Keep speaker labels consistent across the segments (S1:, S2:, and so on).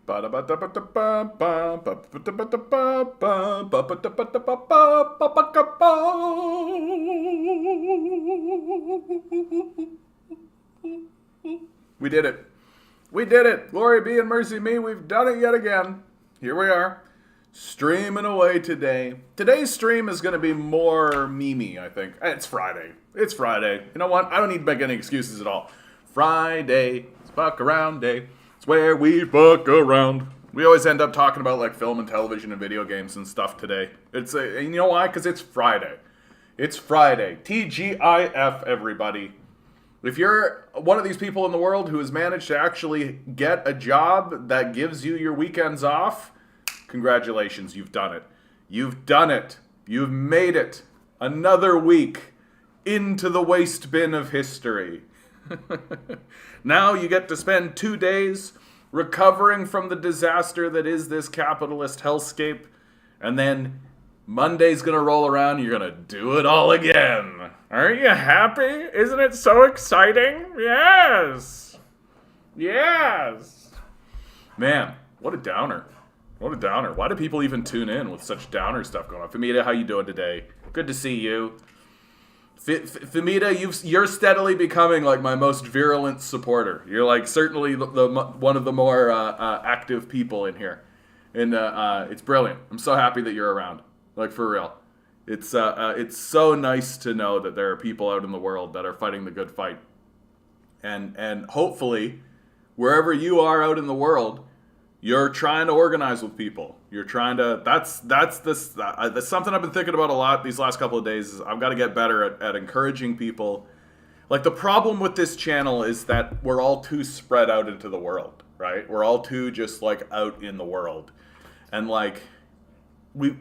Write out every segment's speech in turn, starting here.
S1: We did it. We did it. Glory be and mercy me. We've done it yet again. Here we are. Streaming away today. Today's stream is going to be more memey, I think. It's Friday. It's Friday. You know what? I don't need to make any excuses at all. Friday. It's fuck around day. It's where we fuck around. We always end up talking about like film and television and video games and stuff today. And you know why? Because it's Friday. It's Friday. TGIF, everybody. If you're one of these people in the world who has managed to actually get a job that gives you your weekends off, congratulations, you've done it. You've done it. You've made it. Another week into the waste bin of history. Now you get to spend 2 days recovering from the disaster that is this capitalist hellscape, and then Monday's gonna roll around and you're gonna do it all again. Aren't you happy? Isn't it so exciting? Yes! Yes! Man, what a downer. What a downer. Why do people even tune in with such downer stuff going on? Famita, how you doing today? Good to see you. Famita, you're steadily becoming like my most virulent supporter. You're like certainly one of the more active people in here. And it's brilliant. I'm so happy that you're around. Like, for real. It's so nice to know that there are people out in the world that are fighting the good fight. And hopefully, wherever you are out in the world, you're trying to organize with people. You're trying to, that's something I've been thinking about a lot these last couple of days, is I've got to get better at encouraging people. Like, the problem with this channel is that we're all too spread out into the world, right? We're all too just, like, out in the world. And, like, we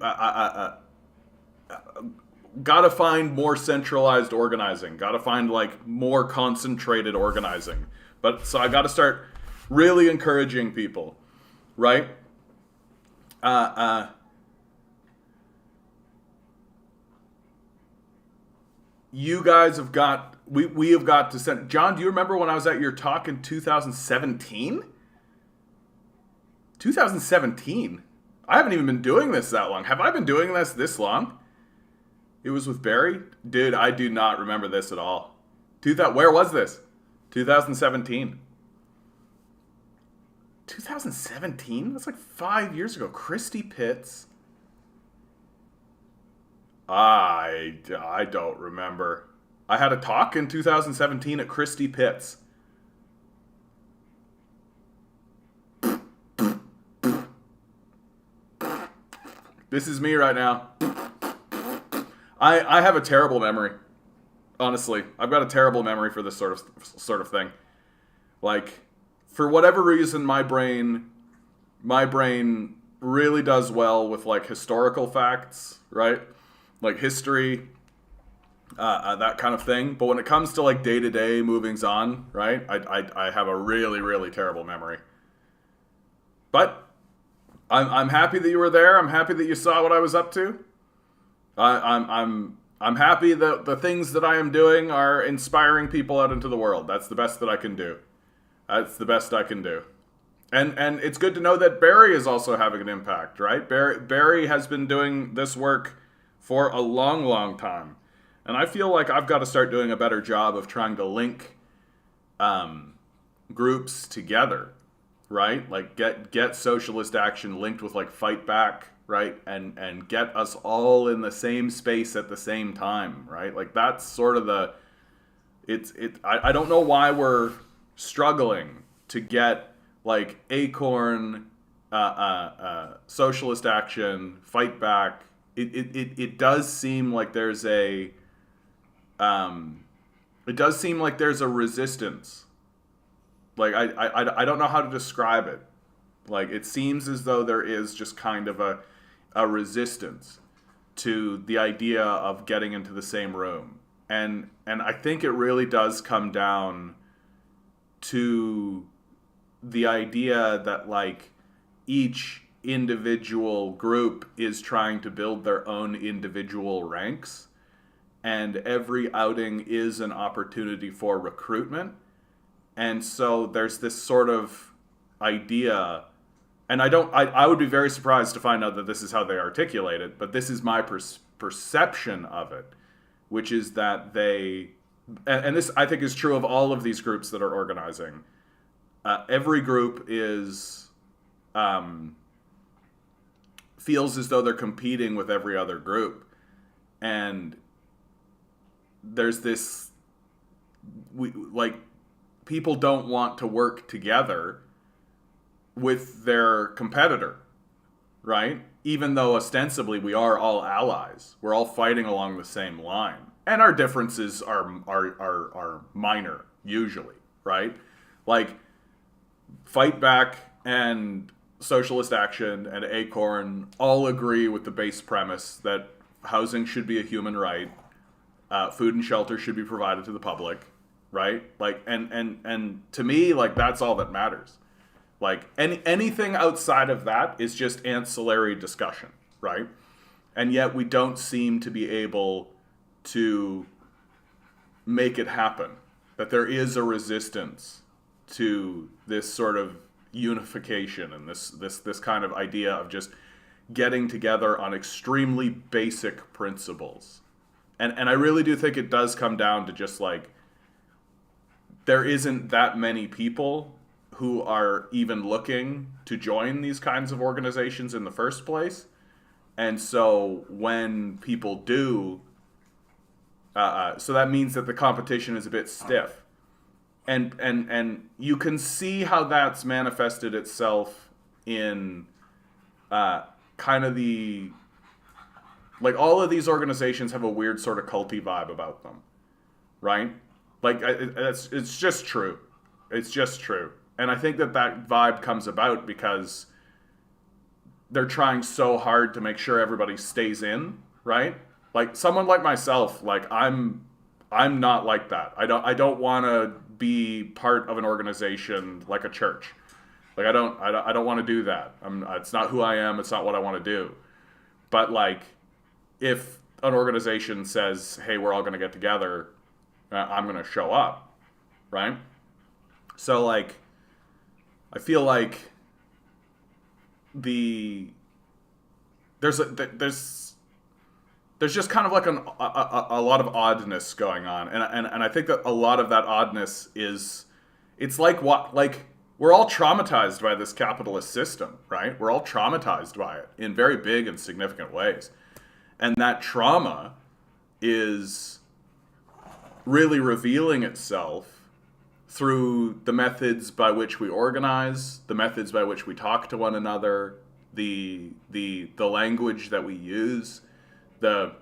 S1: gotta find more centralized organizing. Gotta find like more concentrated organizing. But so I gotta start really encouraging people, right? You guys have got we have got to send. John, do you remember when I was at your talk in 2017? 2017. I haven't even been doing this that long. Have I been doing this long? It was with Barry? Dude, I do not remember this at all. Where was this? 2017. 2017? That's like 5 years ago. Christy Pitts. I don't remember. I had a talk in 2017 at Christy Pitts. This is me right now. I have a terrible memory. Honestly, I've got a terrible memory for this sort of thing. Like, for whatever reason, my brain really does well with like historical facts, right? Like history, that kind of thing. But when it comes to like day-to-day movings on, right? I have a really, really terrible memory. But I'm happy that you were there. I'm happy that you saw what I was up to. I'm happy that the things that I am doing are inspiring people out into the world. That's the best that I can do. That's the best I can do. And it's good to know that Barry is also having an impact, right? Barry has been doing this work for a long, long time. And I feel like I've got to start doing a better job of trying to link groups together. Right? Like get socialist action linked with like fight back, right? And get us all in the same space at the same time, right? Like that's sort of I don't know why we're struggling to get like Acorn, socialist action, fight back. It does seem like there's a resistance. Like, I don't know how to describe it. Like, it seems as though there is just kind of a resistance to the idea of getting into the same room. And I think it really does come down to the idea that, like, each individual group is trying to build their own individual ranks. And every outing is an opportunity for recruitment. And so there's this sort of idea and I would be very surprised to find out that this is how they articulate it, but this is my perception of it, which is that and this I think is true of all of these groups that are organizing. Every group feels as though they're competing with every other group, and there's this people don't want to work together with their competitor, right? Even though ostensibly we are all allies, we're all fighting along the same line, and our differences are minor usually, right? Like Fight Back and Socialist Action and Acorn all agree with the base premise that housing should be a human right, food and shelter should be provided to the public, right? Like, and to me, like, that's all that matters. Like, anything outside of that is just ancillary discussion, right? And yet we don't seem to be able to make it happen. That there is a resistance to this sort of unification and this kind of idea of just getting together on extremely basic principles. And I really do think it does come down to just like, there isn't that many people who are even looking to join these kinds of organizations in the first place. And so when people do, so that means that the competition is a bit stiff. And you can see how that's manifested itself in kind of like all of these organizations have a weird sort of culty vibe about them, right? Like it's just true. It's just true. And I think that vibe comes about because they're trying so hard to make sure everybody stays in, right? Like someone like myself, like I'm not like that. I don't want to be part of an organization like a church. Like I don't want to do that. It's not who I am. It's not what I want to do. But like, if an organization says, "Hey, we're all going to get together," I'm going to show up, right? So like, I feel like there's just kind of like a lot of oddness going on, and I think that a lot of that oddness is, it's like we're all traumatized by this capitalist system, right? We're all traumatized by it in very big and significant ways, and that trauma is really revealing itself through the methods by which we organize, the methods by which we talk to one another, the language that we use, the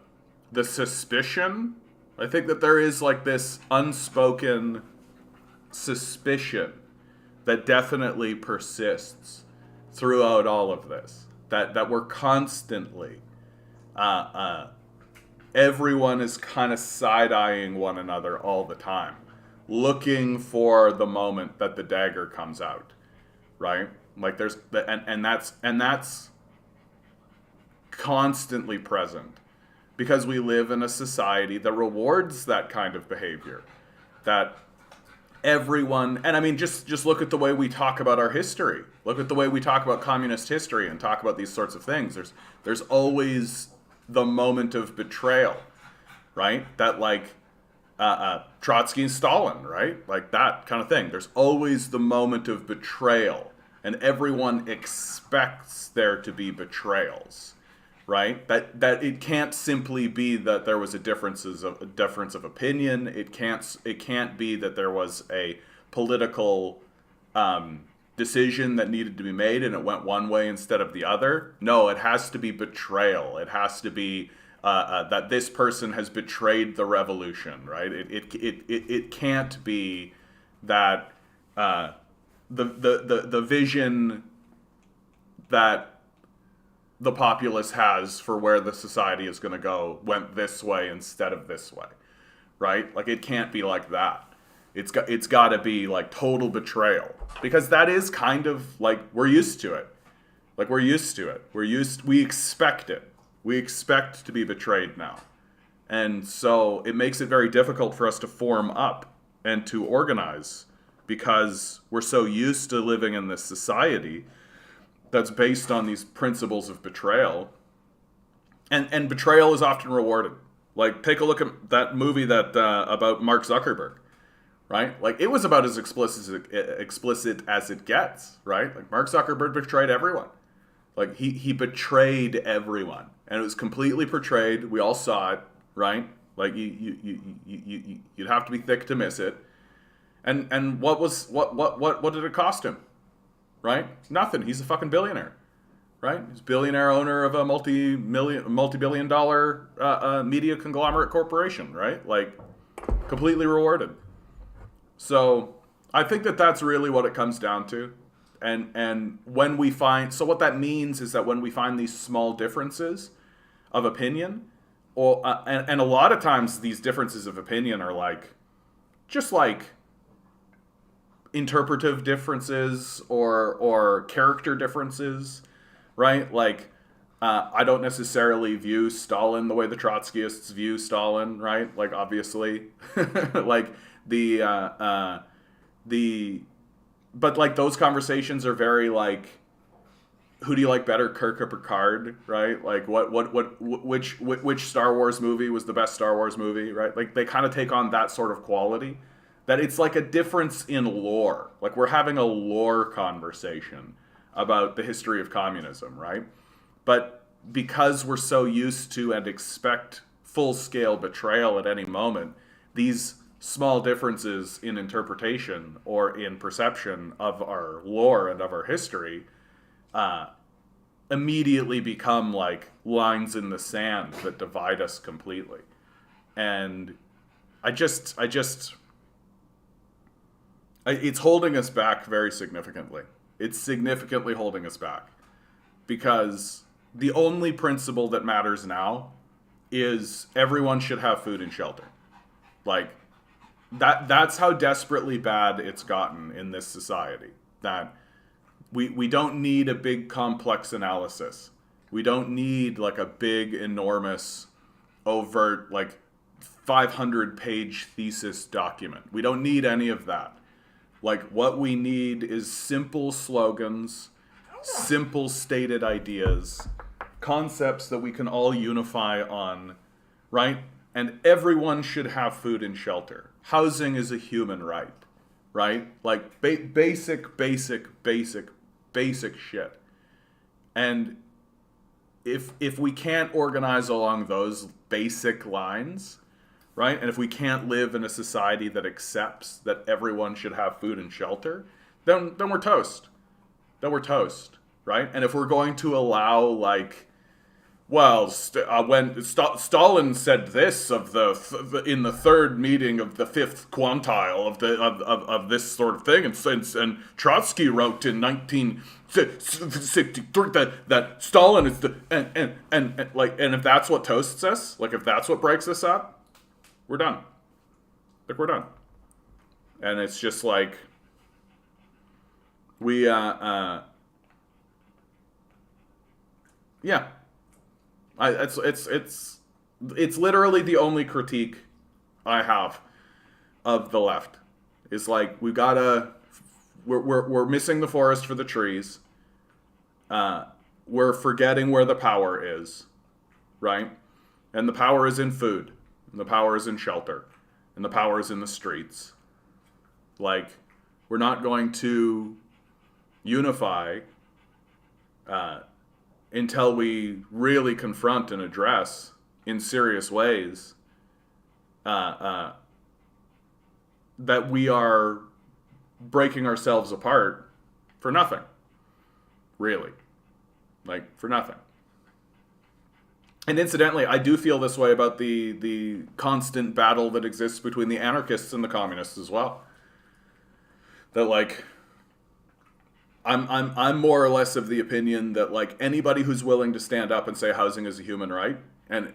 S1: suspicion. I think that there is like this unspoken suspicion that definitely persists throughout all of this. That we're constantly, everyone is kind of side-eyeing one another all the time, looking for the moment that the dagger comes out, right? Like there's and that's constantly present because we live in a society that rewards that kind of behavior. That everyone, and I mean, just look at the way we talk about our history. Look at the way we talk about communist history and talk about these sorts of things. There's always the moment of betrayal, right? That like Trotsky and Stalin, right? Like that kind of thing. There's always the moment of betrayal, and everyone expects there to be betrayals, right? That it can't simply be that there was a difference of opinion. It can't be that there was a political decision that needed to be made and it went one way instead of the other. No, it has to be betrayal. It has to be that this person has betrayed the revolution, right? It can't be that the vision that the populace has for where the society is going to go went this way instead of this way, right? Like it can't be like that. It's got to be like total betrayal, because that is kind of like we're used to it. Like we're used to it. We expect it. We expect to be betrayed now. And so it makes it very difficult for us to form up and to organize, because we're so used to living in this society that's based on these principles of betrayal. And betrayal is often rewarded. Like, take a look at that movie that about Mark Zuckerberg, right? Like, it was about as explicit as it gets, right? Like, Mark Zuckerberg betrayed everyone. Like, he betrayed everyone. And it was completely portrayed. We all saw it, right? Like, you'd have to be thick to miss it. And what did it cost him? Right? Nothing. He's a fucking billionaire. Right? He's a billionaire owner of a multi-billion dollar media conglomerate corporation, right? Like, completely rewarded. So I think that that's really what it comes down to. And when we find, so what that means is that when we find these small differences of opinion, or and a lot of times these differences of opinion are like, just like interpretive differences or character differences, right? Like, I don't necessarily view Stalin the way the Trotskyists view Stalin, right? Like, obviously, like but like those conversations are very like, who do you like better, Kirk or Picard, right? Like, which Star Wars movie was the best Star Wars movie, right? Like, they kind of take on that sort of quality. That it's like a difference in lore. Like, we're having a lore conversation about the history of communism, right? But because we're so used to and expect full-scale betrayal at any moment, these small differences in interpretation or in perception of our lore and of our history immediately become like lines in the sand that divide us completely. And it's holding us back very significantly. It's significantly holding us back. Because the only principle that matters now is everyone should have food and shelter. Like, that's how desperately bad it's gotten in this society. That we don't need a big complex analysis. We don't need like a big, enormous, overt, like 500-page thesis document. We don't need any of that. Like, what we need is simple slogans, simple stated ideas, concepts that we can all unify on, right? And everyone should have food and shelter. Housing is a human right, right? Like, basic shit. And if we can't organize along those basic lines, right? And if we can't live in a society that accepts that everyone should have food and shelter, then we're toast. Then we're toast, right? And if we're going to allow, like, well, when Stalin said this of in the third meeting of the fifth quantile of this sort of thing, and Trotsky wrote in 1963 that Stalin is the and if that's what toasts us, like, if that's what breaks us up, we're done. Like, we're done. And it's just like, we yeah. It's literally the only critique I have of the left. Is like, we're missing the forest for the trees. We're forgetting where the power is, right? And the power is in food, and the power is in shelter, and the power is in the streets. Like, we're not going to unify until we really confront and address in serious ways that we are breaking ourselves apart for nothing. Really. Like, for nothing. And incidentally, I do feel this way about the constant battle that exists between the anarchists and the communists as well. That, like, I'm more or less of the opinion that, like, anybody who's willing to stand up and say housing is a human right and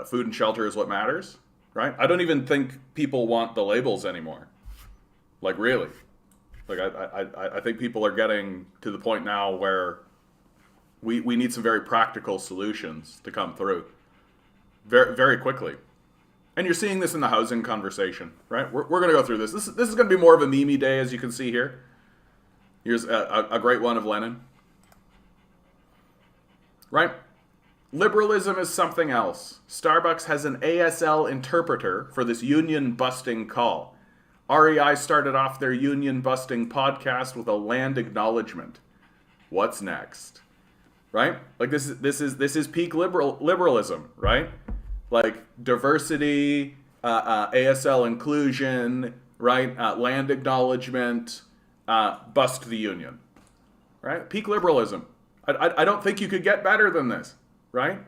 S1: food and shelter is what matters, right? I don't even think people want the labels anymore. Like, really. Like, I think people are getting to the point now where we need some very practical solutions to come through very, very quickly. And you're seeing this in the housing conversation, right? We're going to go through this. This is going to be more of a meme day, as you can see here. Here's a great one of Lenin. right? Liberalism is something else. Starbucks has an ASL interpreter for this union-busting call. REI started off their union-busting podcast with a land acknowledgement. What's next? Right? Like this is peak liberalism, right? Like diversity, ASL inclusion, right? Land acknowledgement, bust the union, right? Peak liberalism. I don't think you could get better than this, right?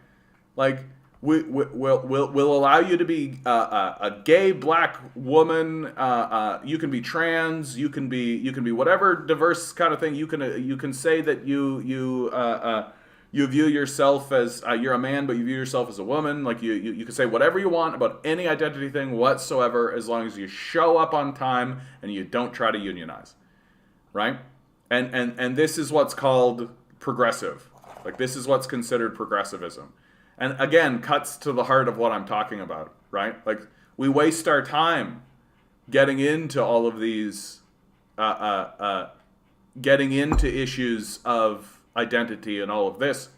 S1: Like we'll allow you to be a gay black woman. You can be trans. You can be whatever diverse kind of thing. You can say that you view yourself as you're a man, but you view yourself as a woman. Like you can say whatever you want about any identity thing whatsoever, as long as you show up on time and you don't try to unionize, right? And this is what's called progressive. Like this is what's considered progressivism. And again, cuts to the heart of what I'm talking about, right? Like we waste our time getting into all of these, getting into issues of identity and all of this,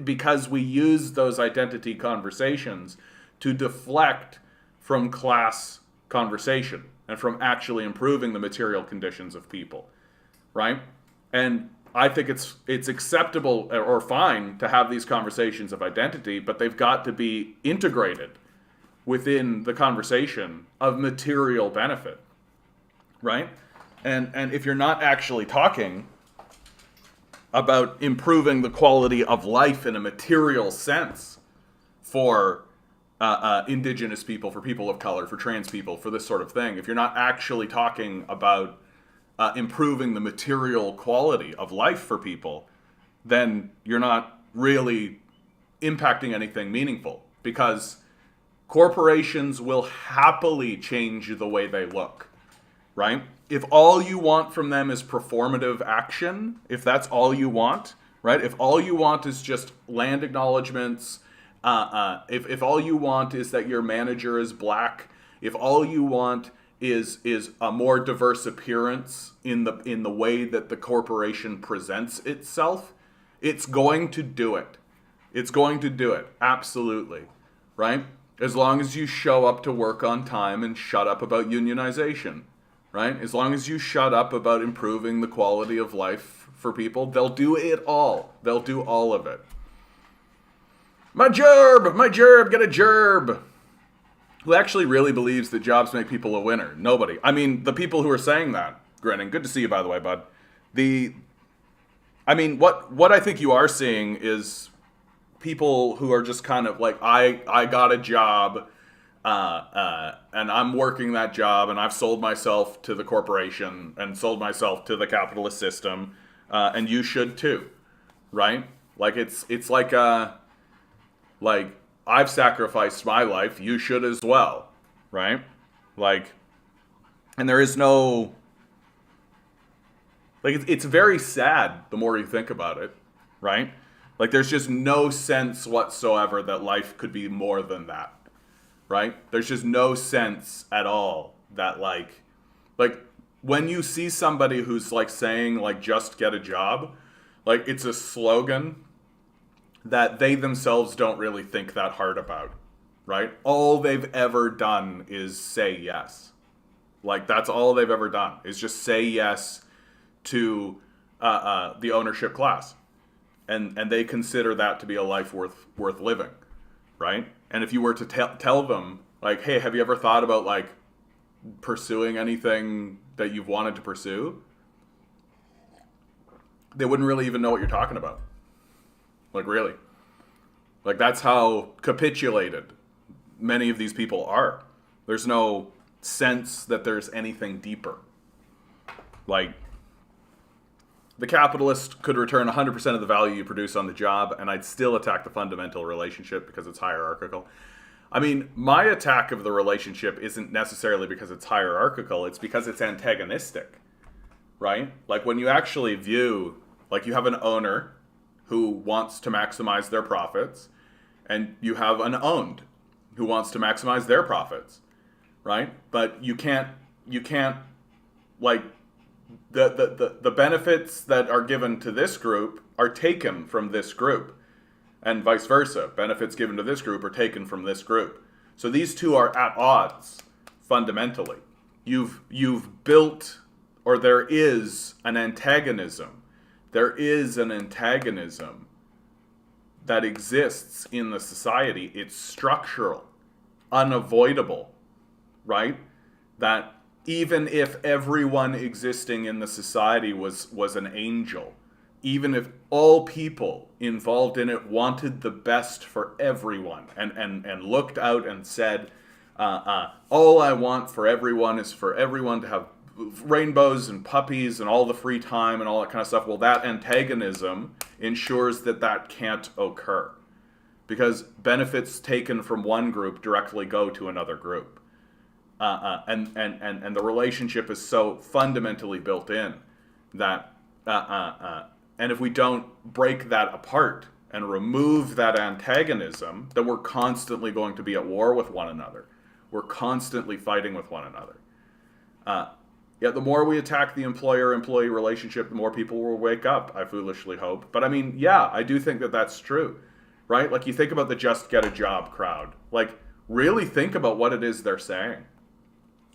S1: because we use those identity conversations to deflect from class conversation and from actually improving the material conditions of people, right? And I think it's acceptable or fine to have these conversations of identity, but they've got to be integrated within the conversation of material benefit, right? And if you're not actually talking about improving the quality of life in a material sense for indigenous people, for people of color, for trans people, for this sort of thing, if you're not actually talking about improving the material quality of life for people, then you're not really impacting anything meaningful, because corporations will happily change the way they look, right? If all you want from them is performative action, if that's all you want, right? If all you want is just land acknowledgements, if all you want is that your manager is black, if all you want is a more diverse appearance in the way that the corporation presents itself, it's going to do it. It's going to do it, absolutely, right? As long as you show up to work on time and shut up about unionization, right? As long as you shut up about improving the quality of life for people, they'll do it all. They'll do all of it. My gerb, get a gerb. Who actually really believes that jobs make people a winner? Nobody. I mean, the people who are saying that, grinning, good to see you, by the way, bud. What I think you are seeing is people who are just kind of like, I got a job, and I'm working that job, and I've sold myself to the corporation and sold myself to the capitalist system, and you should too, right? Like it's like I've sacrificed my life, you should as well, right? Like, and there is no, like, it's very sad the more you think about it, right? Like, there's just no sense whatsoever that life could be more than that, right? There's just no sense at all that, like, when you see somebody who's, like, saying, like, just get a job, like, it's a slogan that they themselves don't really think that hard about, right? All they've ever done is say yes. Like, that's all they've ever done, is just say yes to the ownership class. And they consider that to be a life worth living, right? And if you were to tell them, like, hey, have you ever thought about, like, pursuing anything that you've wanted to pursue? They wouldn't really even know what you're talking about. Like, really. Like, that's how capitulated many of these people are. There's no sense that there's anything deeper. Like, the capitalist could return 100% of the value you produce on the job, and I'd still attack the fundamental relationship because it's hierarchical. I mean, my attack of the relationship isn't necessarily because it's hierarchical, it's because it's antagonistic, right? Like, when you actually view, like, you have an owner who wants to maximize their profits, and you have an owned who wants to maximize their profits, right? But you can't like, the benefits that are given to this group are taken from this group. and vice versa. Benefits given to this group are taken from this group. So these two are at odds, fundamentally. You've built, or there is an antagonism. There is an antagonism that exists in the society. It's structural, unavoidable, right? That even if everyone existing in the society was an angel, even if all people involved in it wanted the best for everyone and looked out and said, all I want for everyone is for everyone to have rainbows and puppies and all the free time and all that kind of stuff, well, that antagonism ensures that that can't occur, because benefits taken from one group directly go to another group. And the relationship is so fundamentally built in that and if we don't break that apart and remove that antagonism, then we're constantly going to be at war with one another. We're constantly fighting with one another. Yeah, the more we attack the employer-employee relationship, the more people will wake up, I foolishly hope. But I mean, yeah, I do think that that's true, right? Like, you think about the just get a job crowd. Like, really think about what it is they're saying,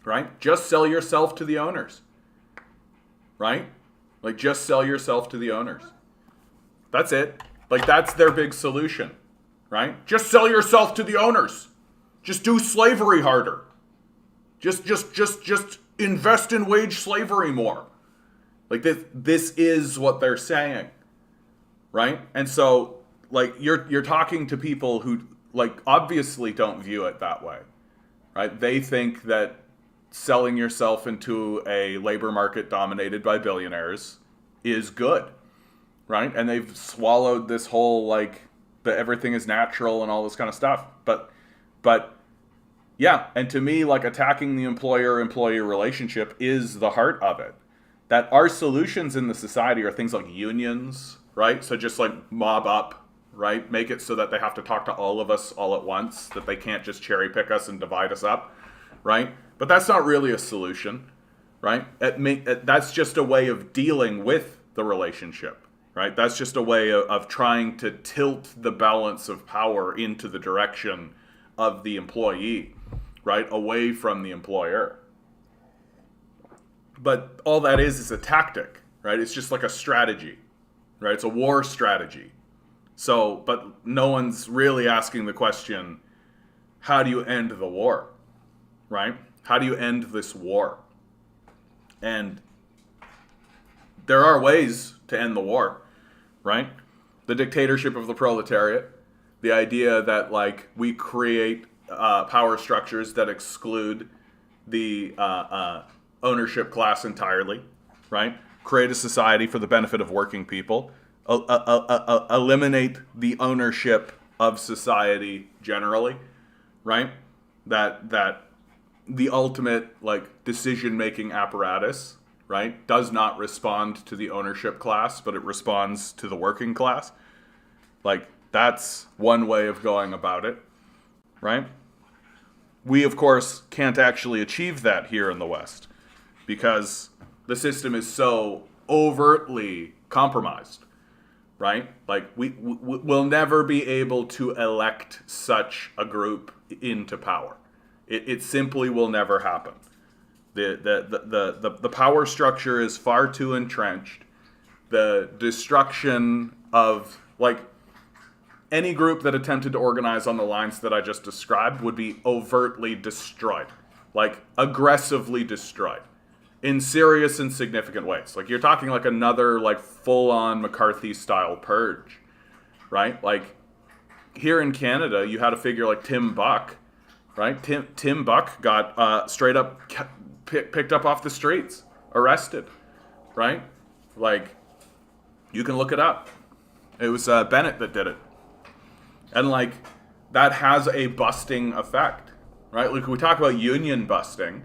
S1: right? Just sell yourself to the owners, right? Like, just sell yourself to the owners. That's it. Like, that's their big solution, right? Just sell yourself to the owners. Just do slavery harder. Just invest in wage slavery more. Like, this is what they're saying, right? And so, like, you're talking to people who, like, obviously don't view it that way, right? They think that selling yourself into a labor market dominated by billionaires is good, right? And they've swallowed this whole, like, that everything is natural and all this kind of stuff. But yeah, and to me, like, attacking the employer-employee relationship is the heart of it. That our solutions in the society are things like unions, right? So just, like, mob up, right? Make it so that they have to talk to all of us all at once, that they can't just cherry pick us and divide us up, right? But that's not really a solution, right? That's just a way of dealing with the relationship, right? That's just a way of trying to tilt the balance of power into the direction of the employee, right? Away from the employer. But all that is a tactic, right? It's just like a strategy, right? It's a war strategy. So, but no one's really asking the question, how do you end the war, right? How do you end this war? And there are ways to end the war, right? The dictatorship of the proletariat, the idea that, like, we create power structures that exclude the ownership class entirely, right? Create a society for the benefit of working people, eliminate the ownership of society generally, right? That the ultimate, like, decision-making apparatus, right, does not respond to the ownership class, but it responds to the working class. Like, that's one way of going about it, right? We, of course, can't actually achieve that here in the West because the system is so overtly compromised, right? Like, we'll never be able to elect such a group into power. It simply will never happen. The power structure is far too entrenched. The destruction of, like, any group that attempted to organize on the lines that I just described would be overtly destroyed, like, aggressively destroyed in serious and significant ways. Like, you're talking like another, like, full-on McCarthy-style purge, right? Like, here in Canada, you had a figure like Tim Buck, right? Tim Buck got straight up picked up off the streets, arrested, right? Like, you can look it up. It was Bennett that did it. And, like, that has a busting effect, right? Like, we talk about union busting,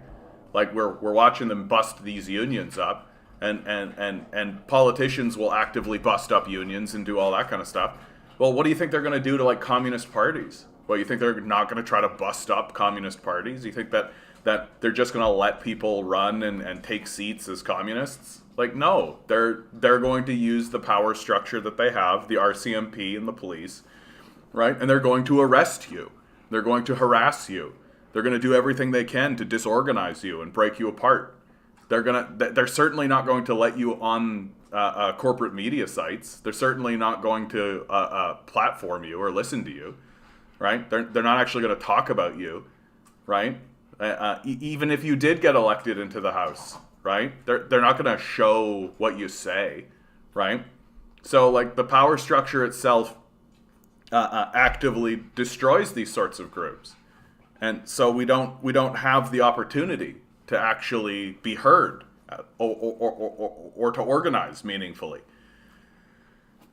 S1: like, we're watching them bust these unions up, and politicians will actively bust up unions and do all that kind of stuff. Well, what do you think they're going to do to, like, communist parties? Well, you think they're not going to try to bust up communist parties? You think that they're just going to let people run and take seats as communists? Like, no, they're going to use the power structure that they have, the RCMP and the police, right? And they're going to arrest you. They're going to harass you. They're going to do everything they can to disorganize you and break you apart. They're certainly not going to let you on corporate media sites. They're certainly not going to platform you or listen to you, right? They're not actually going to talk about you, right? Even if you did get elected into the House, right? They're not going to show what you say, right? So like the power structure itself actively destroys these sorts of groups, and so we don't have the opportunity to actually be heard or to organize meaningfully.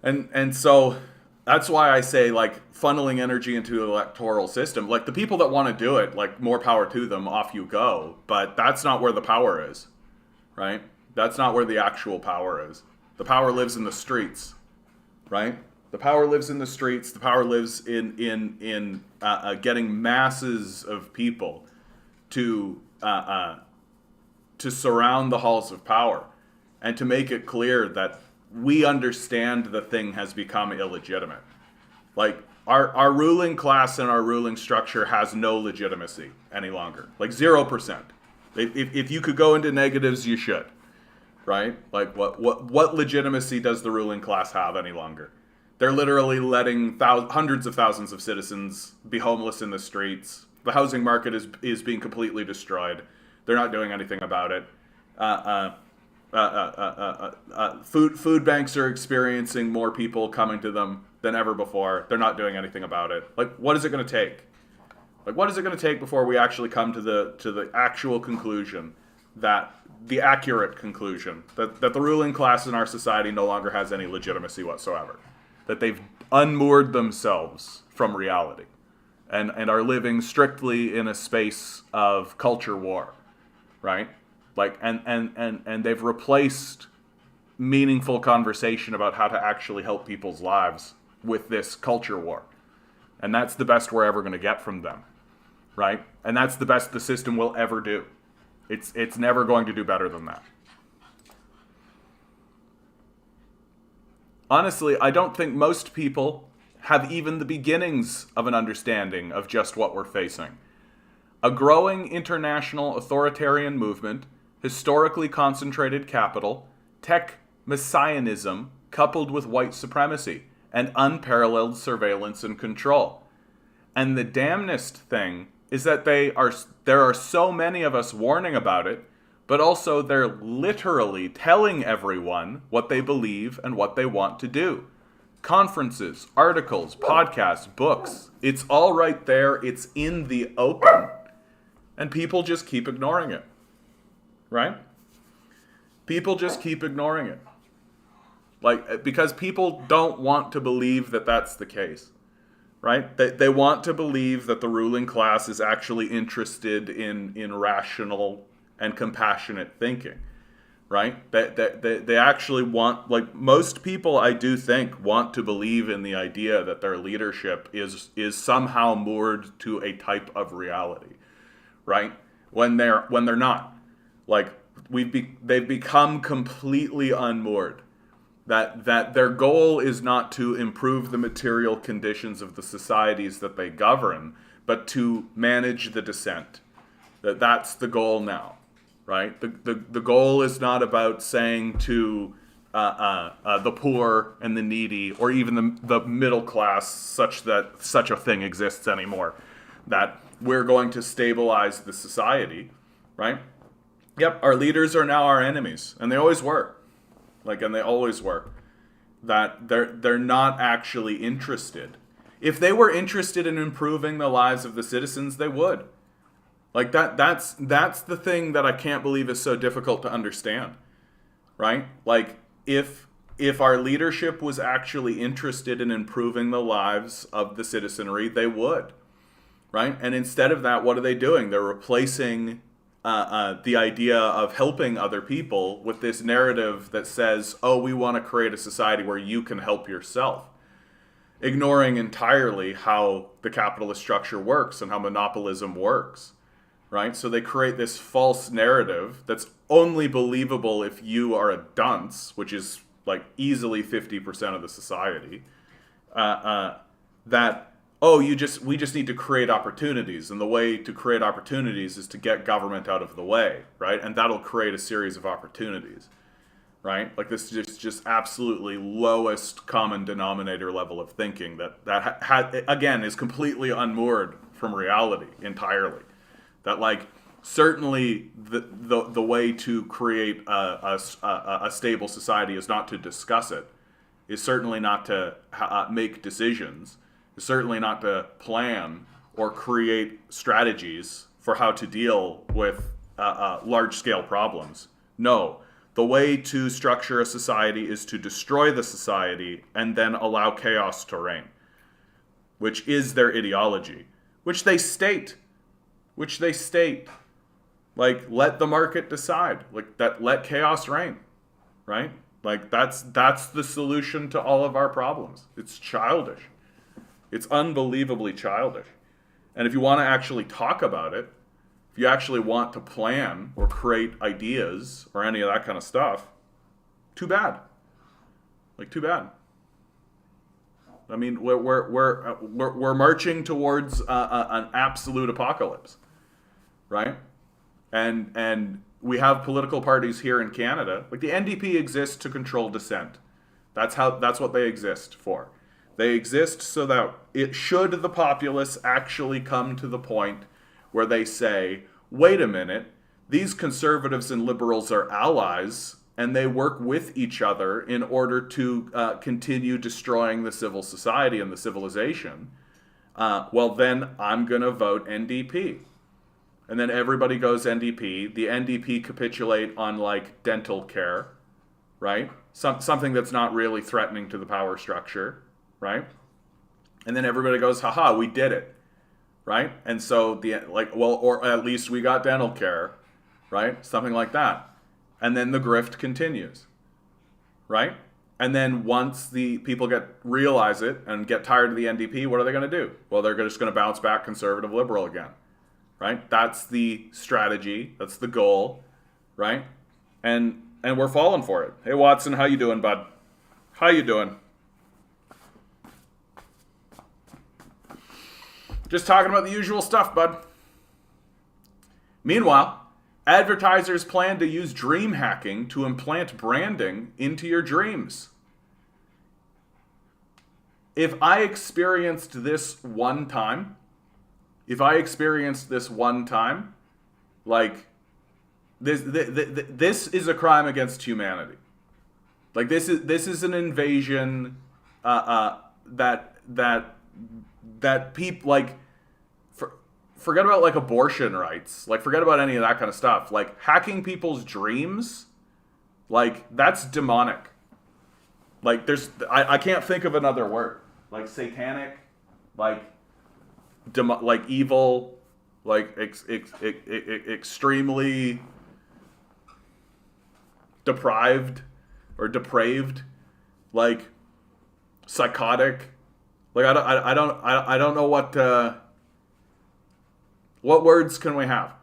S1: And so that's why I say, like, funneling energy into an electoral system, like the people that want to do it, like, more power to them, off you go. But that's not where the power is, right? That's not where the actual power is. The power lives in the streets, right? The power lives in the streets. The power lives in getting masses of people to surround the halls of power and to make it clear that we understand the thing has become illegitimate. Like, our ruling class and our ruling structure has no legitimacy any longer. Like 0%. If you could go into negatives, you should. Right? Like, what legitimacy does the ruling class have any longer? They're literally letting hundreds of thousands of citizens be homeless in the streets. The housing market is being completely destroyed. They're not doing anything about it. Food banks are experiencing more people coming to them than ever before. They're not doing anything about it. Like, what is it going to take? Like, what is it going to take before we actually come to the actual conclusion, that the accurate conclusion that the ruling class in our society no longer has any legitimacy whatsoever, that they've unmoored themselves from reality and are living strictly in a space of culture war, right? Like, and they've replaced meaningful conversation about how to actually help people's lives with this culture war. And that's the best we're ever going to get from them, right? And that's the best the system will ever do. It's never going to do better than that. Honestly, I don't think most people have even the beginnings of an understanding of just what we're facing. A growing international authoritarian movement, historically concentrated capital, tech messianism coupled with white supremacy, and unparalleled surveillance and control. And the damnedest thing is that there are so many of us warning about it, but also they're literally telling everyone what they believe and what they want to do. Conferences, articles, podcasts, books, it's all right there. It's in the open. And people just keep ignoring it. Right? People just keep ignoring it. Like, because people don't want to believe that that's the case. Right? They want to believe that the ruling class is actually interested in rational and compassionate thinking. Right? They actually want, like, most people, I do think, want to believe in the idea that their leadership is somehow moored to a type of reality. Right? When they're not. Like, they've become completely unmoored. That their goal is not to improve the material conditions of the societies that they govern, but to manage the descent. That's the goal now, right? The goal is not about saying to the poor and the needy, or even the middle class, such that such a thing exists anymore, that we're going to stabilize the society, right? Yep, our leaders are now our enemies, and they always were. And they always were. That they're not actually interested. If they were interested in improving the lives of the citizens, they would. Like, that's the thing that I can't believe is so difficult to understand. Right? Like, if our leadership was actually interested in improving the lives of the citizenry, they would. Right? And instead of that, what are they doing? They're replacing the idea of helping other people with this narrative that says, oh, we want to create a society where you can help yourself, ignoring entirely how the capitalist structure works and how monopolism works, right? So they create this false narrative that's only believable if you are a dunce, which is like easily 50% of the society, that we just need to create opportunities, and the way to create opportunities is to get government out of the way, right? And that'll create a series of opportunities, right? Like, this is just absolutely lowest common denominator level of thinking that again is completely unmoored from reality entirely. That, like, certainly the way to create a stable society is not to discuss it, is certainly not to make decisions, is certainly not to plan or create strategies for how to deal with large-scale problems. No, the way to structure a society is to destroy the society and then allow chaos to reign, which is their ideology, which they state. Like, let the market decide. Like, that, let chaos reign, right? Like, that's the solution to all of our problems. It's childish. It's unbelievably childish. And if you want to actually talk about it, if you actually want to plan or create ideas or any of that kind of stuff, too bad. Like, too bad. I mean, we're marching towards an absolute apocalypse, right? And we have political parties here in Canada. Like, the NDP exists to control dissent. That's what they exist for. They exist so that should the populace actually come to the point where they say, wait a minute, these conservatives and liberals are allies, and they work with each other in order to continue destroying the civil society and the civilization, well, then I'm going to vote NDP. And then everybody goes NDP. The NDP capitulate on, like, dental care, right? Something that's not really threatening to the power structure, right? And then everybody goes, haha, we did it, right? And so, or at least we got dental care, right? Something like that. And then the grift continues, right? And then once the people realize it and get tired of the NDP, what are they going to do? Well, they're just going to bounce back conservative liberal again, right? That's the strategy. That's the goal, right? And we're falling for it. Hey, Watson, how you doing, bud? How you doing? Just talking about the usual stuff, bud. Meanwhile, advertisers plan to use dream hacking to implant branding into your dreams. If I experienced this one time, like, this is a crime against humanity. Like, this is an invasion that people, like, forget about, like, abortion rights. Like, forget about any of that kind of stuff. Like, hacking people's dreams, like, that's demonic. Like, I can't think of another word. Like, satanic, like evil, like extremely deprived or depraved, like psychotic. Like, I don't know what words can we have,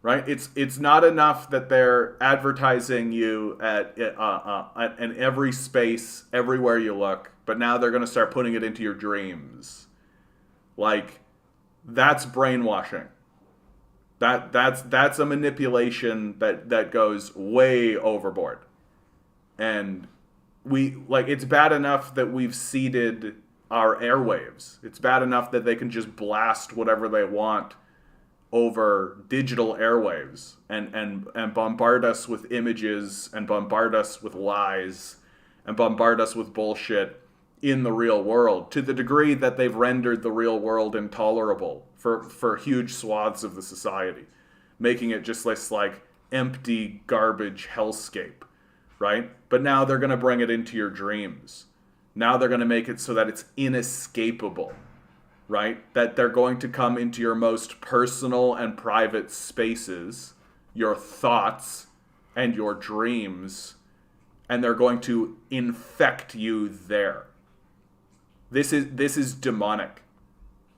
S1: right? It's not enough that they're advertising you in every space, everywhere you look, but now they're going to start putting it into your dreams. Like, that's brainwashing. That's a manipulation that goes way overboard. And it's bad enough that we've seeded our airwaves. It's bad enough that they can just blast whatever they want over digital airwaves and bombard us with images and bombard us with lies and bombard us with bullshit in the real world, to the degree that they've rendered the real world intolerable for huge swaths of the society, making it just this, like, empty garbage hellscape, right? But now they're going to bring it into your dreams. Now they're going to make it so that it's inescapable, right? That they're going to come into your most personal and private spaces, your thoughts and your dreams, and they're going to infect you there. This is demonic.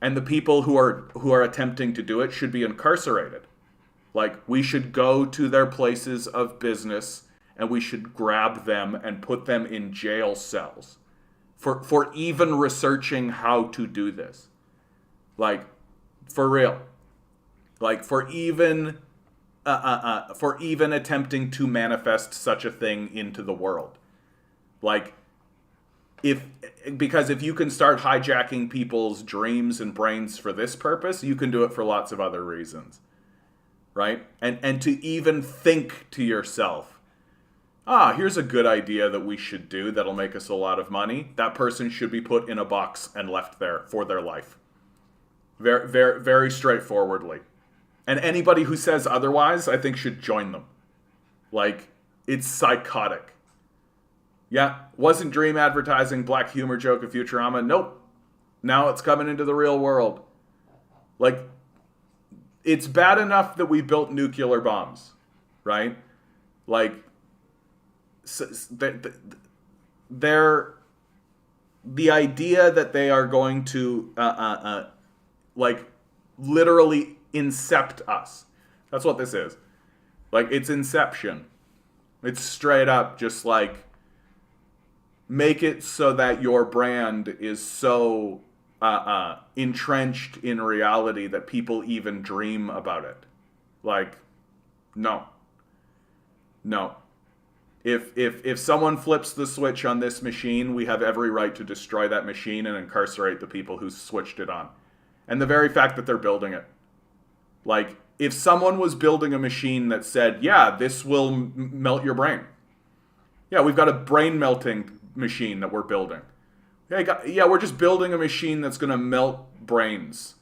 S1: And the people who are attempting to do it should be incarcerated. Like, we should go to their places of business and we should grab them and put them in jail cells. for even researching how to do this. Like, for real. Like, for even attempting to manifest such a thing into the world. Like, because if you can start hijacking people's dreams and brains for this purpose, you can do it for lots of other reasons. Right? And to even think to yourself, here's a good idea that we should do that'll make us a lot of money. That person should be put in a box and left there for their life. Very, very, very straightforwardly. And anybody who says otherwise, I think, should join them. Like, it's psychotic. Yeah, wasn't dream advertising black humor joke of Futurama? Nope. Now it's coming into the real world. Like, it's bad enough that we built nuclear bombs, right? Like, they're the idea that they are going to, like, literally incept us. That's what this is. Like, it's Inception. It's straight up just like, make it so that your brand is so entrenched in reality that people even dream about it. Like, no. If someone flips the switch on this machine, we have every right to destroy that machine and incarcerate the people who switched it on. And the very fact that they're building it. Like, if someone was building a machine that said, yeah, this will melt your brain. Yeah, we've got a brain melting machine that we're building. Yeah, we're just building a machine that's going to melt brains.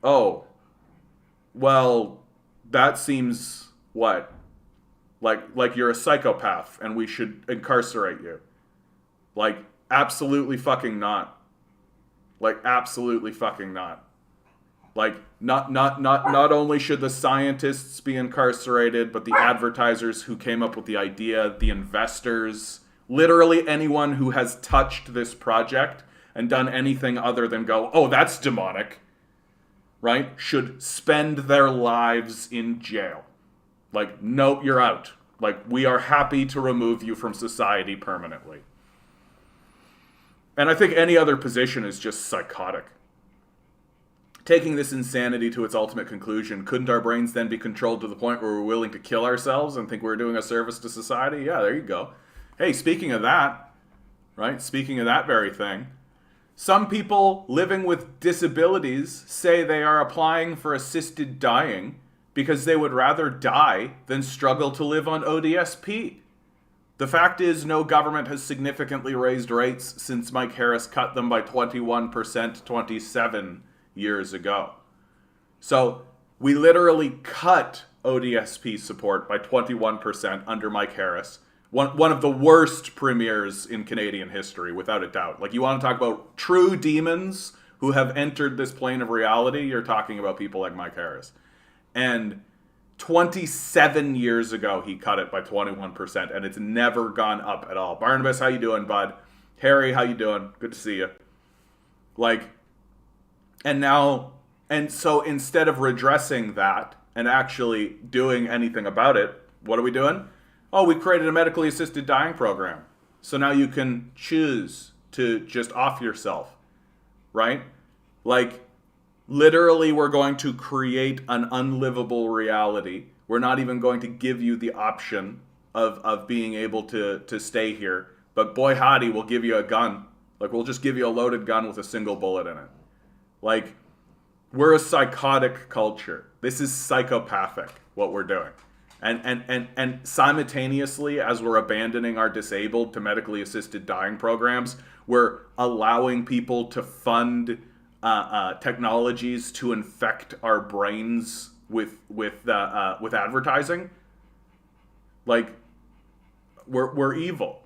S1: Oh. Well, that seems, what? Like you're a psychopath and we should incarcerate you. Like, absolutely fucking not. Like, absolutely fucking not. Like, not only should the scientists be incarcerated, but the advertisers who came up with the idea, the investors, literally anyone who has touched this project and done anything other than go, oh, that's demonic, right? Should spend their lives in jail. Like, nope, you're out. Like, we are happy to remove you from society permanently. And I think any other position is just psychotic. Taking this insanity to its ultimate conclusion, couldn't our brains then be controlled to the point where we're willing to kill ourselves and think we're doing a service to society? Yeah, there you go. Hey, speaking of that, right? Speaking of that very thing, some people living with disabilities say they are applying for assisted dying because they would rather die than struggle to live on ODSP. The fact is, no government has significantly raised rates since Mike Harris cut them by 21% 27 years ago. So we literally cut ODSP support by 21% under Mike Harris. One of the worst premiers in Canadian history, without a doubt. Like, you want to talk about true demons who have entered this plane of reality, you're talking about people like Mike Harris. And 27 years ago, he cut it by 21%, and it's never gone up at all. Barnabas, how you doing, bud? Harry, how you doing? Good to see you. Like, and so instead of redressing that and actually doing anything about it, what are we doing? Oh, we created a medically assisted dying program. So now you can choose to just off yourself, right? Like, literally, we're going to create an unlivable reality. We're not even going to give you the option of being able to stay here. But boy howdy, we'll give you a gun. Like, we'll just give you a loaded gun with a single bullet in it. Like, we're a psychotic culture. This is psychopathic, what we're doing. And simultaneously, as we're abandoning our disabled to medically assisted dying programs, we're allowing people to fund technologies to infect our brains with advertising. Like, we're evil.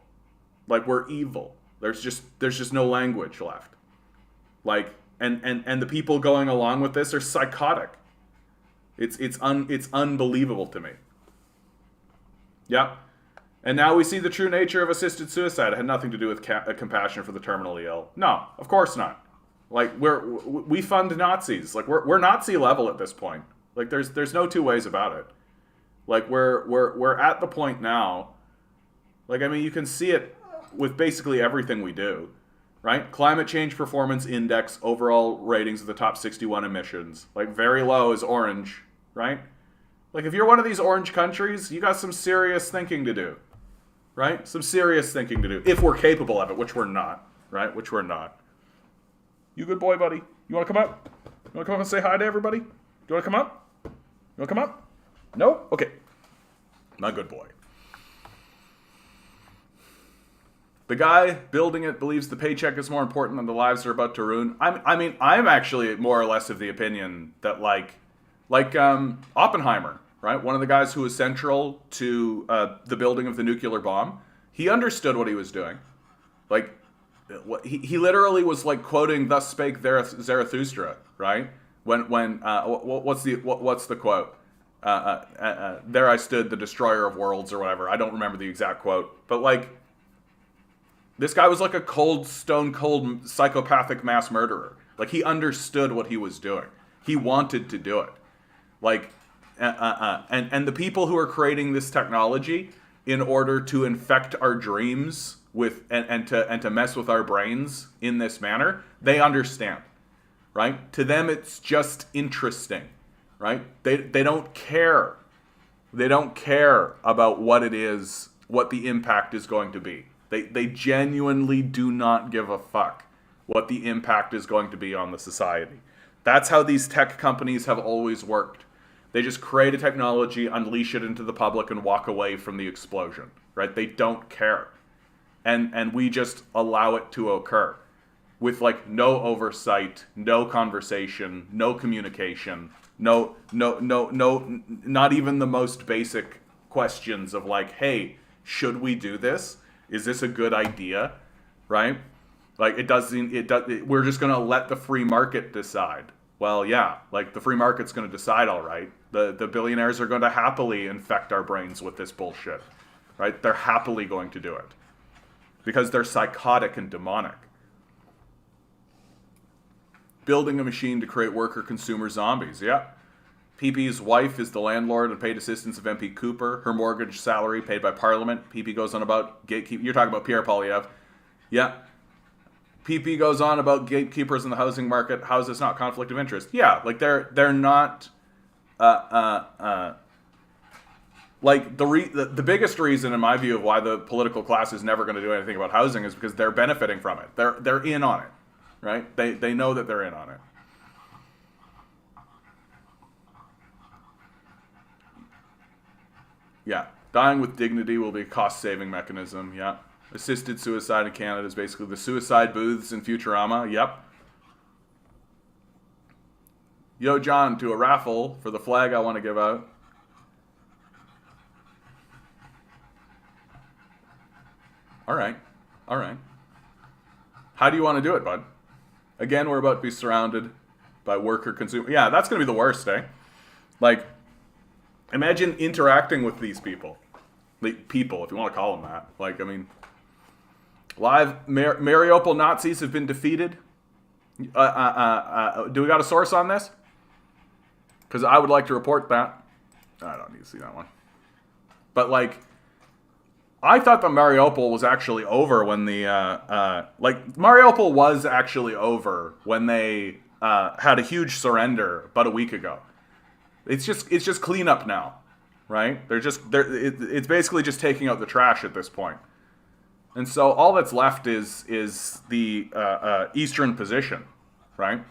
S1: Like, we're evil. There's just no language left. Like, and the people going along with this are psychotic. It's unbelievable to me. Yeah. And now we see the true nature of assisted suicide. It had nothing to do with compassion for the terminally ill. No, of course not. Like, we fund Nazis. Like, we're Nazi level at this point. Like, there's no two ways about it. Like, we're at the point now. Like, I mean, you can see it with basically everything we do, right? Climate change performance index, overall ratings of the top 61 emissions. Like, very low is orange, right? Like, if you're one of these orange countries, you got some serious thinking to do, right? Some serious thinking to do, if we're capable of it, which we're not, right? Which we're not. You good boy, buddy? You want to come up? You want to come up and say hi to everybody? Do you want to come up? You want to come up? No? Okay. Not good boy. The guy building it believes the paycheck is more important than the lives they're about to ruin. I'm actually more or less of the opinion that like Oppenheimer, right? One of the guys who was central to the building of the nuclear bomb. He understood what he was doing. Like, he literally was like quoting "Thus spake Zarathustra," right? What's the quote? There I stood, the destroyer of worlds, or whatever. I don't remember the exact quote, but like, this guy was like a stone cold psychopathic mass murderer. Like, he understood what he was doing. He wanted to do it. Like, and the people who are creating this technology in order to infect our dreams with and to mess with our brains in this manner, they understand, right? To them, it's just interesting, right? They don't care. They don't care about what it is, what the impact is going to be. They genuinely do not give a fuck what the impact is going to be on the society. That's how these tech companies have always worked. They just create a technology, unleash it into the public, and walk away from the explosion, right? They don't care. And we just allow it to occur with like no oversight, no conversation, no communication, no, not even the most basic questions of like, hey, should we do this? Is this a good idea? Right? Like, we're just going to let the free market decide. Well, yeah, like the free market's going to decide, all right. The billionaires are going to happily infect our brains with this bullshit, right? They're happily going to do it because they're psychotic and demonic. Building a machine to create worker-consumer zombies, yeah. PP's wife is the landlord and paid assistance of MP Cooper. Her mortgage salary paid by Parliament. PP goes on about gatekeep. You're talking about Pierre Poilievre. Yeah. PP goes on about gatekeepers in the housing market. How is this not conflict of interest? Yeah, like they're not. Like the biggest reason, in my view, of why the political class is never going to do anything about housing is because they're benefiting from it. They're in on it, right? They know that they're in on it. Yeah, dying with dignity will be a cost-saving mechanism. Yeah. Assisted suicide in Canada is basically the suicide booths in Futurama. Yep. Yo, John, to a raffle for the flag I want to give out. All right. All right. How do you want to do it, bud? Again, we're about to be surrounded by worker-consumer. Yeah, that's going to be the worst, eh? Like, imagine interacting with these people. Like, people, if you want to call them that. Like, I mean... Live Mariupol Nazis have been defeated. Do we got a source on this? Because I would like to report that. I don't need to see that one. But like, I thought that Mariupol was actually over when the Mariupol was actually over when they had a huge surrender about a week ago. It's just cleanup now, right? It's basically just taking out the trash at this point. And so all that's left is the eastern position, right?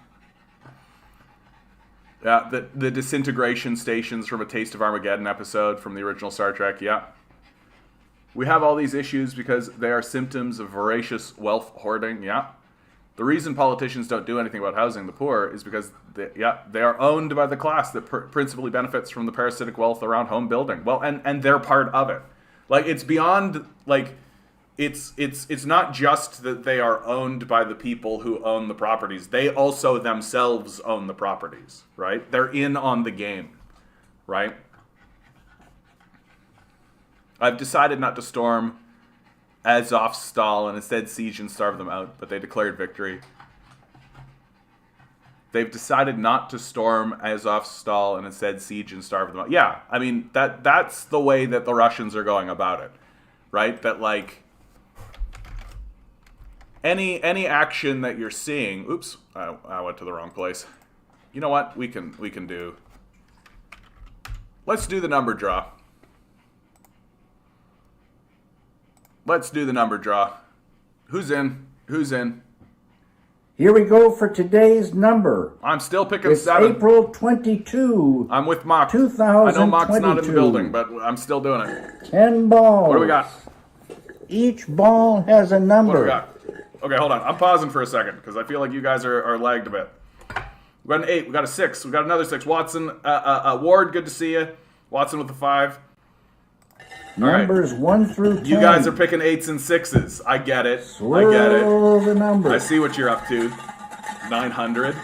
S1: Yeah, the disintegration stations from A Taste of Armageddon episode from the original Star Trek, yeah. We have all these issues because they are symptoms of voracious wealth hoarding, yeah. The reason politicians don't do anything about housing the poor is because they are owned by the class that principally benefits from the parasitic wealth around home building. Well, and they're part of it. Like, it's beyond, like... It's not just that they are owned by the people who own the properties. They also themselves own the properties, right? They're in on the game, right? I've decided not to storm Azovstal and instead siege and starve them out, but they declared victory. They've decided not to storm Azovstal and instead siege and starve them out. Yeah, I mean, that's the way that the Russians are going about it, right? That, like... any action that you're seeing. Oops, I went to the wrong place. You know what? We can do. Let's do the number draw. Let's do the number draw. Who's in? Who's in?
S2: Here we go for today's number.
S1: I'm still picking
S2: it's
S1: 7.
S2: April 22.
S1: I'm with Mock.
S2: 2022.
S1: I know Mock's not in the building, but I'm still doing it.
S2: 10 balls.
S1: What do we got?
S2: Each ball has a number.
S1: What do we got? Okay, hold on. I'm pausing for a second because I feel like you guys are lagged a bit. We got an 8. We got a 6. We got another 6. Watson, Ward, good to see you. Watson with the 5.
S2: Numbers 1 through 10.
S1: You guys are picking 8s and 6s. I get it.
S2: Swirl
S1: I get it.
S2: The numbers.
S1: I see what you're up to. 900.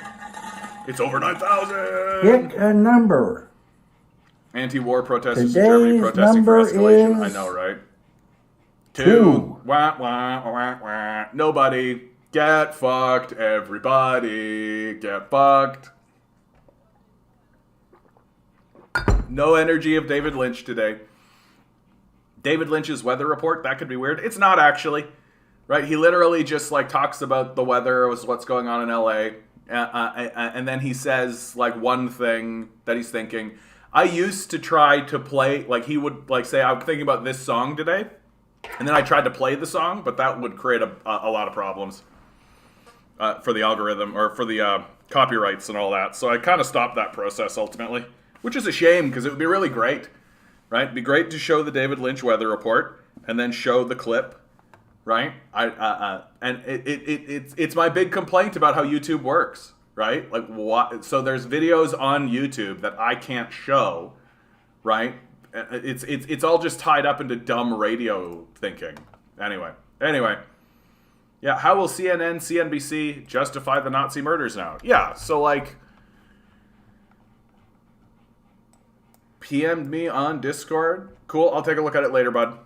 S1: It's over 9,000.
S2: Pick a number.
S1: Anti-war protesters
S2: Today's
S1: in Germany protesting for escalation.
S2: is
S1: I know, right? 2.
S2: 2.
S1: Wah, wah, wah, wah. Nobody. Get fucked, everybody. Get fucked. No energy of David Lynch today. David Lynch's weather report, that could be weird. It's not actually, right? He literally just like talks about the weather, what's going on in LA, and then he says like one thing that he's thinking. I used to try to play, like he would like say, I'm thinking about this song today, and then I tried to play the song, but that would create a lot of problems for the algorithm or for the copyrights and all that. So I kind of stopped that process ultimately, which is a shame because it would be really great. Right? It'd be great to show the David Lynch weather report and then show the clip, right? And it's my big complaint about how YouTube works, right? Like what? So there's videos on YouTube that I can't show, right? It's all just tied up into dumb radio thinking. Anyway, yeah. How will CNN, CNBC justify the Nazi murders now? Yeah. So like. PM'd me on Discord. Cool, I'll take a look at it later, bud.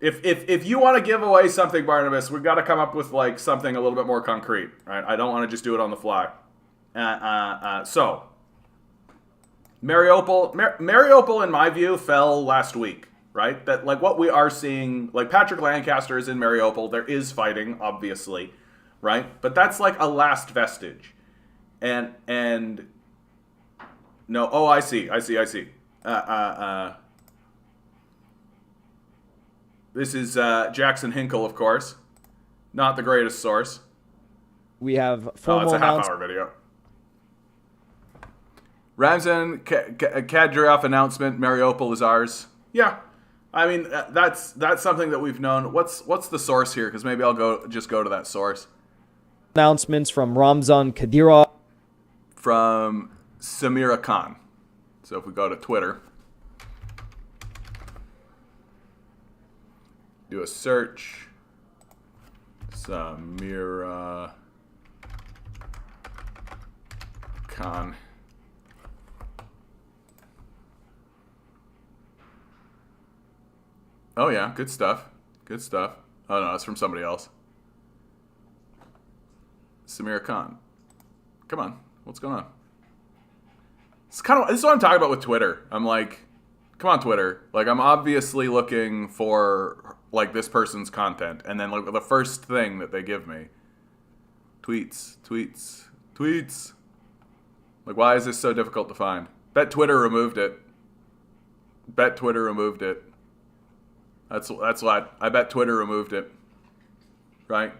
S1: If you want to give away something, Barnabas, we've got to come up with like something a little bit more concrete, right? I don't want to just do it on the fly. So, Mariupol, in my view, fell last week, right? That like what we are seeing, like Patrick Lancaster is in Mariupol. There is fighting, obviously, right? But that's like a last vestige, and. No, oh, I see. This is Jackson Hinkle, of course. Not the greatest source.
S3: We have
S1: it's
S3: formal
S1: a half-hour video. Ramzan Kadyrov announcement, Mariupol is ours. Yeah, I mean, that's something that we've known. What's the source here? Because maybe I'll go to that source.
S3: Announcements from Ramzan Kadyrov.
S1: From Samira Khan. So if we go to Twitter, do a search, Samira Khan. Oh yeah, good stuff. Good stuff. Oh no, it's from somebody else. Samira Khan. Come on, what's going on? This is what I'm talking about with Twitter. I'm like, come on, Twitter. Like, I'm obviously looking for, like, this person's content. And then, like, the first thing that they give me. Tweets. Like, why is this so difficult to find? Bet Twitter removed it. That's what. I bet Twitter removed it. Right?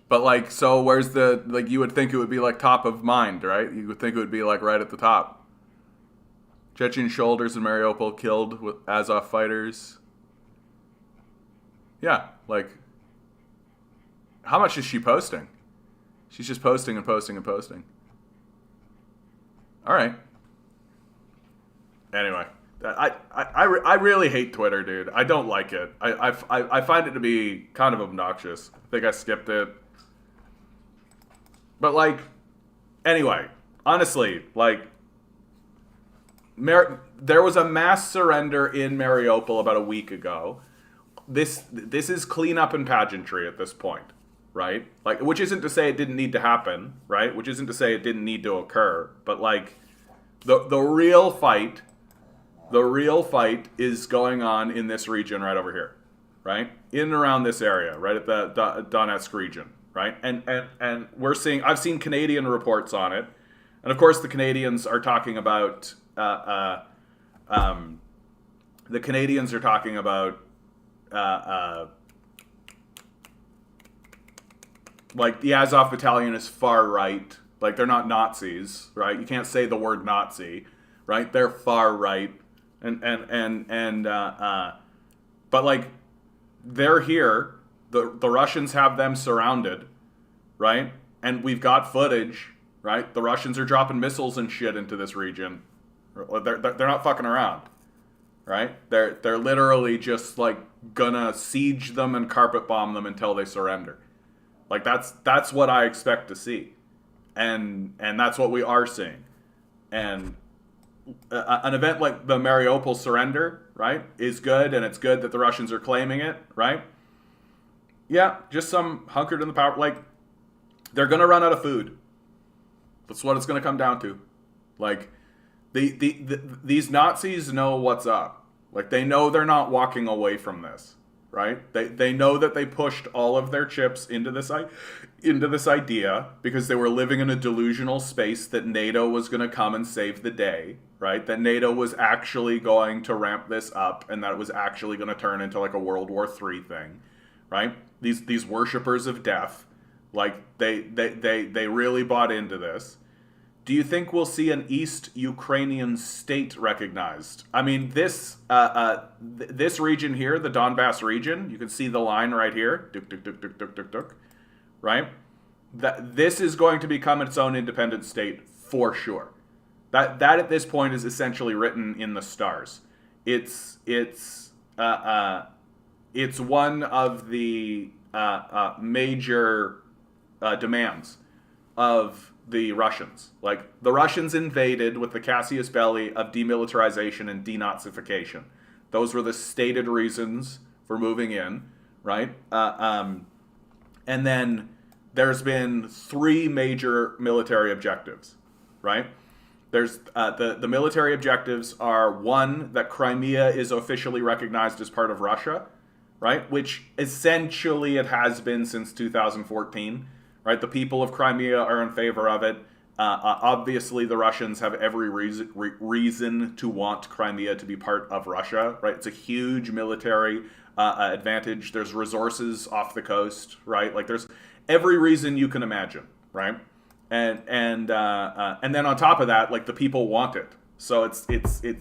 S1: But, like, so where's the, like, you would think it would be, like, top of mind, right? You would think it would be, like, right at the top. Chechen soldiers in Mariupol killed with Azov fighters. Yeah, like, how much is she posting? She's just posting and posting and posting. All right. Anyway, I really hate Twitter, dude. I don't like it. I find it to be kind of obnoxious. I think I skipped it. But, like, anyway, honestly, like, there was a mass surrender in Mariupol about a week ago. This is cleanup and pageantry at this point, right? Like, which isn't to say it didn't need to happen, right? Which isn't to say it didn't need to occur. But, like, the real fight is going on in this region right over here, right? In and around this area, right at the Donetsk region, right? And we're seeing, I've seen Canadian reports on it, and of course the Canadians are talking about like the Azov Battalion is far right. Like they're not Nazis, right? You can't say the word Nazi, right? They're far right, but like they're here. The Russians have them surrounded, right? And we've got footage, right? The Russians are dropping missiles and shit into this region. They're not fucking around, right? They're literally just like gonna siege them and carpet bomb them until they surrender. Like that's what I expect to see, and that's what we are seeing. And an event like the Mariupol surrender, right, is good, and it's good that the Russians are claiming it, right? Yeah, just some hunkered in the power. Like they're gonna run out of food. That's what it's gonna come down to. Like these Nazis know what's up. Like they know they're not walking away from this. Right? They know that they pushed all of their chips into this idea because they were living in a delusional space that NATO was going to come and save the day, right? That NATO was actually going to ramp this up and that it was actually going to turn into like a World War III thing, right? These worshippers of death, like they really bought into this. Do you think we'll see an East Ukrainian state recognized? I mean, this region here, the Donbass region, you can see the line right here, right? This is going to become its own independent state for sure. That at this point is essentially written in the stars. It's one of the major demands of the Russians. Like, the Russians invaded with the casus belli of demilitarization and denazification. Those were the stated reasons for moving in, right? And then there's been 3 major military objectives, right? There's the military objectives are, 1, that Crimea is officially recognized as part of Russia, right? Which essentially it has been since 2014. Right, the people of Crimea are in favor of it. Obviously, the Russians have every reason to want Crimea to be part of Russia. Right, it's a huge military advantage. There's resources off the coast. Right, like there's every reason you can imagine. Right, and then on top of that, like the people want it. So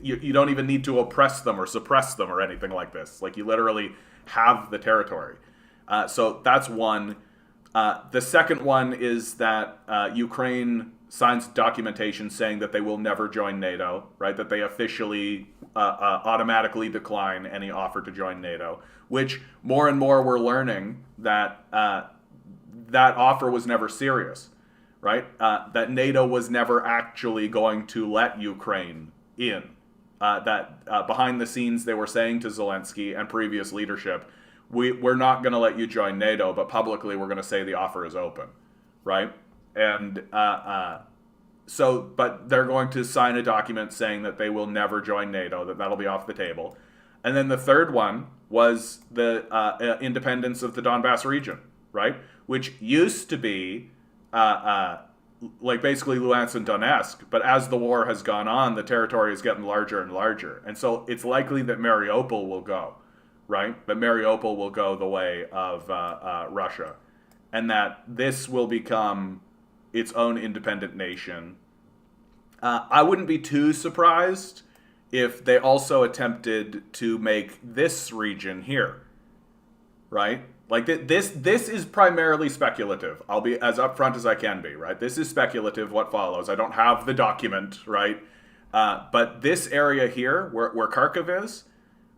S1: you don't even need to oppress them or suppress them or anything like this. Like you literally have the territory. So that's one. The second one is that Ukraine signs documentation saying that they will never join NATO, right? That they officially automatically decline any offer to join NATO, which more and more we're learning that that offer was never serious, right? That NATO was never actually going to let Ukraine in. That behind the scenes they were saying to Zelensky and previous leadership, we're not going to let you join NATO, but publicly we're going to say the offer is open, right? And but they're going to sign a document saying that they will never join NATO, that'll be off the table. And then the third one was the independence of the Donbass region, right? Which used to be like basically Luhansk and Donetsk, but as the war has gone on, the territory is getting larger and larger. And so it's likely that Mariupol will go. Right? That Mariupol will go the way of Russia. And that this will become its own independent nation. I wouldn't be too surprised if they also attempted to make this region here. Right? Like this is primarily speculative. I'll be as upfront as I can be, right? This is speculative, what follows. I don't have the document, right? But this area here, where Kharkiv is,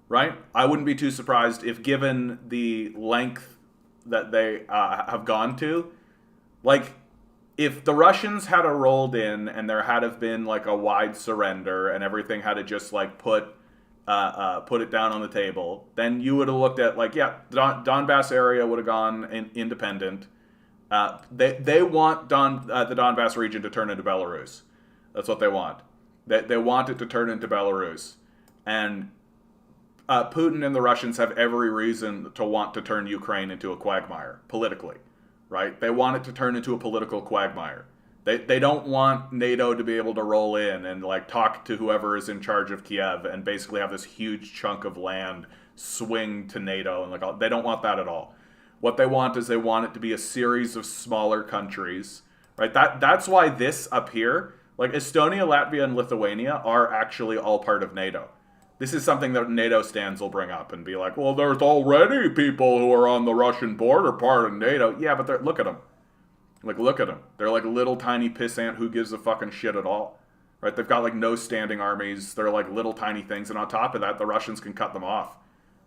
S1: right? I wouldn't be too surprised if, given the length that they have gone to, like, if the Russians had rolled in and there had have been like a wide surrender and everything had to just like put it down on the table, then you would have looked at like, yeah, Donbass area would have gone independent. They want the Donbass region to turn into Belarus. That's what they want. They want it to turn into Belarus, and Putin and the Russians have every reason to want to turn Ukraine into a quagmire politically, right? They want it to turn into a political quagmire. They don't want NATO to be able to roll in and like talk to whoever is in charge of Kiev and basically have this huge chunk of land swing to NATO, and like they don't want that at all. What they want is they want it to be a series of smaller countries, right? That's why this up here, like Estonia, Latvia, and Lithuania are actually all part of NATO. This is something that NATO stands will bring up and be like, well, there's already people who are on the Russian border part of NATO. Yeah, but look at them. Like, look at them. They're like little tiny pissant who gives a fucking shit at all, right? They've got like no standing armies. They're like little tiny things. And on top of that, the Russians can cut them off,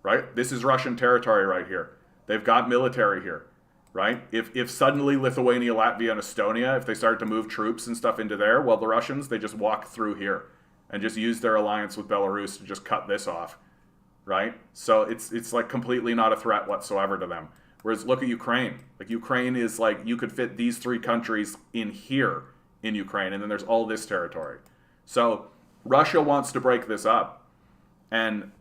S1: right? This is Russian territory right here. They've got military here, right? If suddenly Lithuania, Latvia, and Estonia, if they start to move troops and stuff into there, well, the Russians, they just walk through here and just use their alliance with Belarus to just cut this off, right? So it's like completely not a threat whatsoever to them. Whereas look at Ukraine. Like Ukraine is like, you could fit these three countries in here in Ukraine, and then there's all this territory. So Russia wants to break this up. And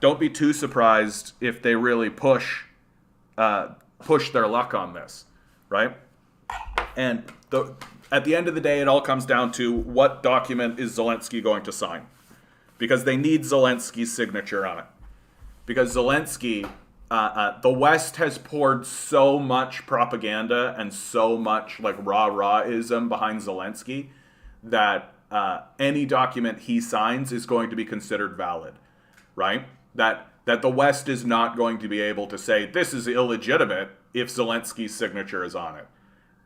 S1: don't be too surprised if they really push their luck on this, right? And at the end of the day, it all comes down to what document is Zelensky going to sign. Because they need Zelensky's signature on it. Because Zelensky... the West has poured so much propaganda and so much like rah-rahism behind Zelensky that any document he signs is going to be considered valid, right? That the West is not going to be able to say this is illegitimate if Zelensky's signature is on it.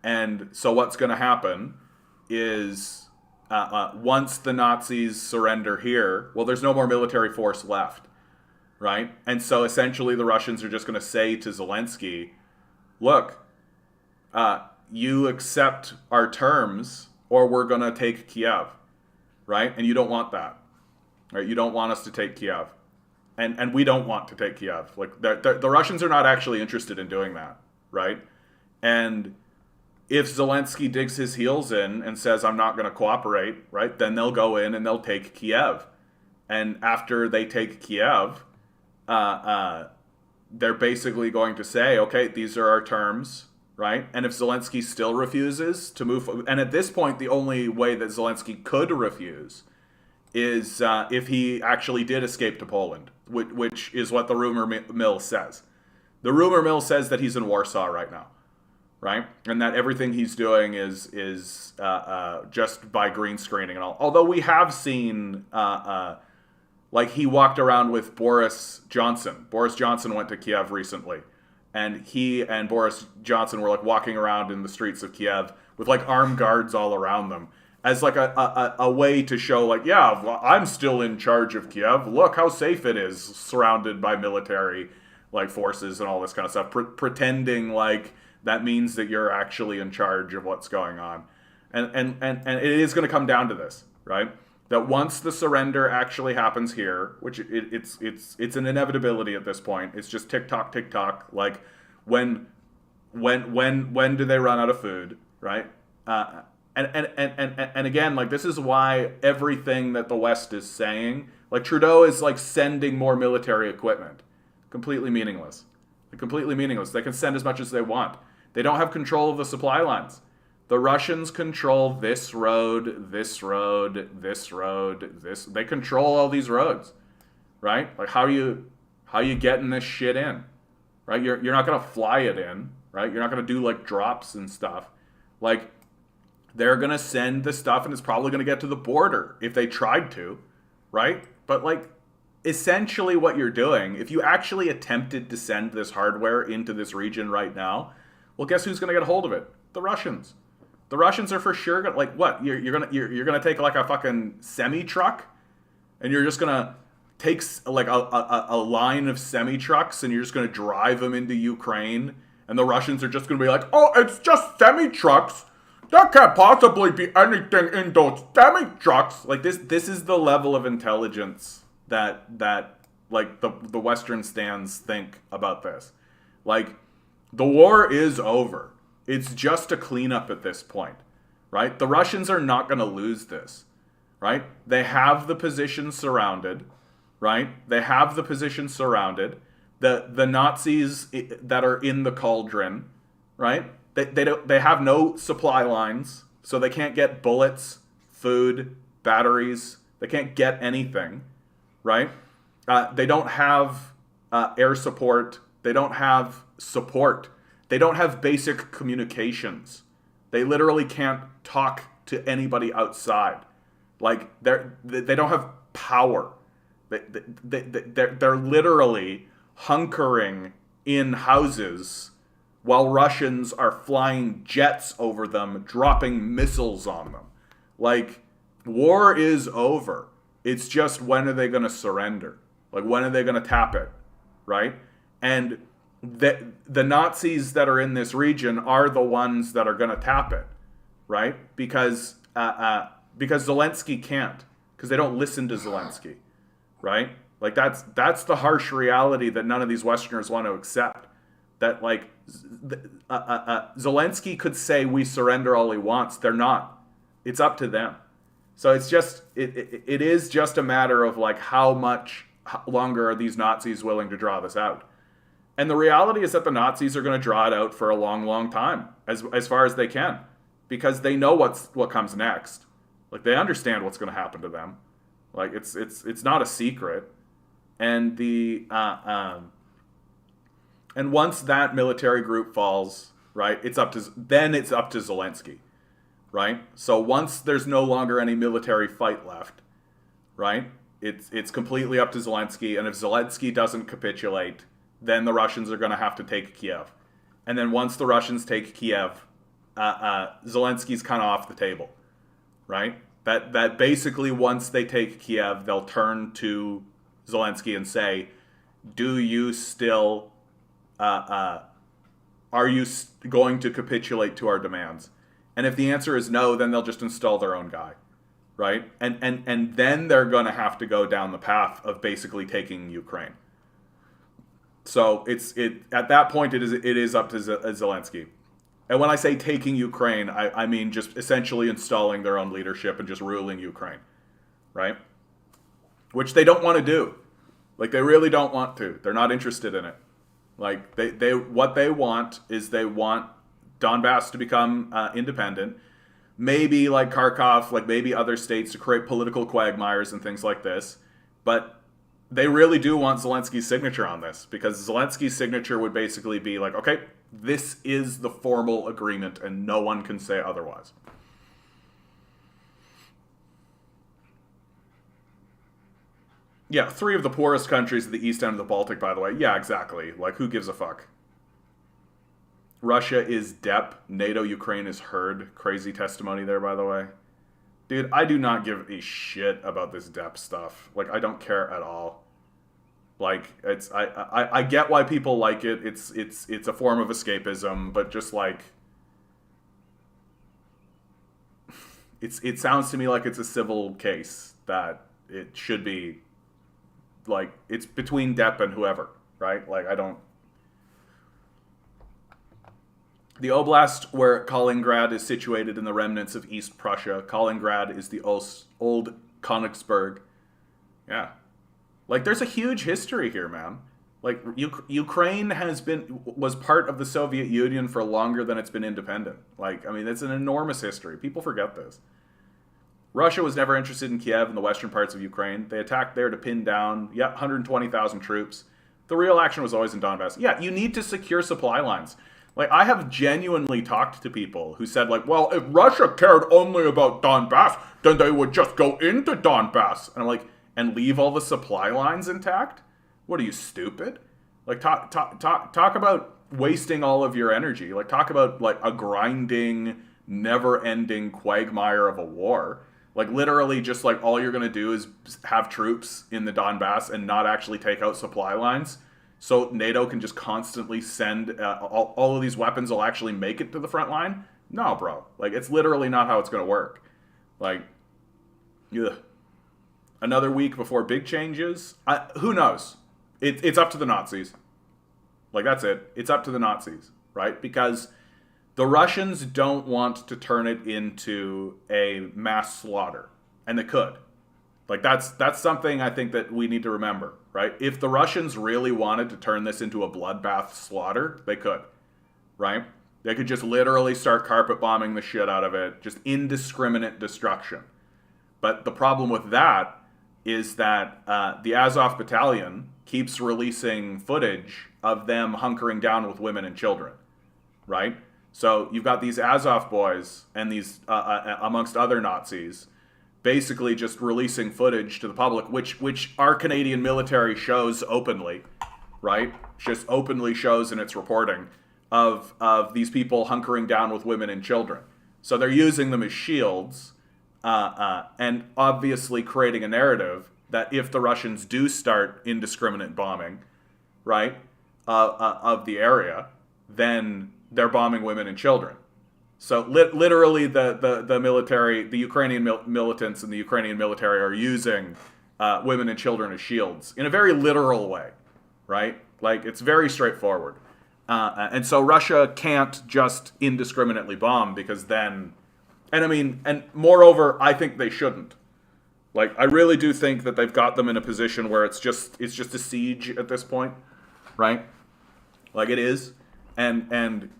S1: And so what's going to happen is once the Nazis surrender here, well, there's no more military force left. Right? And so essentially the Russians are just going to say to Zelensky, look, you accept our terms or we're going to take Kiev. Right? And you don't want that. Right? You don't want us to take Kiev. And we don't want to take Kiev. Like the Russians are not actually interested in doing that. Right? And if Zelensky digs his heels in and says, I'm not going to cooperate, right? Then they'll go in and they'll take Kiev. And after they take Kiev... they're basically going to say, okay, these are our terms, right? And if Zelensky still refuses to move, and at this point, the only way that Zelensky could refuse is if he actually did escape to Poland, which is what the rumor mill says. The rumor mill says that he's in Warsaw right now, right? And that everything he's doing is just by green screening and all. Although we have seen... like he walked around with Boris Johnson. Boris Johnson went to Kiev recently. And he and Boris Johnson were like walking around in the streets of Kiev with like armed guards all around them. As like a way to show like, yeah, I'm still in charge of Kiev. Look how safe it is surrounded by military like forces and all this kind of stuff. Pretending like that means that you're actually in charge of what's going on. And it is going to come down to this, right? That once the surrender actually happens here, which it's an inevitability at this point. It's just tick tock. Like when do they run out of food, right? And again, like this is why everything that the West is saying, like Trudeau is like sending more military equipment, completely meaningless. Completely meaningless. They can send as much as they want. They don't have control of the supply lines. The Russians control this road. They control all these roads, right? Like how you getting this shit in, right? You're not gonna fly it in, right? You're not gonna do like drops and stuff. Like they're gonna send the stuff, and it's probably gonna get to the border if they tried to, right? But like essentially, what you're doing, if you actually attempted to send this hardware into this region right now, well, guess who's gonna get a hold of it? The Russians. The Russians are for sure gonna, like, what? You're gonna take like a fucking semi truck, and you're just gonna take like a line of semi trucks, and you're just gonna drive them into Ukraine, and the Russians are just gonna be like, oh, it's just semi trucks. There can't possibly be anything in those semi trucks. Like this is the level of intelligence that like the Western stands think about this. Like the war is over. It's just a cleanup at this point, right? The Russians are not going to lose this, right? They have the position surrounded. right? They have the position surrounded. The Nazis that are in the cauldron, right? They have no supply lines, so they can't get bullets, food, batteries. They can't get anything, right? They don't have air support. They don't have support. They don't have basic communications. They literally can't talk to anybody outside. Like they don't have power. They're literally hunkering in houses while Russians are flying jets over them, dropping missiles on them. Like, war is over. It's just, when are they going to surrender? Like, when are they going to tap it, right? And the Nazis that are in this region are the ones that are going to tap it, right? Because Zelensky can't, because they don't listen to Zelensky, right? Like, that's the harsh reality that none of these Westerners want to accept. That, like, Zelensky could say we surrender all he wants. They're not. It's up to them. So it's just, it is just a matter of, like, how much longer are these Nazis willing to draw this out? And the reality is that the Nazis are going to draw it out for a long, long time, as far as they can, because they know what comes next. Like, they understand what's going to happen to them. Like, it's not a secret. And and once that military group falls, right, it's up to Zelensky, right? So once there's no longer any military fight left, right, it's completely up to Zelensky. And if Zelensky doesn't capitulate, then the Russians are going to have to take Kiev. And then once the Russians take Kiev, Zelensky's kind of off the table, right? That basically, once they take Kiev, they'll turn to Zelensky and say, do you still, are you going to capitulate to our demands? And if the answer is no, then they'll just install their own guy, right? And then they're going to have to go down the path of basically taking Ukraine. So at that point, it is up to Zelensky. And when I say taking Ukraine, I mean just essentially installing their own leadership and just ruling Ukraine, right? Which they don't want to do. Like, they really don't want to. They're not interested in it. Like, they what they want is they want Donbass to become independent. Maybe, like Kharkov, like maybe other states to create political quagmires and things like this. But they really do want Zelensky's signature on this, because Zelensky's signature would basically be like, okay, this is the formal agreement and no one can say otherwise. Yeah, 3 of the poorest countries at the east end of the Baltic, by the way. Yeah, exactly. Like, who gives a fuck? Russia is DEP. NATO, Ukraine is HERD. Crazy testimony there, by the way. Dude, I do not give a shit about this DEP stuff. Like, I don't care at all. Like, I get why people like it. It's a form of escapism, but just like, it sounds to me like it's a civil case that it should be, like, it's between DEP and whoever, right? Like, I don't. The oblast where Kaliningrad is situated in the remnants of East Prussia. Kaliningrad is the old Königsberg. Yeah. Like, there's a huge history here, man. Like, Ukraine was part of the Soviet Union for longer than it's been independent. Like, I mean, it's an enormous history. People forget this. Russia was never interested in Kiev and the western parts of Ukraine. They attacked there to pin down, 120,000 troops. The real action was always in Donbass. Yeah, you need to secure supply lines. Like, I have genuinely talked to people who said, like, well, if Russia cared only about Donbass, then they would just go into Donbass. And I'm like, and leave all the supply lines intact? What are you, stupid? Like, talk about wasting all of your energy. Like, talk about, like, a grinding, never-ending quagmire of a war. Like, literally just, like, all you're going to do is have troops in the Donbass and not actually take out supply lines. So NATO can just constantly send all of these weapons will actually make it to the front line? No, bro. Like, it's literally not how it's going to work. Like, ugh. Another week before big changes? Who knows? It's up to the Nazis. Like, that's it. It's up to the Nazis, right? Because the Russians don't want to turn it into a mass slaughter. And they could. Like that's something I think that we need to remember, right? If the Russians really wanted to turn this into a bloodbath slaughter, they could, right? They could just literally start carpet bombing the shit out of it, just indiscriminate destruction. But the problem with that is that the Azov battalion keeps releasing footage of them hunkering down with women and children, right? So you've got these Azov boys and these, amongst other Nazis, basically just releasing footage to the public, which our Canadian military shows openly, right? Just openly shows in its reporting of these people hunkering down with women and children. So they're using them as shields, and obviously creating a narrative that if the Russians do start indiscriminate bombing, right, of the area, then they're bombing women and children. So literally the military, the Ukrainian militants and the Ukrainian military are using women and children as shields in a very literal way, right? Like, it's very straightforward. And so Russia can't just indiscriminately bomb, because then, and moreover, I think they shouldn't. Like, I really do think that they've got them in a position where it's just a siege at this point, right? Like, it is. And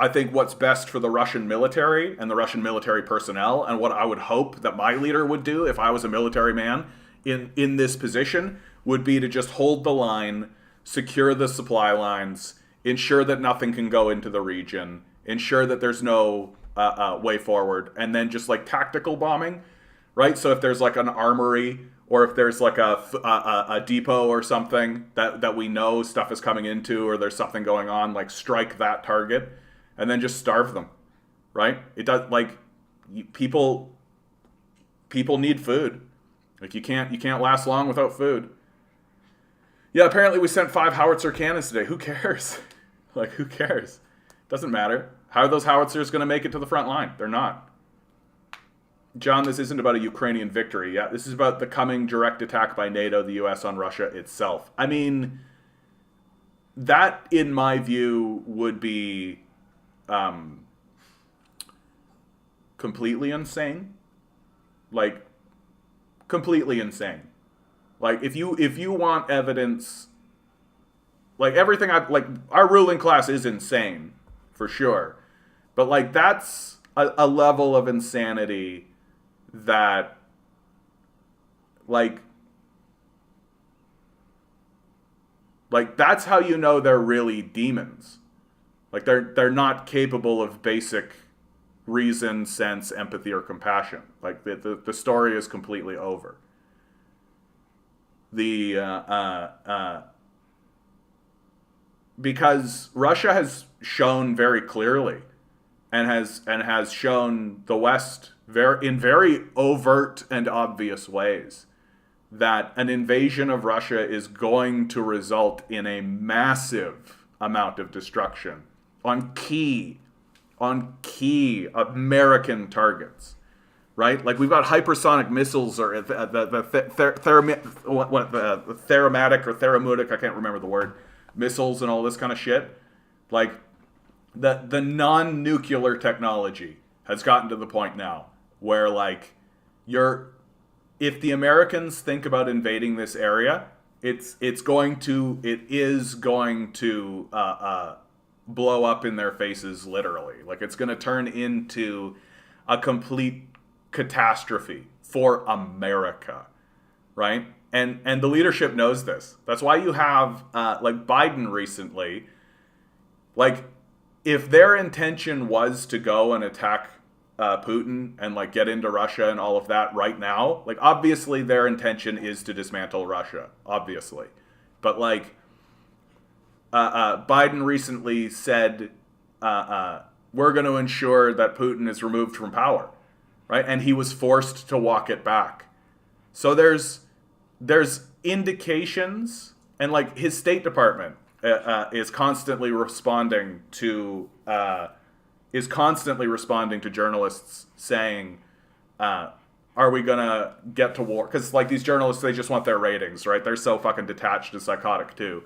S1: I think what's best for the Russian military and the Russian military personnel, and what I would hope that my leader would do if I was a military man in this position, would be to just hold the line, secure the supply lines, ensure that nothing can go into the region, ensure that there's no way forward, and then just like tactical bombing, right? So if there's like an armory, or if there's like a depot or something that we know stuff is coming into, or there's something going on, like strike that target, and then just starve them, right? It does, like, people need food. Like, you can't last long without food. Yeah, apparently we sent 5 howitzer cannons today. Who cares? Like, who cares? Doesn't matter. How are those howitzers going to make it to the front line? They're not. John, this isn't about a Ukrainian victory. Yeah, this is about the coming direct attack by NATO, the US, on Russia itself. I mean, that, in my view, would be completely insane. Like, completely insane. Like, if you want evidence, like, everything our ruling class is insane, for sure. But, like, that's a level of insanity that, like, that's how you know they're really demons. Like, they're not capable of basic reason, sense, empathy, or compassion. Like, the story is completely over. Because Russia has shown very clearly, and has shown the West in very overt and obvious ways, that an invasion of Russia is going to result in a massive amount of destruction on key American targets, right? Like, we've got hypersonic missiles, or the thermatic or thermodic, I can't remember the word, missiles and all this kind of shit. Like, the non-nuclear technology has gotten to the point now where, like, if the Americans think about invading this area, it is going to blow up in their faces, literally. Like, it's going to turn into a complete catastrophe for America, right? And the leadership knows this. That's why you have like Biden recently. Like, if their intention was to go and attack Putin and, like, get into Russia and all of that right now, like, obviously their intention is to dismantle Russia, obviously. But, like, Biden recently said, we're going to ensure that Putin is removed from power, right? And he was forced to walk it back. So there's indications, and, like, his State Department is constantly responding to journalists saying, are we gonna get to war? Because, like, these journalists, they just want their ratings, right? They're so fucking detached and psychotic too,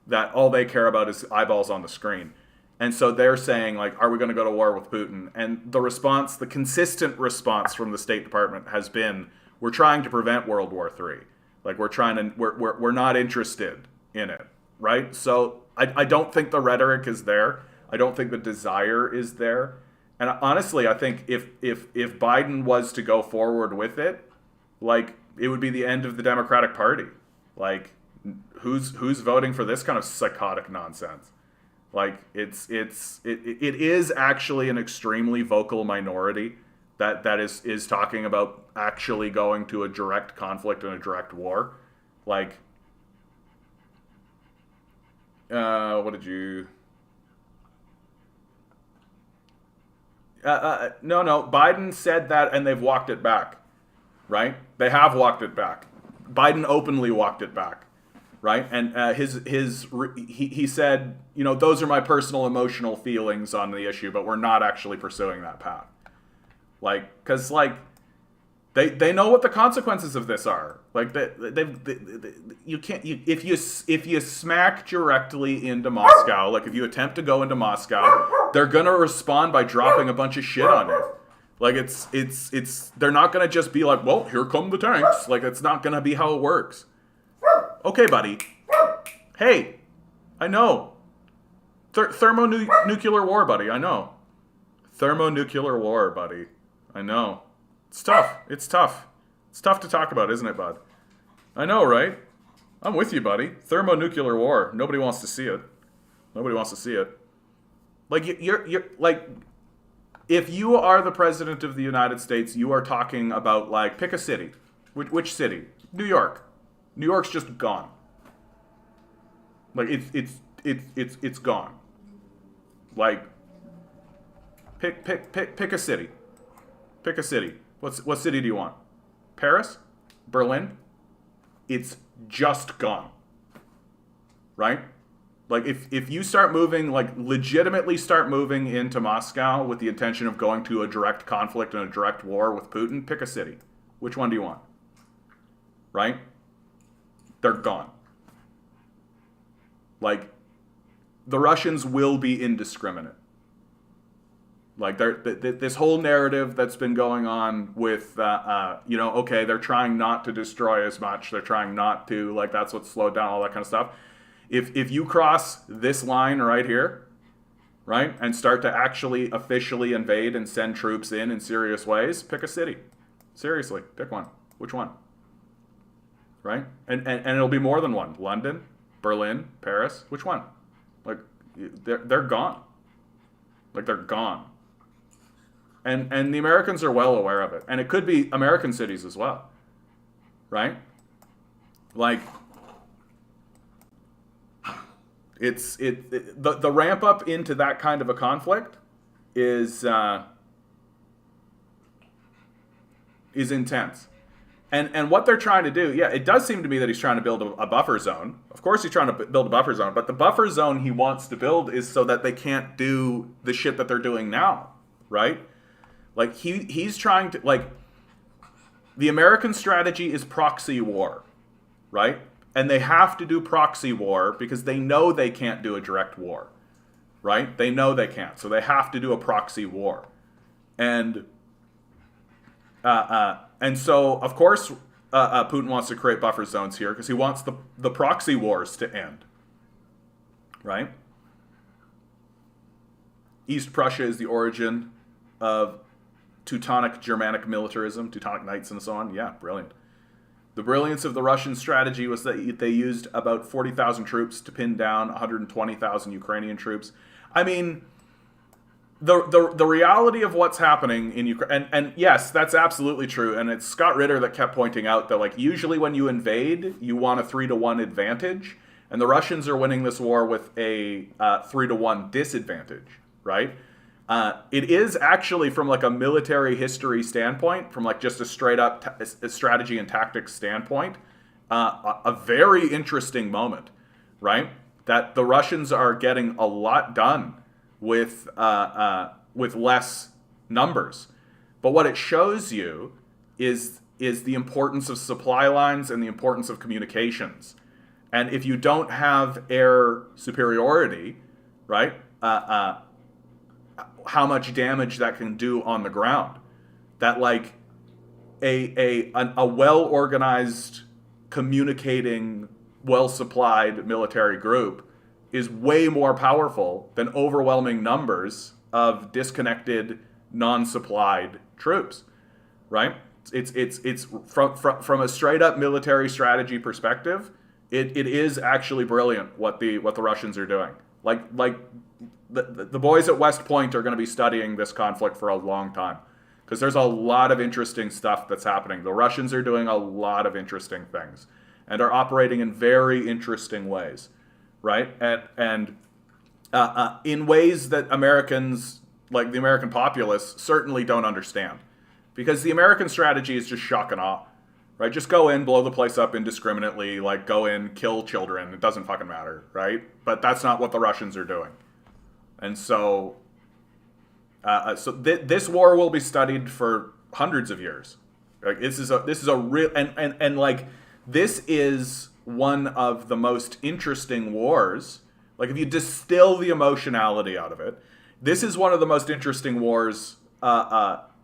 S1: that all they care about is eyeballs on the screen. And so they're saying, like, are we going to go to war with Putin? And the consistent response from the State Department has been, we're trying to prevent World War III. Like we're not interested in it, right? So I don't think the rhetoric is there. I don't think the desire is there. And honestly, I think if Biden was to go forward with it, like it would be the end of the Democratic Party. Like who's voting for this kind of psychotic nonsense? Like it is actually an extremely vocal minority that is talking about actually going to a direct conflict and a direct war. Like what did you no, Biden said that and they've walked it back, right? They have walked it back. Biden openly walked it back, right? And he said, you know, those are my personal emotional feelings on the issue, but we're not actually pursuing that path. Like, because like they know what the consequences of this are. Like you can't if you smack directly into Moscow, like if you attempt to go into Moscow, they're gonna respond by dropping a bunch of shit on you. Like it's they're not gonna just be like, well, here come the tanks. Like it's not gonna be how it works. Okay, buddy. Hey, I know. Thermonuclear war, buddy. I know. Thermonuclear war, buddy. I know. It's tough. It's tough. It's tough to talk about, isn't it, bud? I know, right? I'm with you, buddy. Thermonuclear war. Nobody wants to see it. Nobody wants to see it. Like you're like, if you are the president of the United States, you are talking about like pick a city. Which city? New York. New York's just gone. Like it's gone. Like pick a city. Pick a city. What city do you want? Paris? Berlin? It's just gone. Right? Like if you start moving, like legitimately start moving into Moscow with the intention of going to a direct conflict and a direct war with Putin, pick a city. Which one do you want? Right? They're gone. Like the Russians will be indiscriminate. Like this whole narrative that's been going on with, okay, they're trying not to destroy as much. They're trying not to, like, that's what slowed down all that kind of stuff. If you cross this line right here, right, and start to actually officially invade and send troops in serious ways, pick a city. Seriously, pick one. Which one? Right? And it'll be more than one. London, Berlin, Paris. Which one? Like, they're gone. Like, they're gone. And the Americans are well aware of it. And it could be American cities as well. Right? Like, the ramp up into that kind of a conflict is intense. And what they're trying to do, yeah, it does seem to me that he's trying to build a buffer zone. Of course he's trying to build a buffer zone, but the buffer zone he wants to build is so that they can't do the shit that they're doing now, right? Like he's trying to, like, the American strategy is proxy war, right? And they have to do proxy war because they know they can't do a direct war, right? They know they can't, so they have to do a proxy war. And so, of course, Putin wants to create buffer zones here because he wants the proxy wars to end, right? East Prussia is the origin of Teutonic Germanic militarism, Teutonic Knights and so on. Yeah, brilliant. The brilliance of the Russian strategy was that they used about 40,000 troops to pin down 120,000 Ukrainian troops. I mean, the reality of what's happening in Ukraine, and yes, that's absolutely true. And it's Scott Ritter that kept pointing out that, like, usually when you invade, you want a 3-to-1 advantage, and the Russians are winning this war with a 3-to-1 disadvantage, right? It is actually, from like a military history standpoint, from like just a straight up strategy and tactics standpoint, a very interesting moment, right? That the Russians are getting a lot done with less numbers. But what it shows you is the importance of supply lines and the importance of communications. And if you don't have air superiority, right, how much damage that can do on the ground. That, like, a well-organized, communicating, well-supplied military group is way more powerful than overwhelming numbers of disconnected, non-supplied troops, right? It's from a straight up military strategy perspective, it is actually brilliant what the Russians are doing. Like the boys at West Point are going to be studying this conflict for a long time, because there's a lot of interesting stuff that's happening. The Russians are doing a lot of interesting things and are operating in very interesting ways, right? And in ways that Americans, like the American populace, certainly don't understand. Because the American strategy is just shock and awe, right? Just go in, blow the place up indiscriminately, like go in, kill children. It doesn't fucking matter, right? But that's not what the Russians are doing. And so, this war will be studied for hundreds of years. Like this is a real and like this is one of the most interesting wars. Like if you distill the emotionality out of it, this is one of the most interesting wars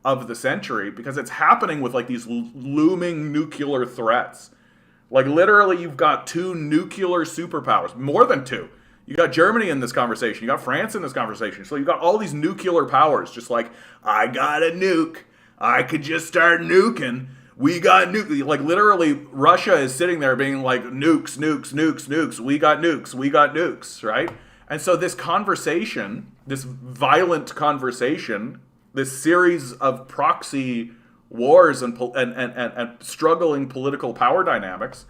S1: of the century, because it's happening with like these looming nuclear threats. Like literally you've got two nuclear superpowers, more than two. You got Germany in this conversation, you got France in this conversation. So you've got all these nuclear powers just like, I got a nuke, I could just start nuking. We got nukes. Like literally Russia is sitting there being like nukes, nukes, nukes, nukes. We got nukes, right? And so this conversation, this violent conversation, this series of proxy wars and struggling political power dynamics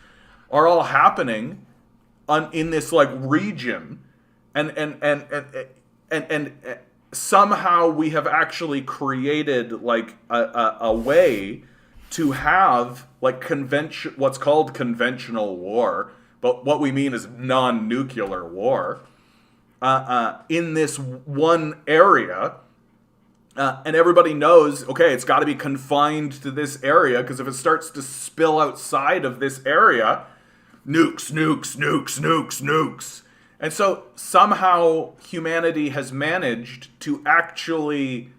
S1: are all happening in this like region, and somehow we have actually created like a way to have like what's called conventional war, but what we mean is non-nuclear war, in this one area. And everybody knows, okay, it's got to be confined to this area, because if it starts to spill outside of this area, nukes, nukes, nukes, nukes, nukes. And so somehow humanity has managed to actually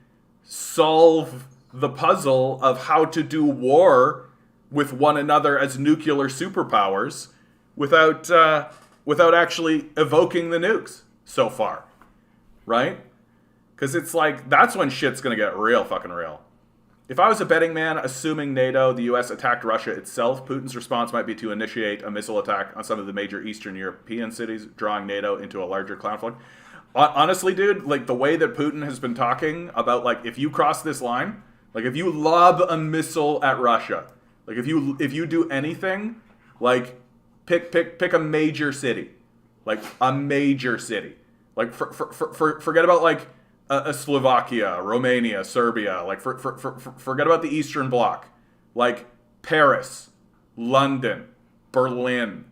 S1: solve the puzzle of how to do war with one another as nuclear superpowers without actually evoking the nukes so far, right? Because it's like, that's when shit's going to get real fucking real. If I was a betting man, assuming NATO, the US, attacked Russia itself, Putin's response might be to initiate a missile attack on some of the major Eastern European cities, drawing NATO into a larger conflict. Honestly, dude, like the way that Putin has been talking about, like, if you cross this line, like if you lob a missile at Russia, like if you do anything, like pick a major city, like a major city, like forget about like Slovakia, Romania, Serbia, like forget about the Eastern Bloc, like Paris, London, Berlin,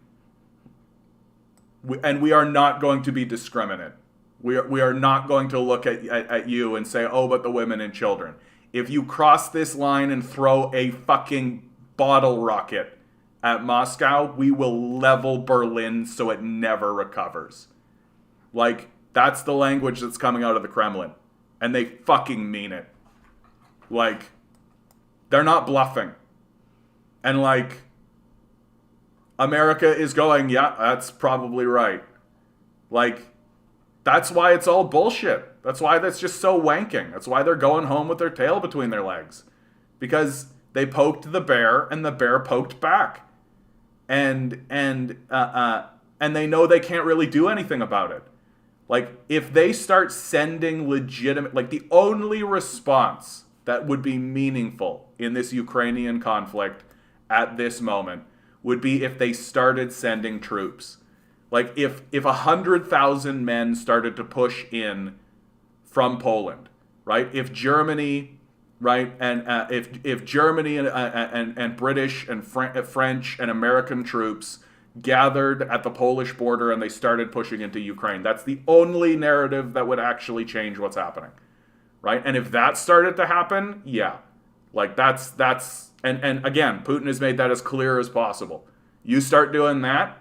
S1: and we are not going to be discriminate. We are not going to look at you and say, oh, but the women and children. If you cross this line and throw a fucking bottle rocket at Moscow, we will level Berlin so it never recovers. Like, that's the language that's coming out of the Kremlin. And they fucking mean it. Like, they're not bluffing. And like, America is going, yeah, that's probably right. Like, that's why it's all bullshit. That's why that's just so wanking. That's why they're going home with their tail between their legs. Because they poked the bear and the bear poked back. And they know they can't really do anything about it. Like, if they start sending legitimate, like the only response that would be meaningful in this Ukrainian conflict at this moment would be if they started sending troops. Like if 100,000 men started to push in from Poland, right? If Germany, right, and if Germany and British and French and American troops gathered at the Polish border and they started pushing into Ukraine, that's the only narrative that would actually change what's happening, right? And if that started to happen, yeah, like that's and again, Putin has made that as clear as possible. You start doing that,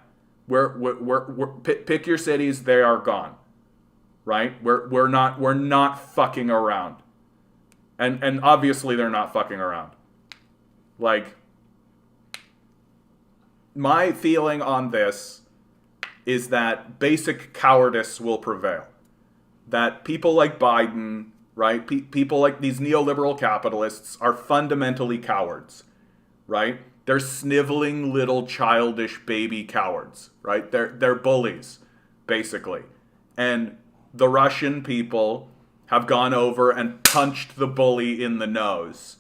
S1: we're pick your cities, they are gone, right? We're not fucking around, and obviously they're not fucking around. Like, my feeling on this is that basic cowardice will prevail. That people like Biden, right? People like these neoliberal capitalists are fundamentally cowards, right? They're sniveling little childish baby cowards, right? They're bullies, basically. And the Russian people have gone over and punched the bully in the nose.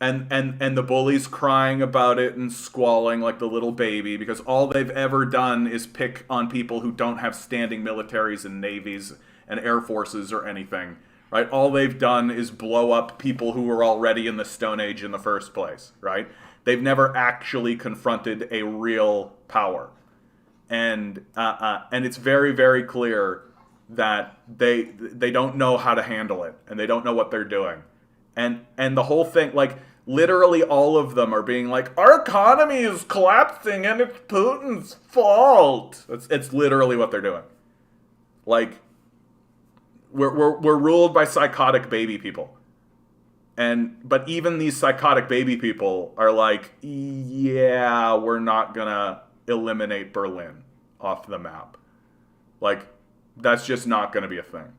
S1: And the bully's crying about it and squalling like the little baby because all they've ever done is pick on people who don't have standing militaries and navies and air forces or anything, right? All they've done is blow up people who were already in the Stone Age in the first place, right? They've never actually confronted a real power. And it's very, very clear that they don't know how to handle it and they don't know what they're doing. And the whole thing, like, literally all of them are being like, our economy is collapsing and it's Putin's fault. It's literally what they're doing. Like, we're ruled by psychotic baby people. But even these psychotic baby people are like, yeah, we're not gonna eliminate Berlin off the map. Like, that's just not gonna be a thing,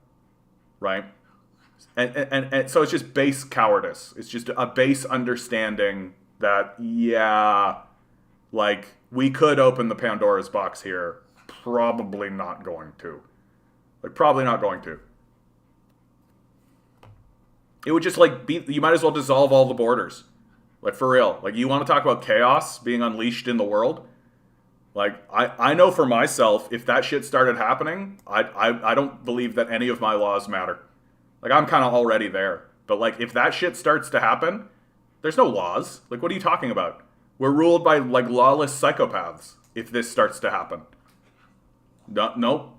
S1: right? And so it's just base cowardice. It's just a base understanding that, yeah, like, we could open the Pandora's box here. Probably not going to. Like, probably not going to. It would just, like, be, you might as well dissolve all the borders. Like, for real. Like, you want to talk about chaos being unleashed in the world? Like, I know for myself, if that shit started happening, I don't believe that any of my laws matter. Like, I'm kind of already there. But, like, if that shit starts to happen, there's no laws. Like, what are you talking about? We're ruled by, like, lawless psychopaths if this starts to happen. No.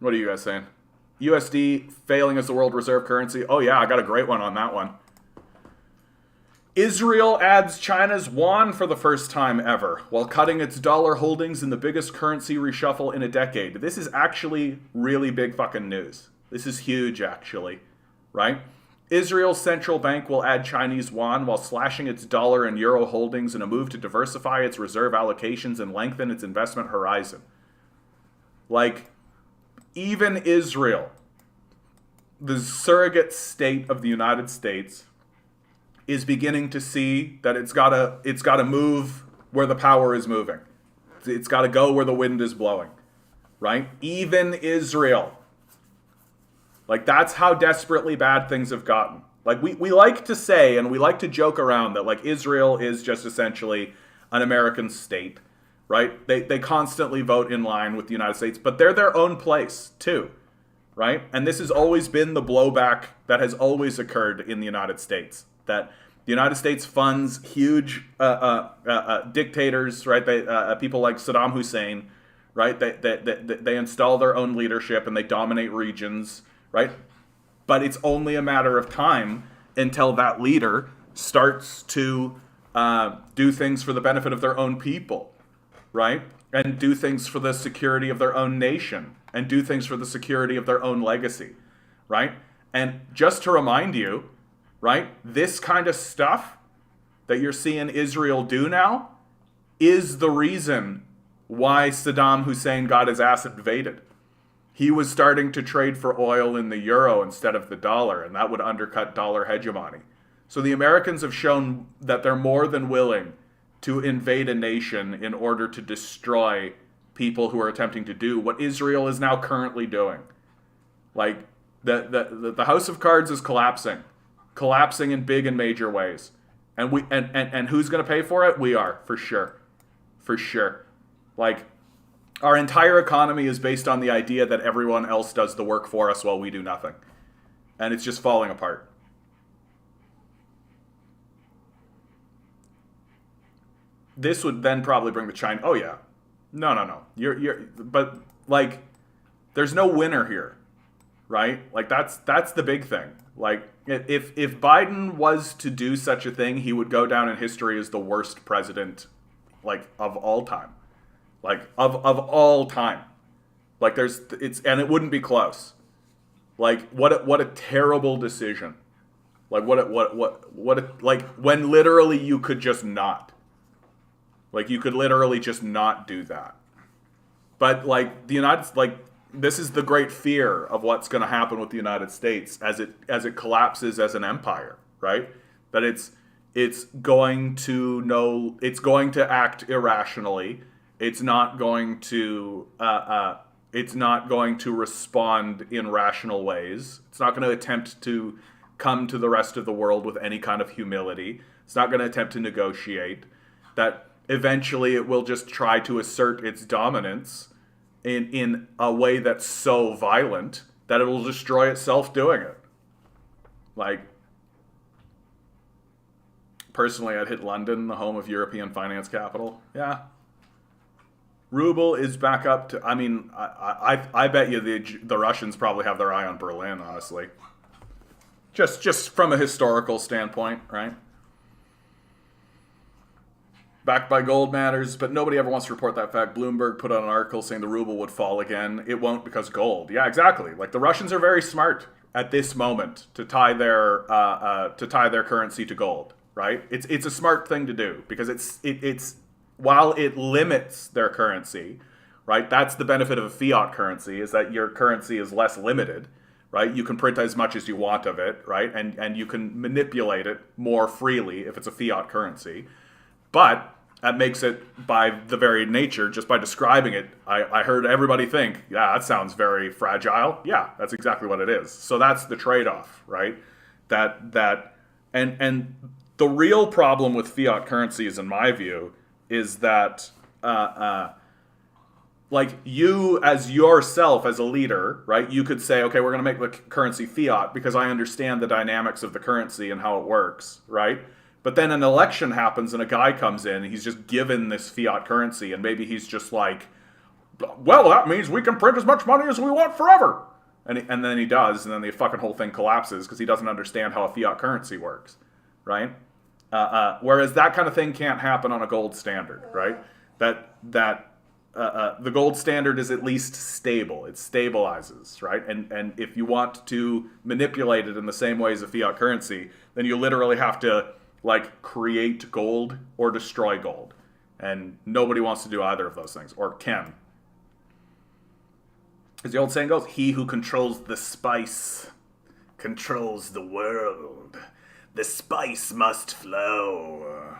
S1: What are you guys saying? USD failing as the world reserve currency. Oh, yeah, I got a great one on that one. Israel adds China's yuan for the first time ever, while cutting its dollar holdings in the biggest currency reshuffle in a decade. This is actually really big fucking news. This is huge, actually, right? Israel's central bank will add Chinese yuan while slashing its dollar and euro holdings in a move to diversify its reserve allocations and lengthen its investment horizon. Like, even Israel, the surrogate state of the United States, is beginning to see that it's gotta move where the power is moving. It's gotta go where the wind is blowing, right? Even Israel. Like, that's how desperately bad things have gotten. Like, we like to say, and we like to joke around that, like, Israel is just essentially an American state, right? They constantly vote in line with the United States, but they're their own place, too, right? And this has always been the blowback that has always occurred in the United States. That the United States funds huge dictators, right? People like Saddam Hussein, right? They install their own leadership and they dominate regions, right? But it's only a matter of time until that leader starts to do things for the benefit of their own people, right? And do things for the security of their own nation, and do things for the security of their own legacy, right? And just to remind you, right, this kind of stuff that you're seeing Israel do now is the reason why Saddam Hussein got his ass invaded. He was starting to trade for oil in the euro instead of the dollar, and that would undercut dollar hegemony. So the Americans have shown that they're more than willing to invade a nation in order to destroy people who are attempting to do what Israel is now currently doing. Like, the House of Cards is collapsing in big and major ways. And who's going to pay for it? We are, for sure. Like, our entire economy is based on the idea that everyone else does the work for us while we do nothing. And it's just falling apart. This would then probably bring the China. Oh yeah, no. But like, there's no winner here, right? Like, that's the big thing. Like, if Biden was to do such a thing, he would go down in history as the worst president, like, of all time. Like, of all time. Like, and it wouldn't be close. Like what a terrible decision. Like like when literally you could just not. Like you could literally just not do that. But like this is the great fear of what's going to happen with the United States as it collapses as an empire, right? That it's going to act irrationally. It's not going to respond in rational ways. It's not going to attempt to come to the rest of the world with any kind of humility. It's not going to attempt to negotiate. That eventually it will just try to assert its dominance in a way that's so violent that it will destroy itself doing it. Like, personally, I'd hit London, the home of European finance capital. Yeah. Ruble is back up to, I mean, I bet you the Russians probably have their eye on Berlin, honestly. Just from a historical standpoint, right? Backed by gold matters, but nobody ever wants to report that fact. Bloomberg put out an article saying the ruble would fall again. It won't because gold. Yeah, exactly. Like the Russians are very smart at this moment to tie their currency to gold, right? It's a smart thing to do because it's while it limits their currency, right? That's the benefit of a fiat currency is that your currency is less limited, right? You can print as much as you want of it, right? And you can manipulate it more freely if it's a fiat currency. But that makes it, by the very nature, just by describing it, I heard everybody think, yeah, that sounds very fragile. Yeah, that's exactly what it is. So that's the trade-off, right? And the real problem with fiat currencies, in my view, is that like you as yourself as a leader, right? You could say, okay, we're going to make the currency fiat because I understand the dynamics of the currency and how it works, right? But then an election happens and a guy comes in and he's just given this fiat currency and maybe he's just like, well, that means we can print as much money as we want forever. And then he does, and then the fucking whole thing collapses because he doesn't understand how a fiat currency works, right? Whereas that kind of thing can't happen on a gold standard, right? The gold standard is at least stable. It stabilizes, right? And if you want to manipulate it in the same way as a fiat currency, then you literally have to like create gold or destroy gold. And nobody wants to do either of those things, or can. As the old saying goes, he who controls the spice controls the world. The spice must flow.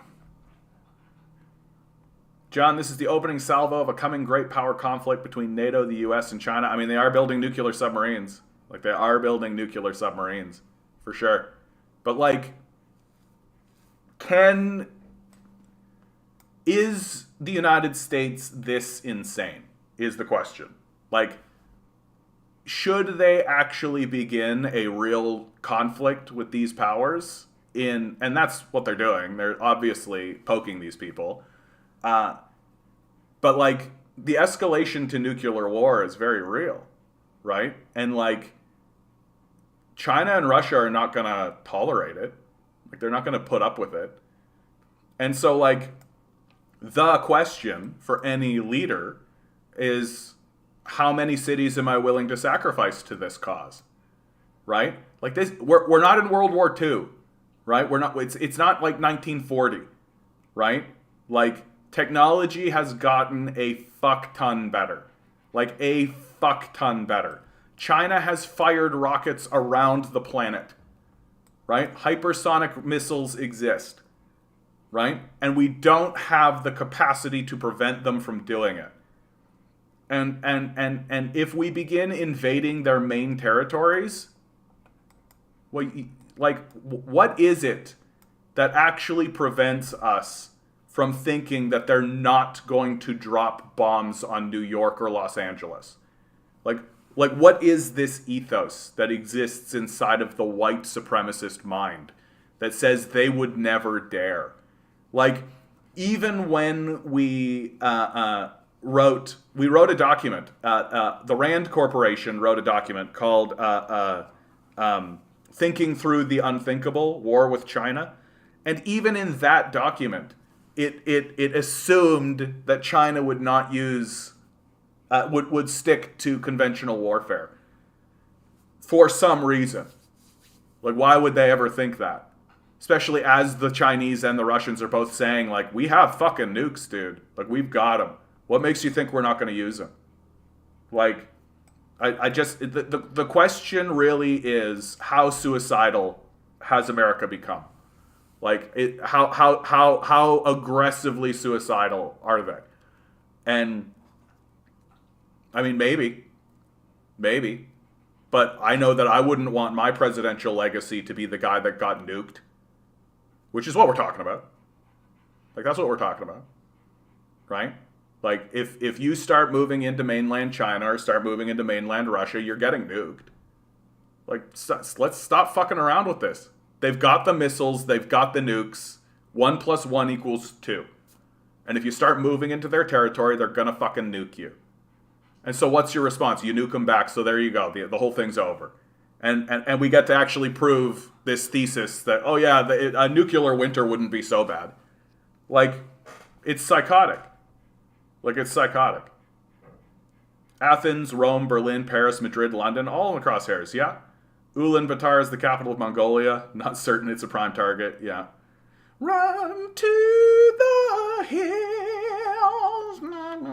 S1: John, this is the opening salvo of a coming great power conflict between NATO, the US, and China. I mean, they are building nuclear submarines. Like, they are building nuclear submarines, for sure. But, like, is the United States this insane, is the question. Like, should they actually begin a real conflict with these powers? And that's what they're doing. They're obviously poking these people. But, like, the escalation to nuclear war is very real, right? And, like, China and Russia are not going to tolerate it. Like, they're not going to put up with it. And so, like, the question for any leader is, how many cities am I willing to sacrifice to this cause? Right? Like, this, we're not in World War II, right? It's not like 1940, right? Like, technology has gotten a fuck ton better. Like, a fuck ton better. China has fired rockets around the planet, right? Hypersonic missiles exist, right? And we don't have the capacity to prevent them from doing it. And if we begin invading their main territories, well, like, what is it that actually prevents us from thinking that they're not going to drop bombs on New York or Los Angeles? Like what is this ethos that exists inside of the white supremacist mind that says they would never dare? Like, even when we wrote a document, the Rand Corporation wrote a document called Thinking Through the Unthinkable, War with China. And even in that document, it assumed that China would not use, would stick to conventional warfare. for some reason. Like, why would they ever think that? Especially as the Chinese and the Russians are both saying, like, we have fucking nukes, dude. Like, we've got them. What makes you think we're not going to use them? Like, the question really is, how suicidal has America become? Like, how aggressively suicidal are they? And, I mean, maybe. But I know that I wouldn't want my presidential legacy to be the guy that got nuked. Which is what we're talking about. Like, that's what we're talking about. Right? Like, if you start moving into mainland China or start moving into mainland Russia, you're getting nuked. Like, let's stop fucking around with this. They've got the missiles. They've got the nukes. 1 + 1 = 2. And if you start moving into their territory, they're going to fucking nuke you. And so what's your response? You nuke them back, so there you go. The whole thing's over. And we get to actually prove this thesis that, oh yeah, a nuclear winter wouldn't be so bad. Like, it's psychotic. Like, it's psychotic. Athens, Rome, Berlin, Paris, Madrid, London, all in the crosshairs, yeah? Ulaanbaatar is the capital of Mongolia. Not certain it's a prime target, yeah. Run to the hills, run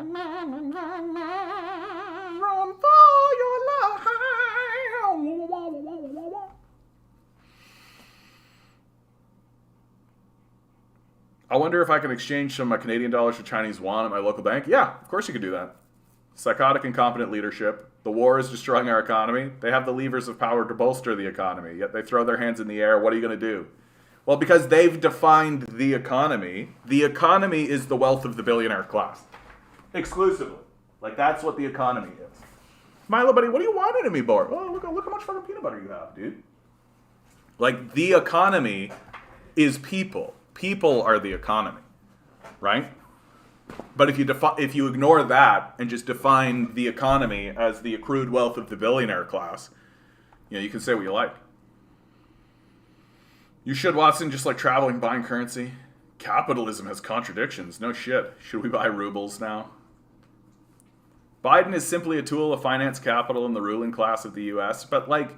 S1: for your life. I wonder if I can exchange some of my Canadian dollars for Chinese yuan at my local bank. Yeah, of course you could do that. Psychotic, incompetent leadership. The war is destroying our economy. They have the levers of power to bolster the economy, yet they throw their hands in the air. What are you going to do? Well, because they've defined the economy. The economy is the wealth of the billionaire class. Exclusively. Like, that's what the economy is. Milo, buddy, what do you want out of me, boy? Oh, look how much fucking peanut butter you have, dude. Like, the economy is people. People are the economy, right? But if you ignore that and just define the economy as the accrued wealth of the billionaire class, you can say what you like. You should, Watson, just like traveling, buying currency. Capitalism has contradictions. No shit. Should we buy rubles now? Biden is simply a tool of finance capital in the ruling class of the U.S. But, like,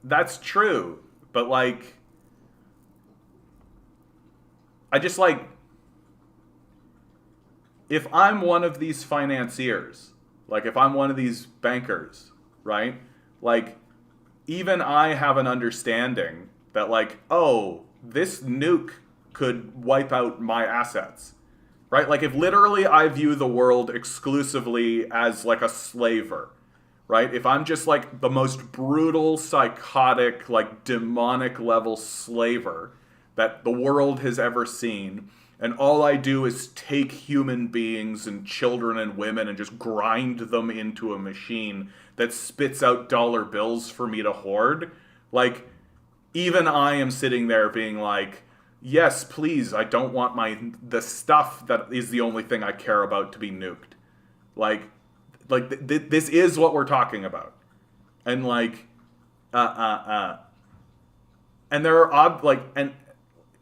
S1: that's true. But, like, I just, like, if I'm one of these financiers, like, if I'm one of these bankers, right? Like, even I have an understanding that, like, oh, this nuke could wipe out my assets, right? Like, if literally I view the world exclusively as, like, a slaver, right? If I'm just, like, the most brutal, psychotic, like, demonic level slaver that the world has ever seen, and all I do is take human beings and children and women and just grind them into a machine that spits out dollar bills for me to hoard, like, even I am sitting there being like, yes, please, I don't want the stuff that is the only thing I care about to be nuked. Like this is what we're talking about. And like, and there are and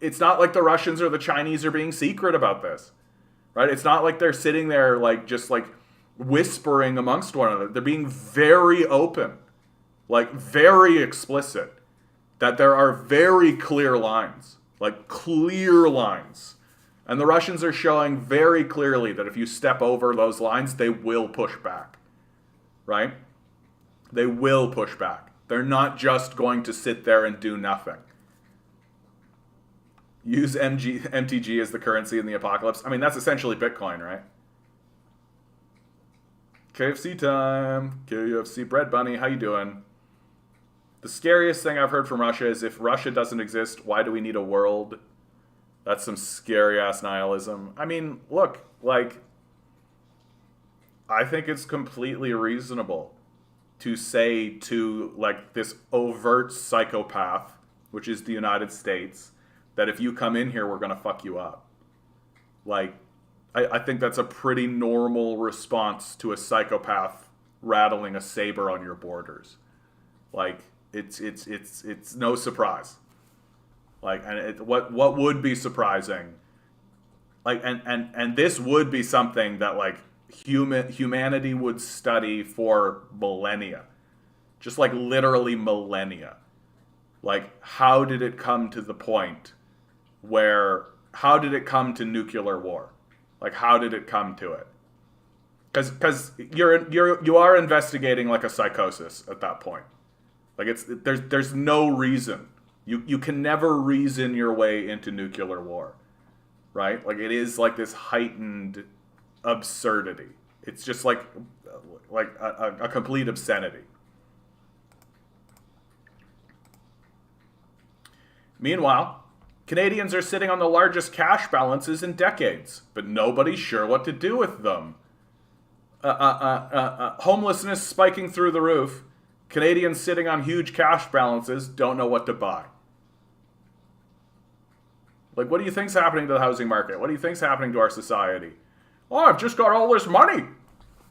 S1: it's not like the Russians or the Chinese are being secret about this, right? It's not like they're sitting there like just like whispering amongst one another. They're being very open, like very explicit, that there are very clear lines, like clear lines. And the Russians are showing very clearly that if you step over those lines, they will push back, right? They will push back. They're not just going to sit there and do nothing. Use MTG as the currency in the apocalypse. I mean, that's essentially Bitcoin, right? KFC time. KFC Bread Bunny, how you doing? The scariest thing I've heard from Russia is if Russia doesn't exist, why do we need a world? That's some scary-ass nihilism. I mean, look, like, I think it's completely reasonable to say to, like, this overt psychopath, which is the United States, that if you come in here, we're going to fuck you up. Like, I think that's a pretty normal response to a psychopath rattling a saber on your borders. Like, it's no surprise. Like, and what would be surprising, like, and this would be something that, like, humanity would study for millennia. Just like literally millennia. Like, how did it come to the point where, how did it come to nuclear war? Like, how did it come to it? Because you are investigating like a psychosis at that point. Like, there's no reason. You can never reason your way into nuclear war, right? Like, it is like this heightened absurdity. It's just like a complete obscenity. Meanwhile, Canadians are sitting on the largest cash balances in decades, but nobody's sure what to do with them. Homelessness spiking through the roof. Canadians sitting on huge cash balances don't know what to buy. Like, what do you think's happening to the housing market? What do you think's happening to our society? Oh, I've just got all this money.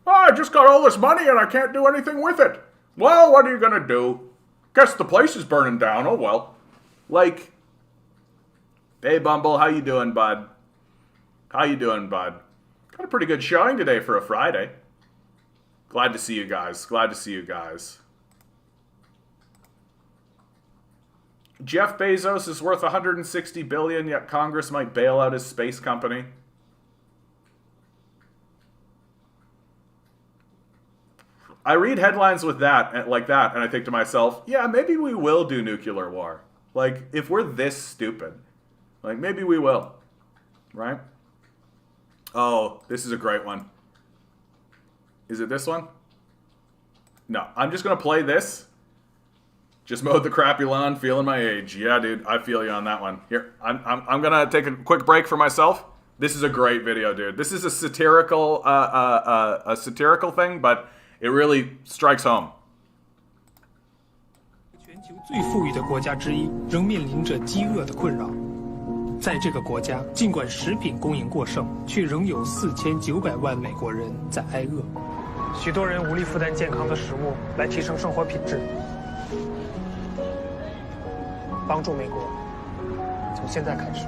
S1: Oh, I just got all this money and I can't do anything with it. Well, what are you going to do? Guess the place is burning down. Oh, well. Like, hey, Bumble, how you doing, bud? How you doing, bud? Got a pretty good showing today for a Friday. Glad to see you guys. Glad to see you guys. Jeff Bezos is worth $160 billion, yet Congress might bail out his space company. I read headlines with that, like that, and I think to myself, yeah, maybe we will do nuclear war. Like, if we're this stupid, like, maybe we will. Right? Oh, this is a great one. Is it this one? No, I'm just going to play this. Just mowed the crappy lawn, feeling my age. Yeah, dude, I feel you on that one. Here, I'm going to take a quick break for myself. This is a great video, dude. This is a satirical thing, but it really strikes home.
S4: 全球最富裕的国家之一，仍面临着饥饿的困扰。在这个国家，尽管食品供应过剩，却仍有4900万美国人在挨饿。许多人无力负担健康的食物来提升生活品质。帮助美国，从现在开始。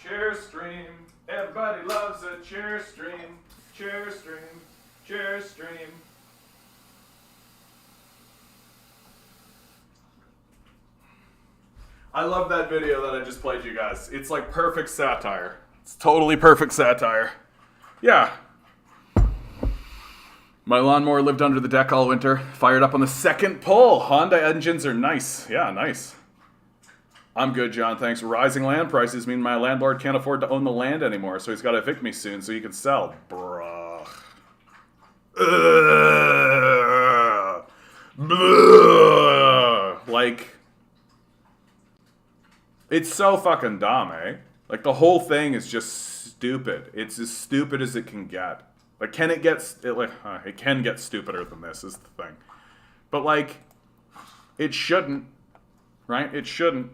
S1: Chair stream, everybody loves a chair stream, chair stream, chair stream. I love that video that I just played you guys. It's like perfect satire. It's totally perfect satire. Yeah. My lawnmower lived under the deck all winter, fired up on the second pull. Honda engines are nice. Yeah, nice. I'm good, John, thanks. Rising land prices mean my landlord can't afford to own the land anymore, so he's got to evict me soon so he can sell. Bruh. Like, it's so fucking dumb, eh? Like, the whole thing is just stupid. It's as stupid as it can get. Like, can it get... it can get stupider than this, is the thing. But, like, it shouldn't. Right? It shouldn't.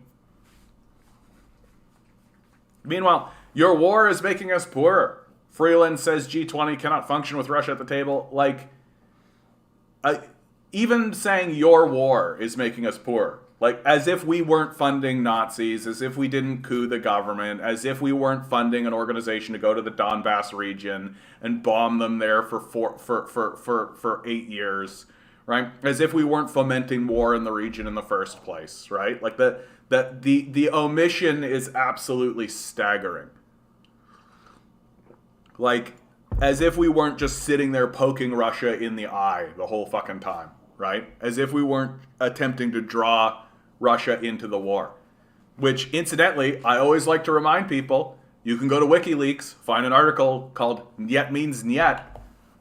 S1: Meanwhile, your war is making us poorer. Freeland says G20 cannot function with Russia at the table. Like, even saying your war is making us poorer. Like, as if we weren't funding Nazis, as if we didn't coup the government, as if we weren't funding an organization to go to the Donbass region and bomb them there for 8 years, right? As if we weren't fomenting war in the region in the first place, right? Like, the omission is absolutely staggering. Like, as if we weren't just sitting there poking Russia in the eye the whole fucking time, right? As if we weren't attempting to draw Russia into the war. Which, incidentally, I always like to remind people, you can go to WikiLeaks, find an article called Niet Means Niet,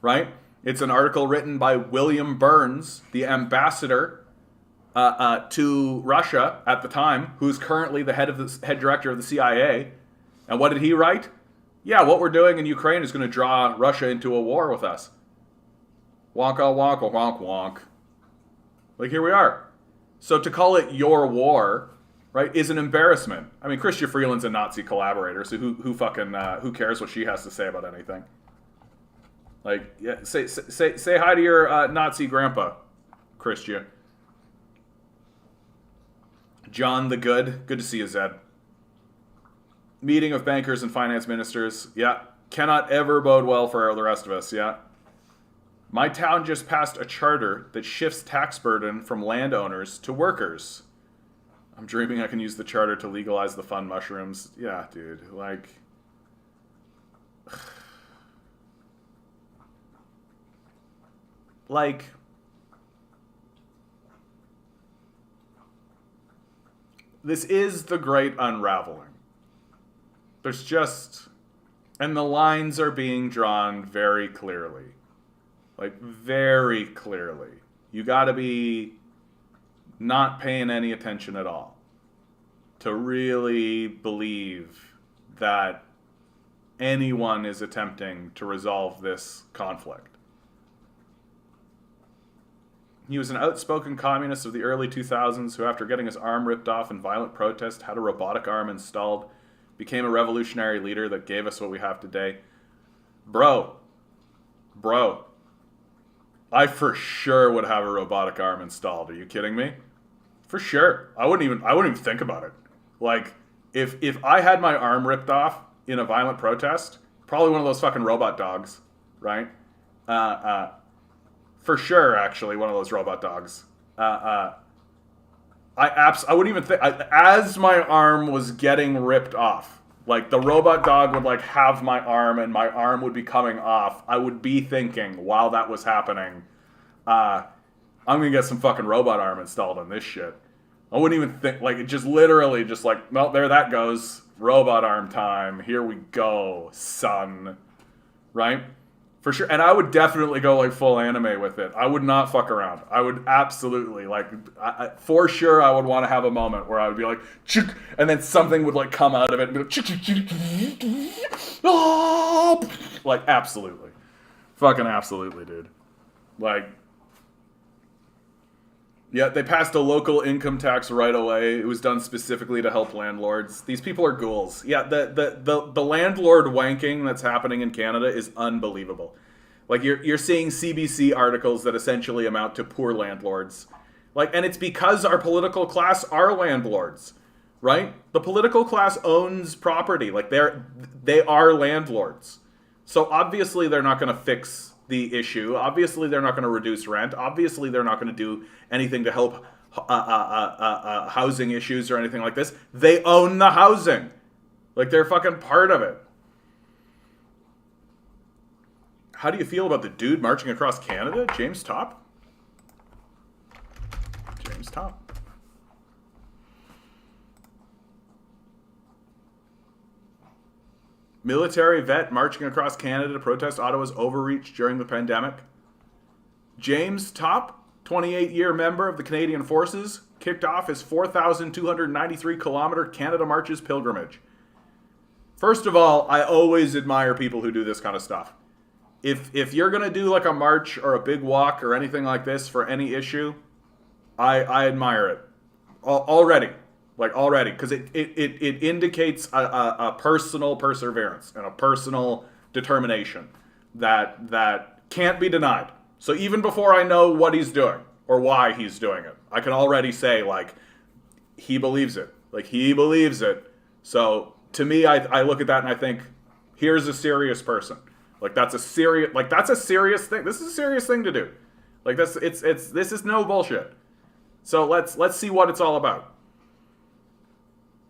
S1: right? It's an article written by William Burns, the ambassador to Russia at the time, who's currently the head director of the CIA. And what did he write? Yeah, what we're doing in Ukraine is going to draw Russia into a war with us. Wonka, wonka, wonk, wonk. Like, here we are. So to call it your war, right, is an embarrassment. I mean, Chrystia Freeland's a Nazi collaborator, so who cares what she has to say about anything? Like, yeah, say hi to your Nazi grandpa, Chrystia. John the Good. Good to see you, Zed. Meeting of bankers and finance ministers. Yeah. Cannot ever bode well for the rest of us. Yeah. My town just passed a charter that shifts tax burden from landowners to workers. I'm dreaming I can use the charter to legalize the fun mushrooms. Yeah, dude. Like... like... this is the great unraveling. There's just... and the lines are being drawn very clearly. Like, very clearly. You gotta be not paying any attention at all to really believe that anyone is attempting to resolve this conflict. He was an outspoken communist of the early 2000s who, after getting his arm ripped off in violent protest, had a robotic arm installed, became a revolutionary leader that gave us what we have today. Bro, I for sure would have a robotic arm installed. Are you kidding me? For sure. I wouldn't even think about it. Like, if I had my arm ripped off in a violent protest, probably one of those fucking robot dogs, right? For sure, actually, one of those robot dogs. I wouldn't even think... as my arm was getting ripped off, like, the robot dog would, like, have my arm, and my arm would be coming off, I would be thinking, while that was happening, I'm gonna get some fucking robot arm installed on this shit. I wouldn't even think... like, it just literally just like, well, there that goes. Robot arm time. Here we go, son. Right? For sure. And I would definitely go, like, full anime with it. I would not fuck around. I would absolutely, like, for sure I would want to have a moment where I would be like, chick, and then something would, like, come out of it and be like, chick, chick, chick, oh! Like, absolutely. Fucking absolutely, dude. Like, yeah, they passed a local income tax right away. It was done specifically to help landlords. These people are ghouls. Yeah, the landlord wanking that's happening in Canada is unbelievable. Like, you're seeing CBC articles that essentially amount to poor landlords. Like, and it's because our political class are landlords, right? The political class owns property. Like, they are landlords. So obviously they're not going to fix the issue. Obviously they're not going to reduce rent. Obviously they're not going to do anything to help housing issues or anything like this. They own the housing. Like, they're fucking part of it. How do you feel about the dude marching across Canada? James Top? James Top. Military vet marching across Canada to protest Ottawa's overreach during the pandemic. James Top, 28-year member of the Canadian Forces, kicked off his 4,293-kilometer Canada Marches pilgrimage. First of all, I always admire people who do this kind of stuff. If you're going to do, like, a march or a big walk or anything like this for any issue, I admire it. Already. Like, already. Because it indicates a personal perseverance and a personal determination that can't be denied. So even before I know what he's doing or why he's doing it, I can already say, like, he believes it. Like, he believes it. So to me, I look at that and I think, here's a serious person. Like, that's a serious thing. This is a serious thing to do. Like, this is no bullshit. So let's see what it's all about.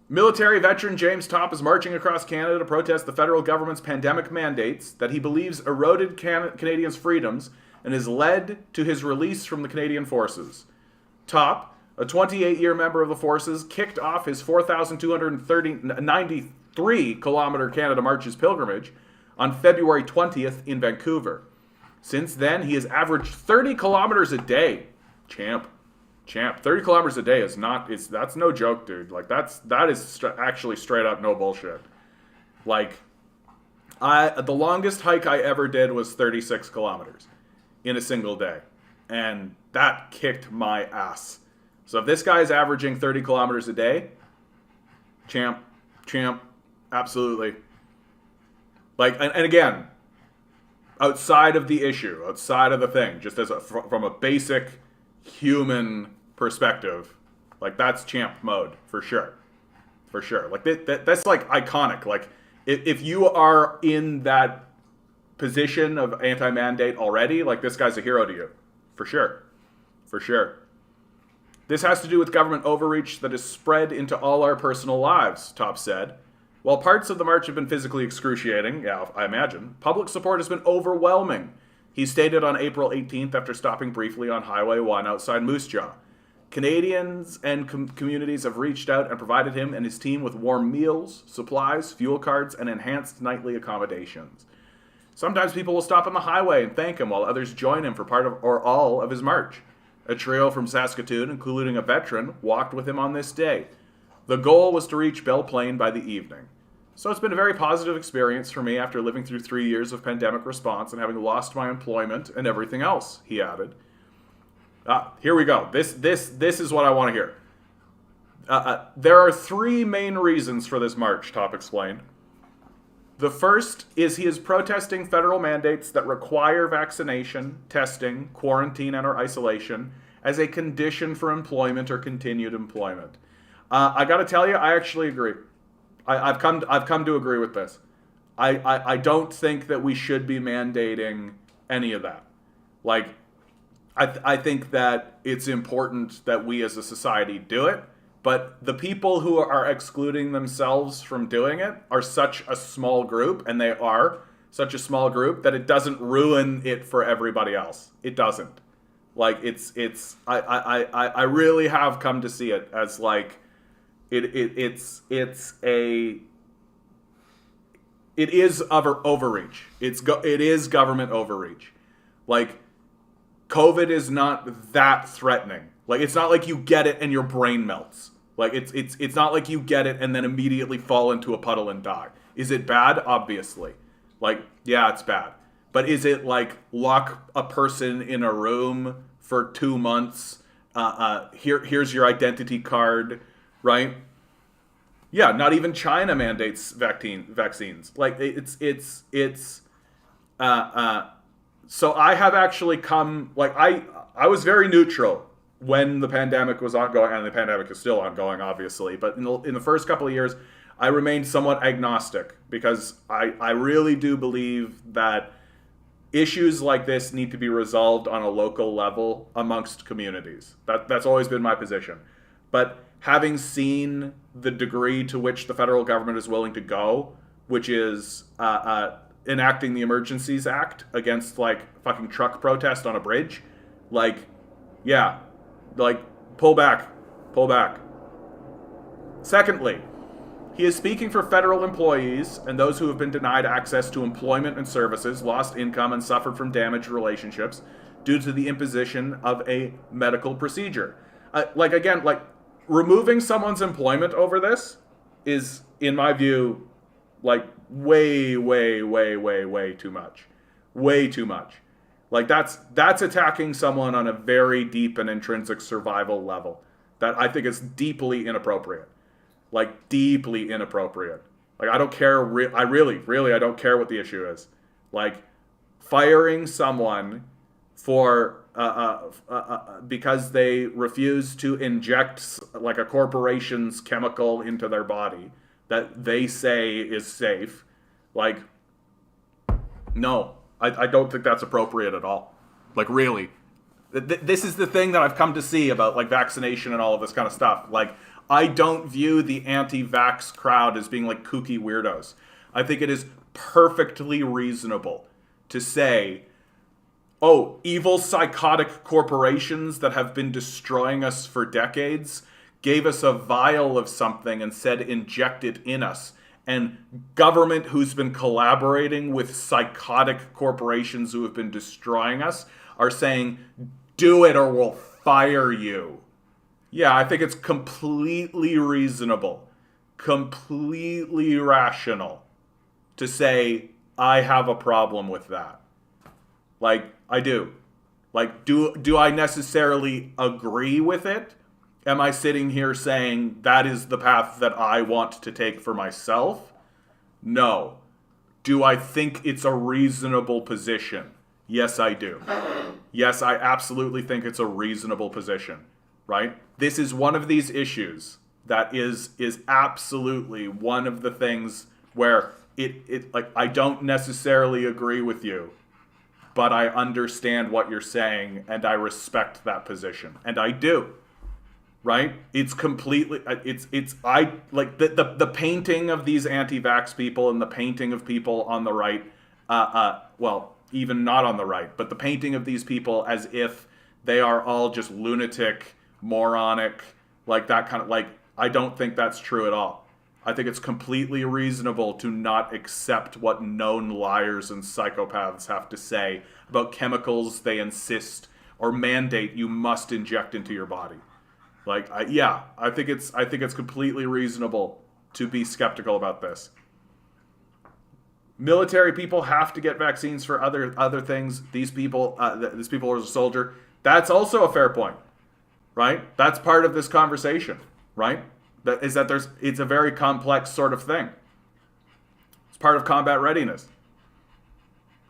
S1: Military veteran James Top is marching across Canada to protest the federal government's pandemic mandates that he believes eroded Canadians' freedoms and has led to his release from the Canadian Forces. Top, a 28-year member of the Forces, kicked off his 4,293-kilometer Canada Marches pilgrimage on February 20th in Vancouver. Since then, he has averaged 30 kilometers a day. Champ. 30 kilometers a day that's no joke, dude. Like, that is actually straight up no bullshit. Like, the longest hike I ever did was 36 kilometers in a single day. And that kicked my ass. So if this guy is averaging 30 kilometers a day, champ, absolutely. Like, and again, outside of the issue, outside of the thing, just from a basic human perspective, like that's champ mode for sure. Like that's like iconic. Like if you are in that position of anti-mandate already, like this guy's a hero to you, for sure. This has to do with government overreach that is spread into all our personal lives, Top said. While parts of the march have been physically excruciating, yeah, I imagine, public support has been overwhelming, he stated on April 18th after stopping briefly on Highway 1 outside Moose Jaw. Canadians and communities have reached out and provided him and his team with warm meals, supplies, fuel cards, and enhanced nightly accommodations. Sometimes people will stop on the highway and thank him while others join him for part of or all of his march. A trio from Saskatoon, including a veteran, walked with him on this day. The goal was to reach Belle Plaine by the evening. So it's been a very positive experience for me after living through 3 years of pandemic response and having lost my employment and everything else, he added. Here we go. This is what I want to hear. There are three main reasons for this march, Top explained. The first is he is protesting federal mandates that require vaccination, testing, quarantine, and or isolation as a condition for employment or continued employment. I got to tell you, I actually agree. I've come to agree with this. I don't think that we should be mandating any of that. Like, I think that it's important that we as a society do it, but the people who are excluding themselves from doing it are such a small group, and they are such a small group, that it doesn't ruin it for everybody else. It doesn't. Like, I really have come to see it as like, it is overreach. It is government overreach. Like, COVID is not that threatening. Like, it's not like you get it and your brain melts. Like, it's not like you get it and then immediately fall into a puddle and die. Is it bad? Obviously. Like, yeah, it's bad. But is it like lock a person in a room for 2 months? Here's your identity card, right? Yeah, not even China mandates vaccines. Like, so I have actually come, like, I was very neutral when the pandemic was ongoing, and the pandemic is still ongoing, obviously. But in the first couple of years, I remained somewhat agnostic because I really do believe that issues like this need to be resolved on a local level amongst communities. That's always been my position. But having seen the degree to which the federal government is willing to go, which is enacting the Emergencies Act against, like, fucking truck protest on a bridge, like, yeah, like, pull back. Secondly, he is speaking for federal employees and those who have been denied access to employment and services, lost income, and suffered from damaged relationships due to the imposition of a medical procedure. Like, removing someone's employment over this is, in my view, like, way too much. Way too much. Like, that's attacking someone on a very deep and intrinsic survival level that I think is deeply inappropriate. Like, deeply inappropriate. Like, I don't care. I really, I don't care what the issue is. Like, firing someone for because they refuse to inject, like, a corporation's chemical into their body that they say is safe, like, no, I don't think that's appropriate at all. Like, really. This is the thing that I've come to see about, like, vaccination and all of this kind of stuff. Like, I don't view the anti-vax crowd as being, like, kooky weirdos. I think it is perfectly reasonable to say, oh, evil psychotic corporations that have been destroying us for decades gave us a vial of something and said inject it in us. And government who's been collaborating with psychotic corporations who have been destroying us are saying, do it or we'll fire you. Yeah, I think it's completely reasonable, completely rational to say, I have a problem with that. Like, I do. Like, do I necessarily agree with it? Am I sitting here saying that is the path that I want to take for myself? No. Do I think it's a reasonable position? Yes, I do. Yes, I absolutely think it's a reasonable position, right? This is one of these issues that is absolutely one of the things where it like, I don't necessarily agree with you, but I understand what you're saying and I respect that position. And I do. Right? It's completely, I like the painting of these anti-vax people and the painting of people on the right, well, even not on the right, but the painting of these people as if they are all just lunatic, moronic, like that kind of, like, I don't think that's true at all. I think it's completely reasonable to not accept what known liars and psychopaths have to say about chemicals they insist or mandate you must inject into your body. Like, I think it's completely reasonable to be skeptical about this. Military people have to get vaccines for other things. These people are a soldier. That's also a fair point, right? That's part of this conversation, right? It's a very complex sort of thing. It's part of combat readiness.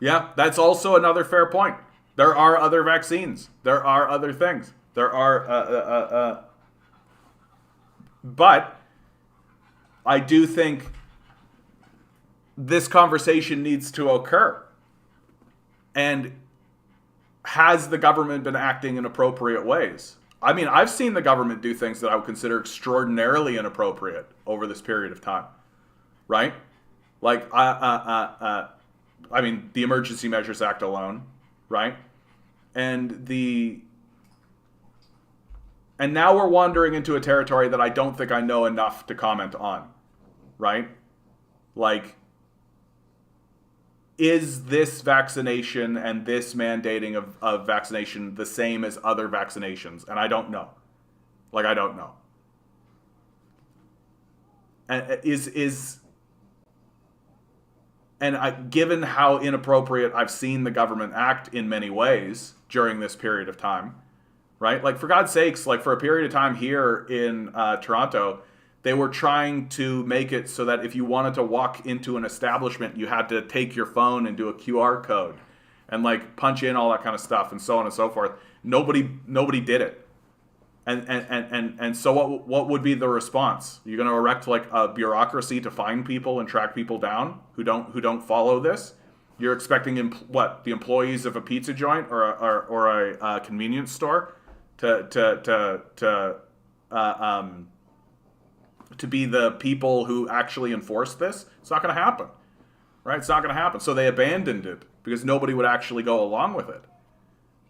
S1: Yeah, that's also another fair point. There are other vaccines. There are other things. There are, but I do think this conversation needs to occur. And has the government been acting in appropriate ways? I mean, I've seen the government do things that I would consider extraordinarily inappropriate over this period of time, right? Like, I mean, the Emergency Measures Act alone, right? And now we're wandering into a territory that I don't think I know enough to comment on, right? Like, is this vaccination and this mandating of vaccination the same as other vaccinations? And I don't know. Like, I don't know. And given how inappropriate I've seen the government act in many ways during this period of time, right? Like, for God's sakes, like, for a period of time here in Toronto, they were trying to make it so that if you wanted to walk into an establishment, you had to take your phone and do a QR code and, like, punch in all that kind of stuff and so on and so forth. Nobody did it. And so what would be the response? You're going to erect, like, a bureaucracy to find people and track people down who don't follow this? You're expecting the employees of a pizza joint or a convenience store to be the people who actually enforce this? It's not going to happen, right? It's not going to happen. So they abandoned it because nobody would actually go along with it,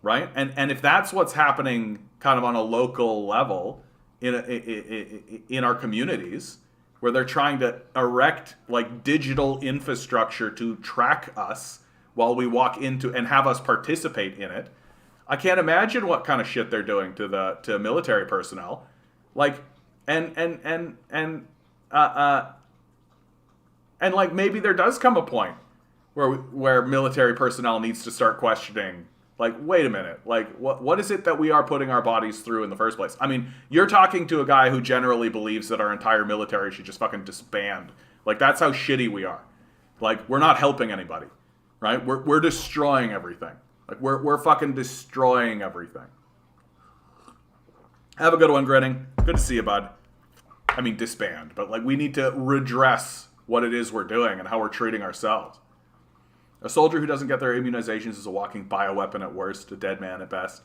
S1: right? And if that's what's happening kind of on a local level in our communities, where they're trying to erect, like, digital infrastructure to track us while we walk into and have us participate in it, I can't imagine what kind of shit they're doing to military personnel, like, and like, maybe there does come a point where military personnel needs to start questioning, like, wait a minute, like, what is it that we are putting our bodies through in the first place? I mean, you're talking to a guy who generally believes that our entire military should just fucking disband. Like, that's how shitty we are. Like, we're not helping anybody, right? We're destroying everything. Like, we're fucking destroying everything. Have a good one, Grinning. Good to see you, bud. I mean, disband, but, like, we need to redress what it is we're doing and how we're treating ourselves. A soldier who doesn't get their immunizations is a walking bioweapon at worst, a dead man at best.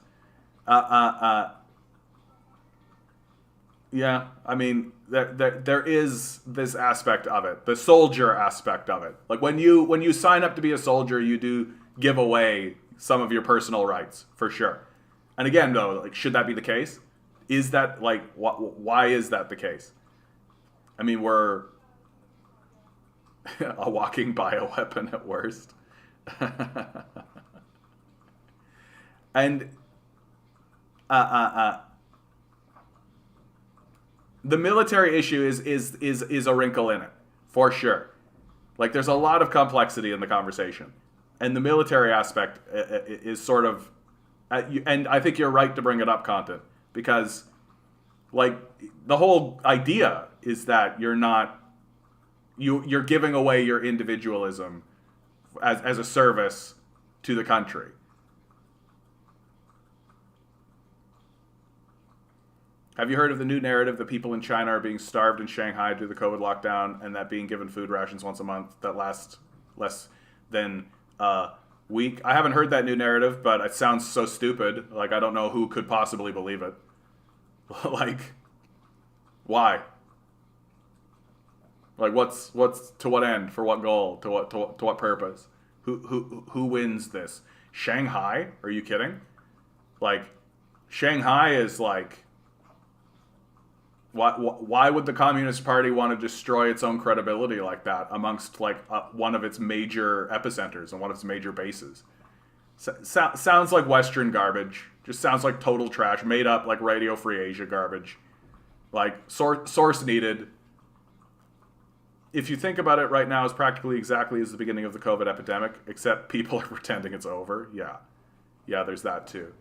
S1: Yeah, I mean, there is this aspect of it, the soldier aspect of it. Like, when you sign up to be a soldier, you do give away some of your personal rights, for sure. And again, though, like, should that be the case? Is that, like, why is that the case? I mean, we're a walking bioweapon at worst. And the military issue is a wrinkle in it, for sure. Like, there's a lot of complexity in the conversation, and the military aspect is sort of, and I think you're right to bring it up, Content, because Like, the whole idea is that you're giving away your individualism as a service to the country. Have you heard of the new narrative that people in China are being starved in Shanghai due to the COVID lockdown, and that being given food rations once a month that last less than a week? I haven't heard that new narrative, but it sounds so stupid. Like, I don't know who could possibly believe it. Like, why? Like, what's to what end, for what goal, to what purpose? Who wins this? Shanghai? Are you kidding? Like, Shanghai is like, why would the Communist Party want to destroy its own credibility like that amongst like one of its major epicenters and one of its major bases? Sounds like Western garbage. Just sounds like total trash, made up like Radio Free Asia garbage. Like, source needed. If you think about it, right now is practically exactly as the beginning of the COVID epidemic, except people are pretending it's over. Yeah, there's that too.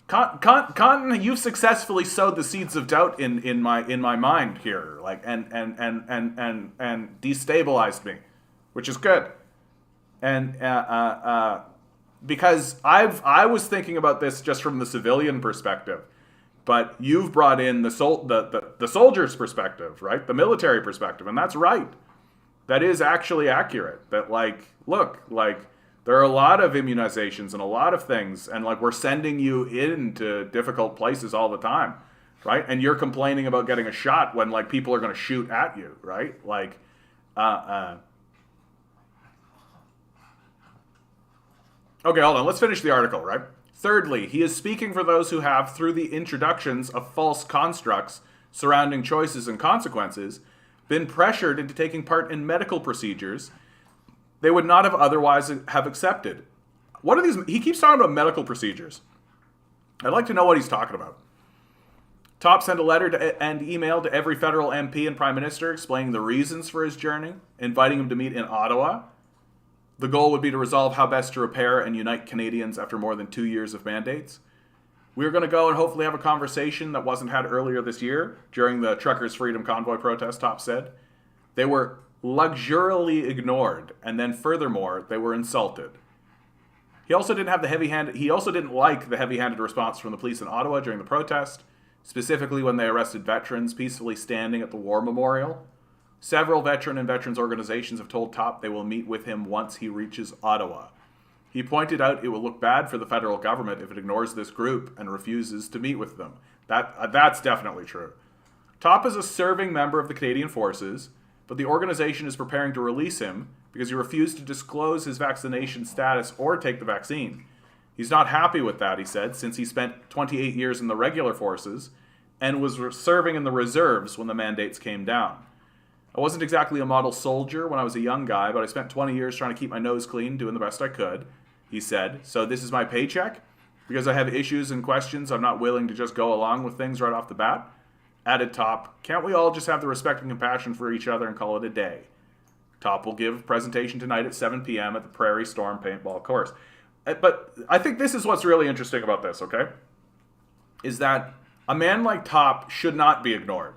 S1: Cotton, you've successfully sowed the seeds of doubt in my mind here, like and destabilized me, which is good. And because I was thinking about this just from the civilian perspective, but you've brought in the soldier's perspective, right? The military perspective, and that's right. That is actually accurate. That like, look, like, there are a lot of immunizations and a lot of things, and like, we're sending you into difficult places all the time, right? And you're complaining about getting a shot when like people are going to shoot at you, right? Like, okay, hold on. Let's finish the article, right? Thirdly, he is speaking for those who have, through the introductions of false constructs surrounding choices and consequences, been pressured into taking part in medical procedures they would not have otherwise have accepted. What are these? He keeps talking about medical procedures. I'd like to know what he's talking about. Top sent a letter and email to every federal MP and Prime Minister explaining the reasons for his journey, inviting him to meet in Ottawa. The goal would be to resolve how best to repair and unite Canadians after more than 2 years of mandates. We're going to go and hopefully have a conversation that wasn't had earlier this year during the Truckers' Freedom Convoy protest, Top said. They were luxurially ignored, and then furthermore, they were insulted. He also didn't like the heavy-handed response from the police in Ottawa during the protest, specifically when they arrested veterans peacefully standing at the War Memorial. Several veteran and veterans organizations have told Top they will meet with him once he reaches Ottawa. He pointed out it will look bad for the federal government if it ignores this group and refuses to meet with them. That's definitely true. Top is a serving member of the Canadian Forces, but the organization is preparing to release him because he refused to disclose his vaccination status or take the vaccine. He's not happy with that, he said, since he spent 28 years in the regular forces and was serving in the reserves when the mandates came down. I wasn't exactly a model soldier when I was a young guy, but I spent 20 years trying to keep my nose clean, doing the best I could, he said. So this is my paycheck? Because I have issues and questions, I'm not willing to just go along with things right off the bat. Added Top, can't we all just have the respect and compassion for each other and call it a day? Top will give a presentation tonight at 7 p.m. at the Prairie Storm paintball course. But I think this is what's really interesting about this, okay? Is that a man like Top should not be ignored,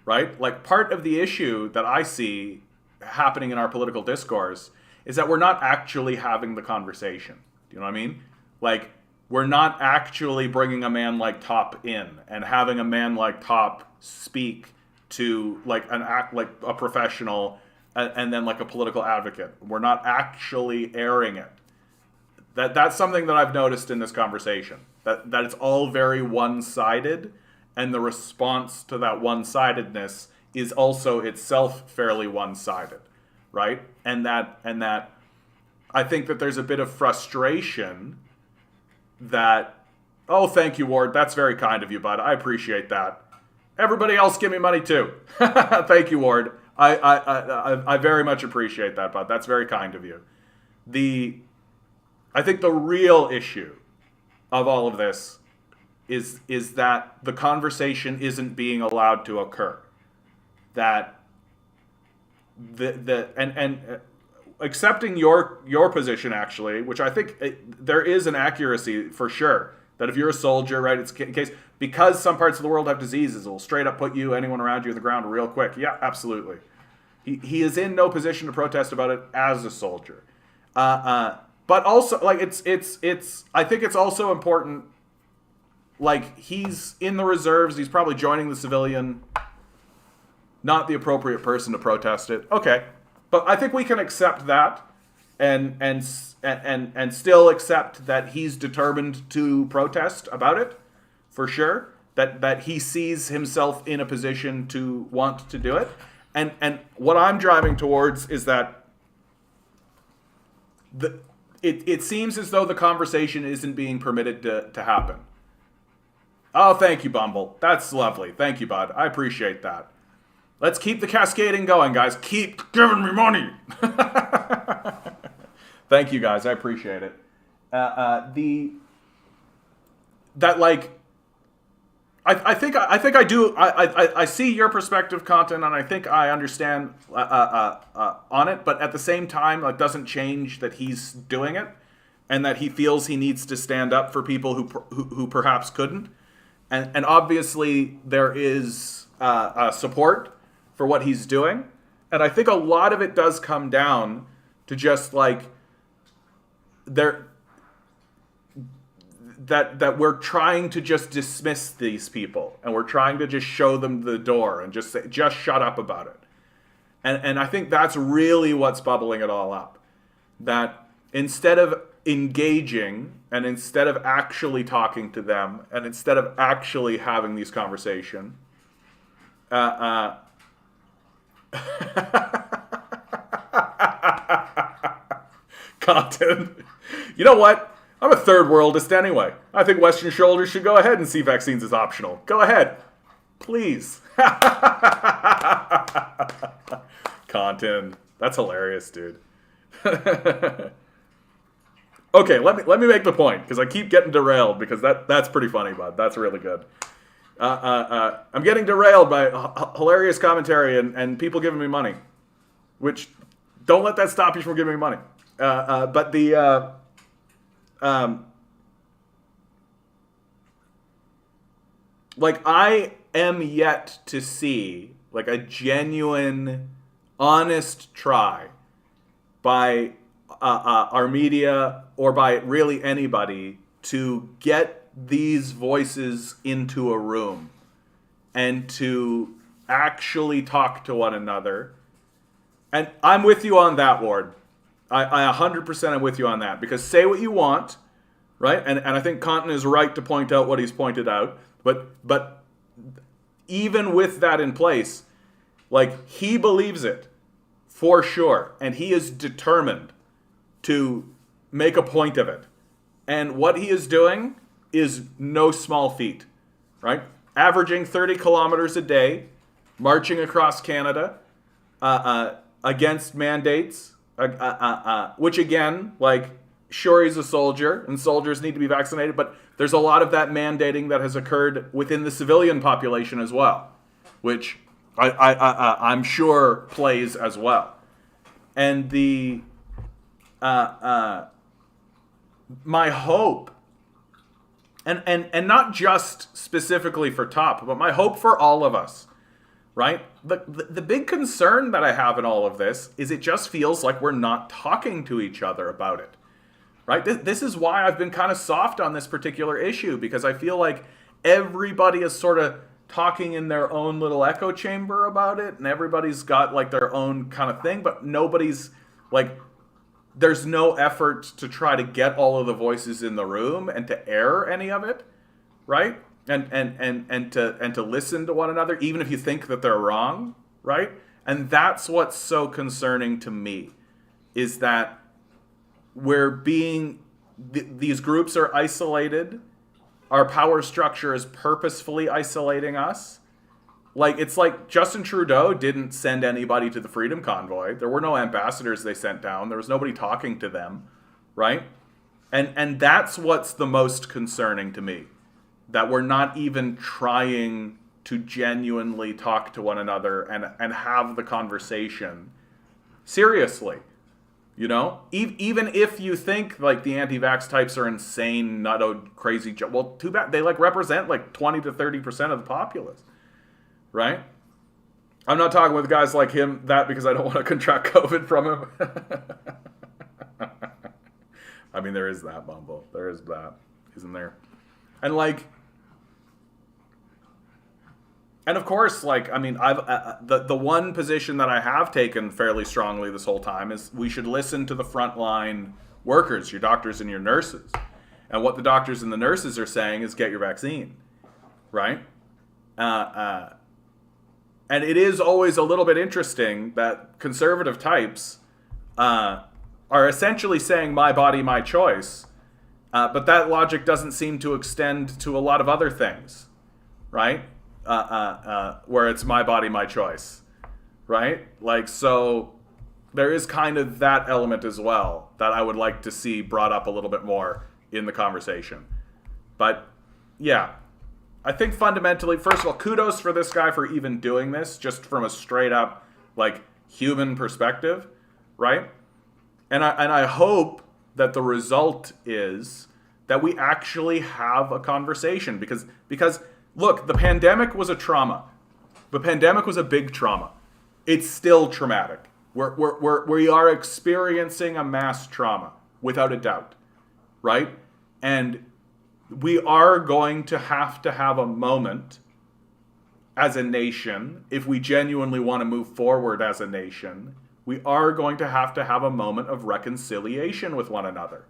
S1: right? Like, part of the issue that I see happening in our political discourse is that we're not actually having the conversation. Do you know what I mean? Like, we're not actually bringing a man like Top in and having a man like Top speak to like a professional and then like a political advocate. We're not actually airing it. That's something that I've noticed in this conversation. That it's all very one-sided, and the response to that one-sidedness is also itself fairly one-sided, right? And that I think that there's a bit of frustration that, oh, thank you, Ward. That's very kind of you, bud. I appreciate that. Everybody else give me money too. Thank you, Ward. I very much appreciate that, bud. That's very kind of you. I think the real issue of all of this is that the conversation isn't being allowed to occur. That accepting your position, actually, which I think there is an accuracy for sure, That if you're a soldier, right, it's in case, because some parts of the world have diseases, it will straight up put you, anyone around you, on the ground real quick. Yeah, absolutely. He is in no position to protest about it as a soldier. But also, like, it's. I think it's also important. Like, he's in the reserves. He's probably joining the civilian. Not the appropriate person to protest it. Okay, but I think we can accept that, and still accept that he's determined to protest about it, for sure. That he sees himself in a position to want to do it. And what I'm driving towards is that it seems as though the conversation isn't being permitted to happen. Oh, thank you, Bumble. That's lovely. Thank you, bud. I appreciate that. Let's keep the cascading going, guys. Keep giving me money. Thank you, guys. I appreciate it. I think I do. I see your perspective, Content, and I think I understand on it. But at the same time, like, doesn't change that he's doing it, and that he feels he needs to stand up for people who perhaps couldn't. And obviously there is support for what he's doing, and I think a lot of it does come down to just like that we're trying to just dismiss these people, and we're trying to just show them the door and just say, just shut up about it. And I think that's really what's bubbling it all up. That instead of engaging, and instead of actually talking to them, and instead of actually having these conversations, Content. You know what? I'm a third worldist anyway. I think Western shoulders should go ahead and see vaccines as optional. Go ahead. Please. Content. That's hilarious, dude. Okay, let me make the point, because I keep getting derailed, because that's pretty funny, bud. That's really good. I'm getting derailed by hilarious commentary and people giving me money, which, don't let that stop you from giving me money. But the like, I am yet to see like a genuine, honest try by our media, or by really anybody, to get these voices into a room and to actually talk to one another. And I'm with you on that, Ward. I 100% am with you on that, because say what you want, right? And I think Content is right to point out what he's pointed out. But even with that in place, like, he believes it for sure, and he is determined to make a point of it. And what he is doing is no small feat, right? Averaging 30 kilometers a day, marching across Canada against mandates, which again, like, sure, he's a soldier and soldiers need to be vaccinated, but there's a lot of that mandating that has occurred within the civilian population as well, which I'm sure plays as well. And my hope, and not just specifically for Top, but my hope for all of us, right? The big concern that I have in all of this is it just feels like we're not talking to each other about it, right? This is why I've been kind of soft on this particular issue, because I feel like everybody is sort of talking in their own little echo chamber about it, and everybody's got like their own kind of thing, but nobody's like, there's no effort to try to get all of the voices in the room and to air any of it, right? And to listen to one another, even if you think that they're wrong, right? And that's what's so concerning to me, is that we're being, these groups are isolated. Our power structure is purposefully isolating us. Like, it's like Justin Trudeau didn't send anybody to the Freedom Convoy. There were no ambassadors they sent down. There was nobody talking to them, right? And that's what's the most concerning to me, that we're not even trying to genuinely talk to one another and have the conversation seriously. You know, even if you think like the anti-vax types are insane, nutto, crazy, well, too bad. They like represent like 20 to 30% of the populace, right? I'm not talking with guys like him because I don't want to contract COVID from him. I mean, there is that, Bumble. There is that, isn't there? And like, and of course, like, I mean, the one position that I have taken fairly strongly this whole time is we should listen to the frontline workers, your doctors and your nurses. And what the doctors and the nurses are saying is get your vaccine, right? And it is always a little bit interesting that conservative types are essentially saying my body, my choice. But that logic doesn't seem to extend to a lot of other things, right? Where it's my body, my choice, right? Like, so there is kind of that element as well that I would like to see brought up a little bit more in the conversation. But yeah, I think fundamentally, first of all, kudos for this guy for even doing this, just from a straight up like human perspective, right? And I hope that the result is that we actually have a conversation because look, the pandemic was a trauma. The pandemic was a big trauma. It's still traumatic. We are experiencing a mass trauma, without a doubt, right? And we are going to have a moment as a nation, if we genuinely want to move forward as a nation, we are going to have a moment of reconciliation with one another.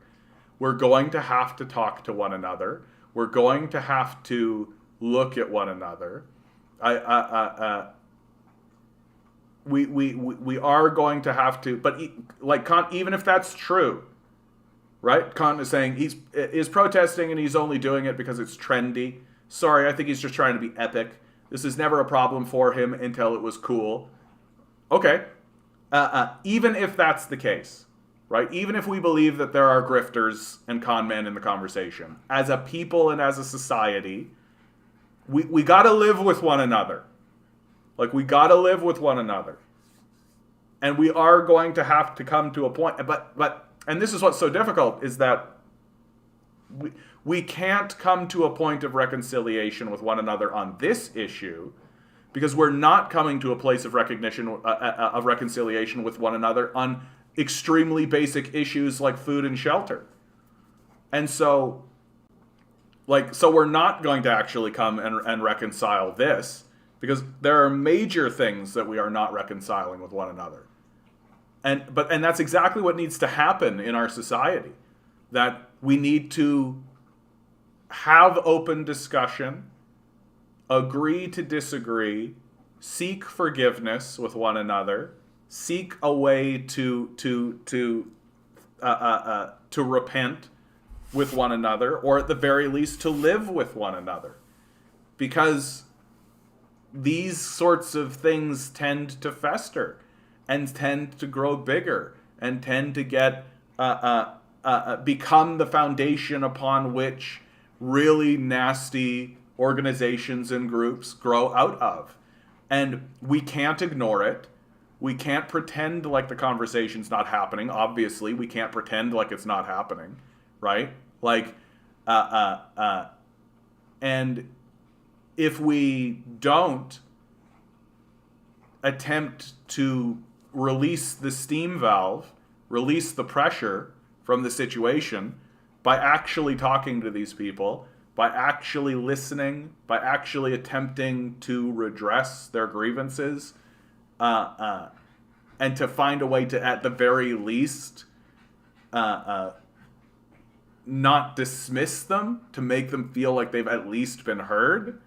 S1: We're going to have to talk to one another. We're going to have to look at one another. We are going to have to, but like Kant, even if that's true, right? Kant is saying he's protesting and he's only doing it because it's trendy. Sorry, I think he's just trying to be epic. This is never a problem for him until it was cool. Okay, even if that's the case, right? Even if we believe that there are grifters and con men in the conversation, as a people and as a society, we got to live with one another. Like, we got to live with one another. And we are going to have to come to a point, but and this is what's so difficult, is that we can't come to a point of reconciliation with one another on this issue because we're not coming to a place of recognition of reconciliation with one another on extremely basic issues like food and shelter. And so we're not going to actually come and reconcile this because there are major things that we are not reconciling with one another. And that's exactly what needs to happen in our society. That we need to have open discussion, agree to disagree, seek forgiveness with one another, seek a way to repent with one another, or at the very least to live with one another. Because these sorts of things tend to fester and tend to grow bigger and tend to get become the foundation upon which really nasty organizations and groups grow out of. And we can't ignore it. We can't pretend like the conversation's not happening. Obviously, we can't pretend like it's not happening, right? Like, and if we don't attempt to release the steam valve, release the pressure from the situation by actually talking to these people, by actually listening, by actually attempting to redress their grievances, and to find a way to, at the very least, not dismiss them, to make them feel like they've at least been heard,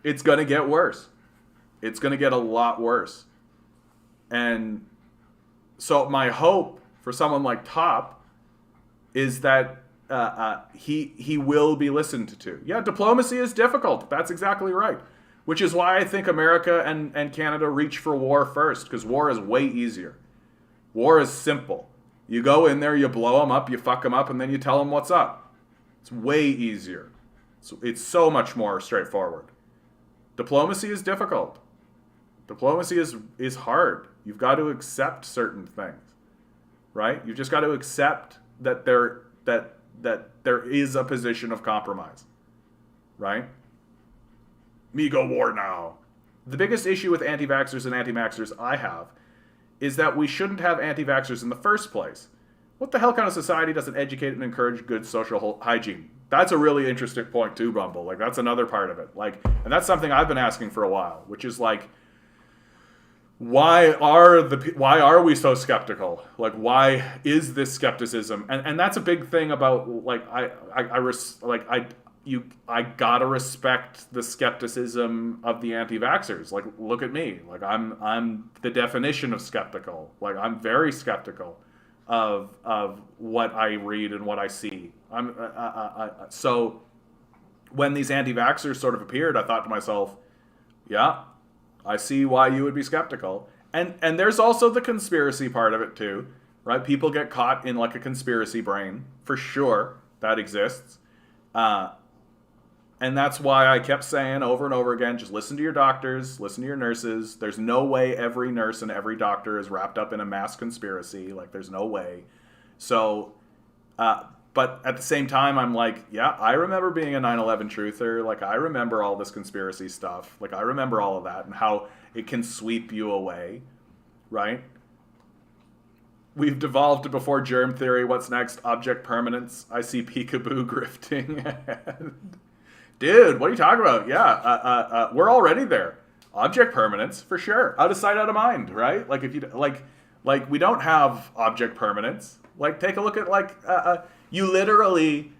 S1: it's going to get worse. It's going to get a lot worse. And so my hope for someone like Top is that he will be listened to. Yeah, diplomacy is difficult. That's exactly right. Which is why I think America and Canada reach for war first, because war is way easier. War is simple. You go in there, you blow them up, you fuck them up, and then you tell them what's up. It's way easier. It's so much more straightforward. Diplomacy is difficult. Diplomacy is hard. You've got to accept certain things. right? You've just got to accept that there is a position of compromise, right? Me go war now. The biggest issue with anti-vaxxers and anti-maxxers I have is that we shouldn't have anti-vaxxers in the first place. What the hell kind of society doesn't educate and encourage good social hygiene? That's a really interesting point too, Rumble. Like, that's another part of it. Like, and that's something I've been asking for a while, which is like, why are we so skeptical? Like, why is this skepticism? And that's a big thing about, like, I gotta respect the skepticism of the anti-vaxxers. Like, look at me. Like, I'm the definition of skeptical. Like, I'm very skeptical of what I read and what I see. So when these anti-vaxxers sort of appeared, I thought to myself, yeah, I see why you would be skeptical. And there's also the conspiracy part of it too, right? People get caught in like a conspiracy brain, for sure. That exists. And that's why I kept saying over and over again, just listen to your doctors, listen to your nurses. There's no way every nurse and every doctor is wrapped up in a mass conspiracy. Like, there's no way. So, but at the same time, I'm like, yeah, I remember being a 9/11 truther. Like, I remember all this conspiracy stuff. Like, I remember all of that and how it can sweep you away, right? We've devolved to before germ theory. What's next? Object permanence. I see peekaboo grifting. Dude, what are you talking about? Yeah, we're already there. Object permanence, for sure. Out of sight, out of mind, right? Like, if you like we don't have object permanence. Like, take a look at you literally,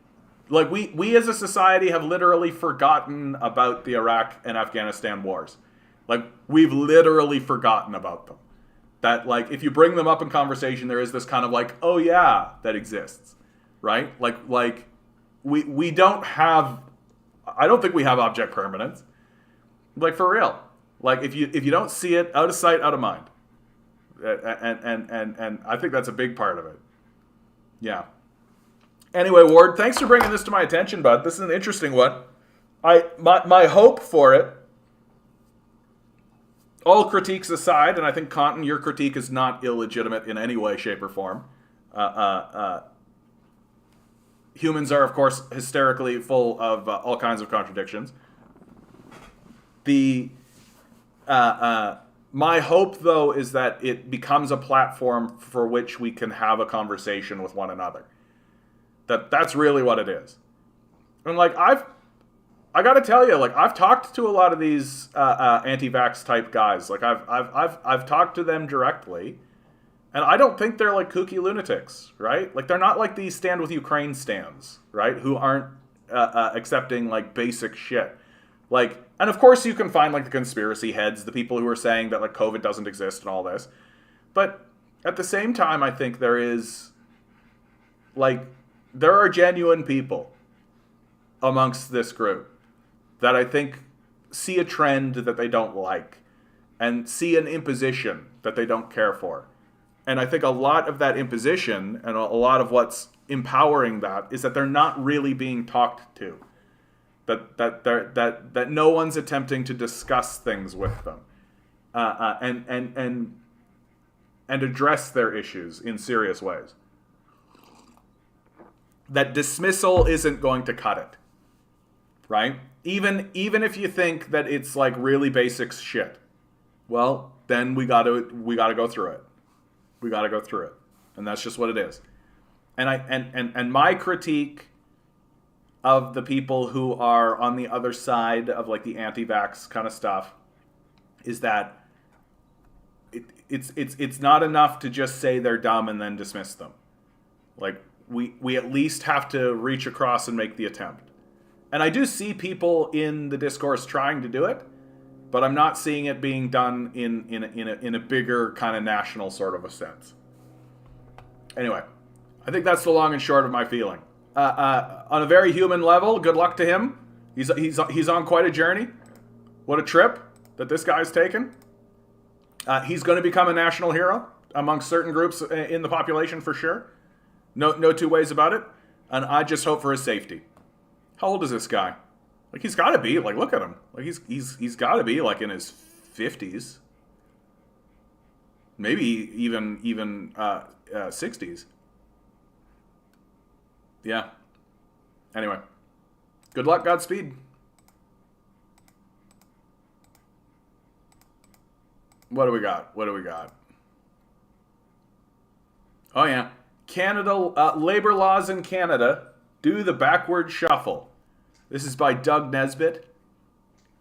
S1: like, we as a society have literally forgotten about the Iraq and Afghanistan wars. Like, we've literally forgotten about them. That, like, if you bring them up in conversation, there is this kind of like, oh yeah, that exists, right? Like we don't have. I don't think we have object permanence. Like, for real. Like, if you don't see it, out of sight, out of mind. And I think that's a big part of it. Yeah. Anyway, Ward, thanks for bringing this to my attention, bud. This is an interesting one. My hope for it, all critiques aside, and I think, Conton, your critique is not illegitimate in any way, shape, or form. Humans are, of course, hysterically full of all kinds of contradictions. My hope, though, is that it becomes a platform for which we can have a conversation with one another. That's really what it is. And, like, I got to tell you, like, I've talked to a lot of these anti-vax type guys. Like, I've talked to them directly. And I don't think they're like kooky lunatics, right? Like, they're not like these Stand With Ukraine stands, right? Who aren't accepting like basic shit. Like, and of course you can find like the conspiracy heads, the people who are saying that like COVID doesn't exist and all this. But at the same time, I think there are genuine people amongst this group that I think see a trend that they don't like and see an imposition that they don't care for. And I think a lot of that imposition and a lot of what's empowering that is that they're not really being talked to. That no one's attempting to discuss things with them and address their issues in serious ways. That dismissal isn't going to cut it, right? Even if you think that it's like really basic shit, well, then we gotta go through it. We got to go through it. And that's just what it is. And my critique of the people who are on the other side of like the anti-vax kind of stuff is that it's not enough to just say they're dumb and then dismiss them. Like, we at least have to reach across and make the attempt. And I do see people in the discourse trying to do it, but I'm not seeing it being done in a bigger kind of national sort of a sense. Anyway, I think that's the long and short of my feeling. On a very human level, good luck to him. He's on quite a journey. What a trip that this guy's taken. He's going to become a national hero amongst certain groups in the population for sure. No two ways about it. And I just hope for his safety. How old is this guy? Like, he's got to be, like, look at him. Like, he's got to be, like, in his 50s. maybe even 60s. Yeah. Anyway, good luck, Godspeed. What do we got? Oh yeah, Canada labor laws in Canada do the backward shuffle. This is by Doug Nesbitt.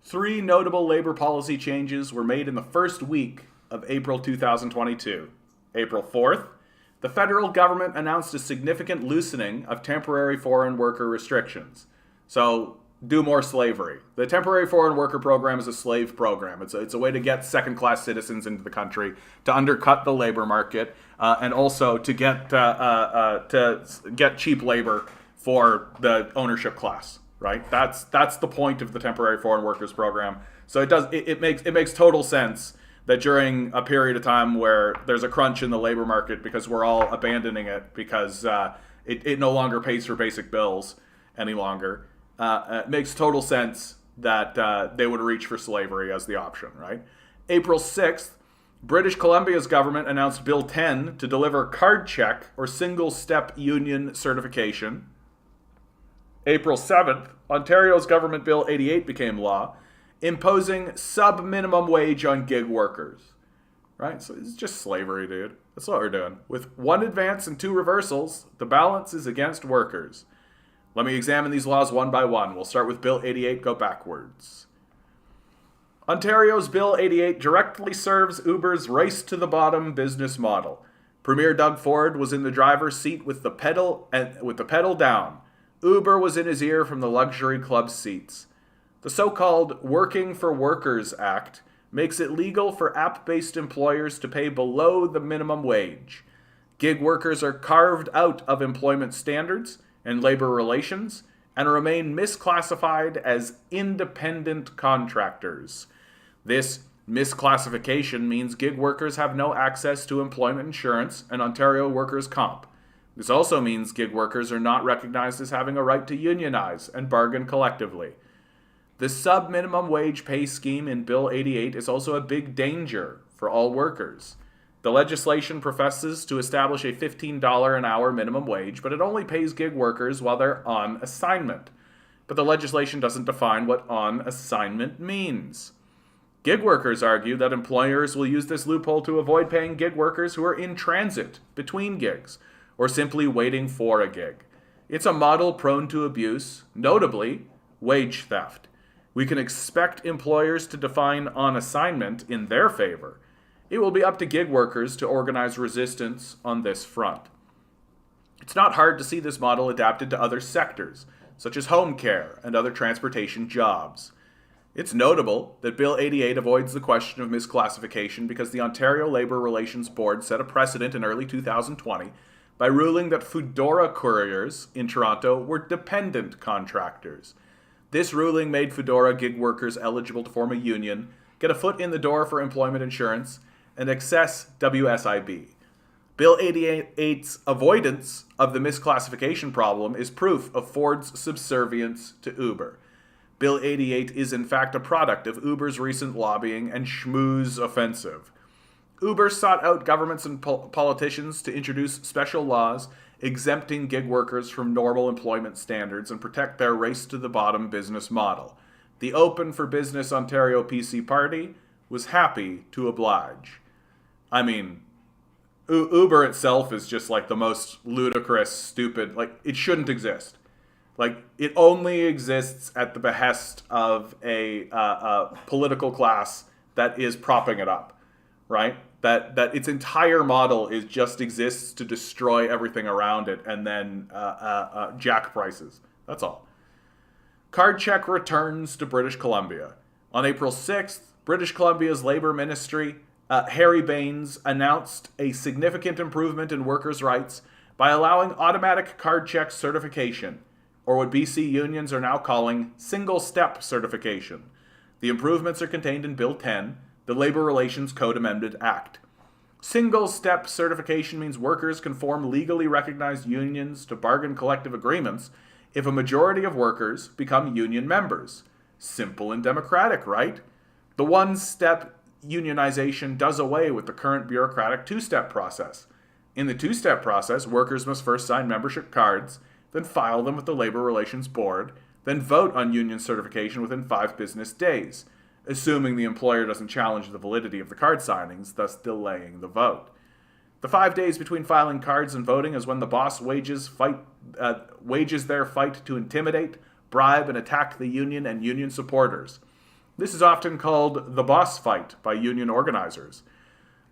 S1: 3 notable labor policy changes were made in the first week of April 2022. April 4th, the federal government announced a significant loosening of temporary foreign worker restrictions. So, do more slavery. The temporary foreign worker program is a slave program. It's a way to get second-class citizens into the country, to undercut the labor market, and also to get cheap labor for the ownership class. Right? That's the point of the temporary foreign workers program. So it makes total sense that during a period of time where there's a crunch in the labor market because we're all abandoning it because it no longer pays for basic bills any longer. It makes total sense that they would reach for slavery as the option, right? April 6th, British Columbia's government announced Bill 10 to deliver card check or single-step union certification. April 7th, Ontario's Government Bill 88 became law, imposing sub-minimum wage on gig workers. Right? So it's just slavery, dude. That's what we're doing. With 1 advance and 2 reversals, the balance is against workers. Let me examine these laws one by one. We'll start with Bill 88, go backwards. Ontario's Bill 88 directly serves Uber's race-to-the-bottom business model. Premier Doug Ford was in the driver's seat with the pedal down. Uber was in his ear from the luxury club seats. The so-called Working for Workers Act makes it legal for app-based employers to pay below the minimum wage. Gig workers are carved out of employment standards and labor relations and remain misclassified as independent contractors. This misclassification means gig workers have no access to employment insurance and Ontario workers' comp. This also means gig workers are not recognized as having a right to unionize and bargain collectively. The sub-minimum wage pay scheme in Bill 88 is also a big danger for all workers. The legislation professes to establish a $15 an hour minimum wage, but it only pays gig workers while they're on assignment. But the legislation doesn't define what on assignment means. Gig workers argue that employers will use this loophole to avoid paying gig workers who are in transit between gigs, or simply waiting for a gig. It's a model prone to abuse, notably wage theft. We can expect employers to define on assignment in their favor. It will be up to gig workers to organize resistance on this front. It's not hard to see this model adapted to other sectors, such as home care and other transportation jobs. It's notable that Bill 88 avoids the question of misclassification because the Ontario Labour Relations Board set a precedent in early 2020 by ruling that Foodora couriers in Toronto were dependent contractors. This ruling made Foodora gig workers eligible to form a union, get a foot in the door for employment insurance, and access WSIB. Bill 88's avoidance of the misclassification problem is proof of Ford's subservience to Uber. Bill 88 is in fact a product of Uber's recent lobbying and schmooze offensive. Uber sought out governments and politicians to introduce special laws exempting gig workers from normal employment standards and protect their race-to-the-bottom business model. The Open for Business Ontario PC Party was happy to oblige. I mean, Uber itself is just like the most ludicrous, stupid, like, it shouldn't exist. Like, it only exists at the behest of a political class that is propping it up, right? That its entire model just exists to destroy everything around it and then jack prices. That's all. Card check returns to British Columbia. On April 6th, British Columbia's Labour Ministry, Harry Baines, announced a significant improvement in workers' rights by allowing automatic card check certification, or what BC unions are now calling single-step certification. The improvements are contained in Bill 10, the Labour Relations Code Amended Act. Single-step certification means workers can form legally recognized unions to bargain collective agreements if a majority of workers become union members. Simple and democratic, right? The one step unionization does away with the current bureaucratic two-step process. In the two-step process, workers must first sign membership cards, then file them with the Labor Relations Board, then vote on union certification within 5 business days, assuming the employer doesn't challenge the validity of the card signings, thus delaying the vote. The 5 days between filing cards and voting is when the boss wages their fight to intimidate, bribe, and attack the union and union supporters. This is often called the boss fight by union organizers.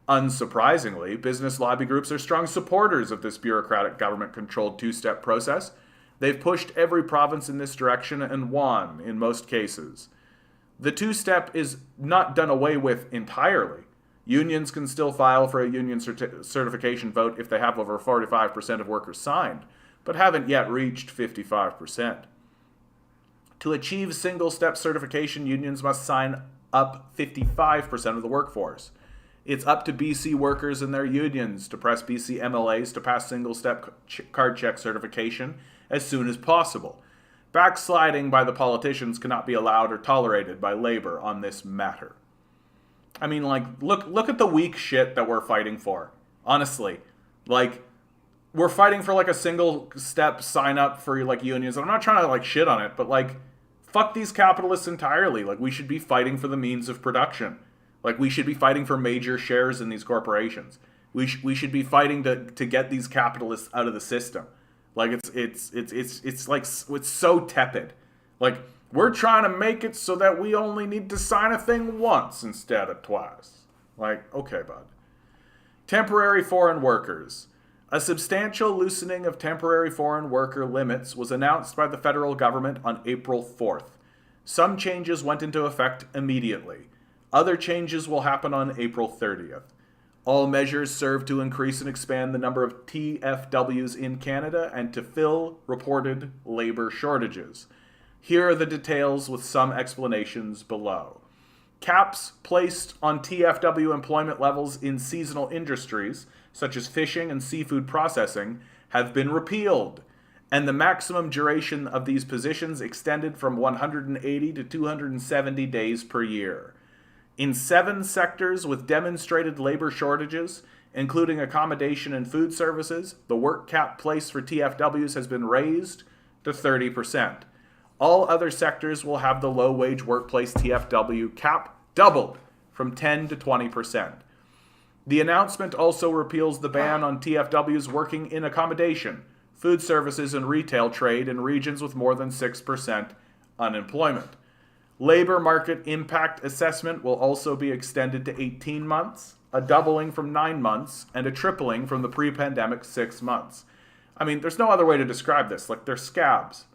S1: Unsurprisingly, business lobby groups are strong supporters of this bureaucratic government-controlled two-step process. They've pushed every province in this direction and won in most cases. The two-step is not done away with entirely. Unions can still file for a union certification vote if they have over 45% of workers signed, but haven't yet reached 55%. To achieve single-step certification, unions must sign up 55% of the workforce. It's up to BC workers and their unions to press BC MLAs to pass single-step card check certification as soon as possible. Backsliding by the politicians cannot be allowed or tolerated by Labor on this matter. I mean, like, look at the weak shit that we're fighting for. Honestly, like, we're fighting for like a single-step sign-up for like unions. I'm not trying to like shit on it, but like, fuck these capitalists entirely. Like, we should be fighting for the means of production. Like, we should be fighting for major shares in these corporations. We should be fighting to get these capitalists out of the system. Like, it's like, it's so tepid. Like, we're trying to make it so that we only need to sign a thing once instead of twice. Like, okay, bud. Temporary foreign workers. A substantial loosening of temporary foreign worker limits was announced by the federal government on April 4th. Some changes went into effect immediately. Other changes will happen on April 30th. All measures serve to increase and expand the number of TFWs in Canada and to fill reported labor shortages. Here are the details with some explanations below. Caps placed on TFW employment levels in seasonal industries, such as fishing and seafood processing, have been repealed, and the maximum duration of these positions extended from 180 to 270 days per year. In 7 sectors with demonstrated labor shortages, including accommodation and food services, the work cap placed for TFWs has been raised to 30%. All other sectors will have the low-wage workplace TFW cap doubled from 10 to 20%. The announcement also repeals the ban on TFWs working in accommodation, food services, and retail trade in regions with more than 6% unemployment. Labor market impact assessment will also be extended to 18 months, a doubling from 9 months, and a tripling from the pre-pandemic 6 months. I mean, there's no other way to describe this. Like, they're scabs,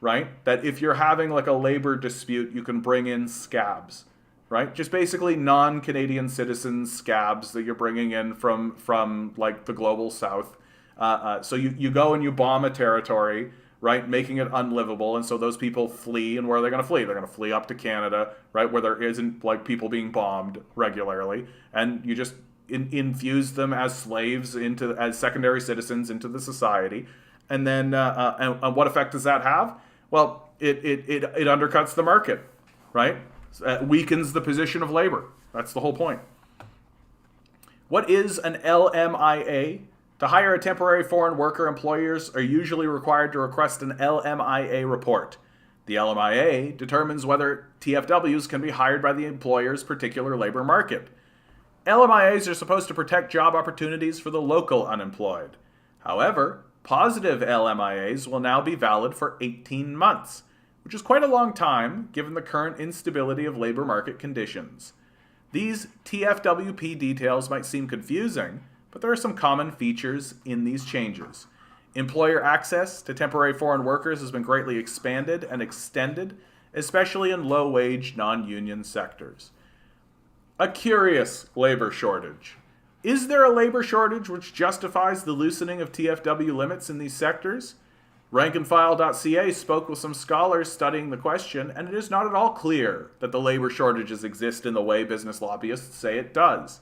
S1: right? That if you're having like a labor dispute, you can bring in scabs, right? Just basically non-Canadian citizens scabs that you're bringing in from like the global south. So you go and you bomb a territory, right, making it unlivable, and so those people flee, and where are they going to flee? They're going to flee up to Canada, right, where there isn't, like, people being bombed regularly, and you just infuse them as slaves as secondary citizens into the society, and then and what effect does that have? Well, it undercuts the market, right? It weakens the position of labor. That's the whole point. What is an LMIA? To hire a temporary foreign worker, employers are usually required to request an LMIA report. The LMIA determines whether TFWs can be hired by the employer's particular labor market. LMIAs are supposed to protect job opportunities for the local unemployed. However, positive LMIAs will now be valid for 18 months, which is quite a long time given the current instability of labor market conditions. These TFWP details might seem confusing, but there are some common features in these changes. Employer access to temporary foreign workers has been greatly expanded and extended, especially in low-wage, non-union sectors. A curious labor shortage. Is there a labor shortage which justifies the loosening of TFW limits in these sectors? Rankandfile.ca spoke with some scholars studying the question, and it is not at all clear that the labor shortages exist in the way business lobbyists say it does.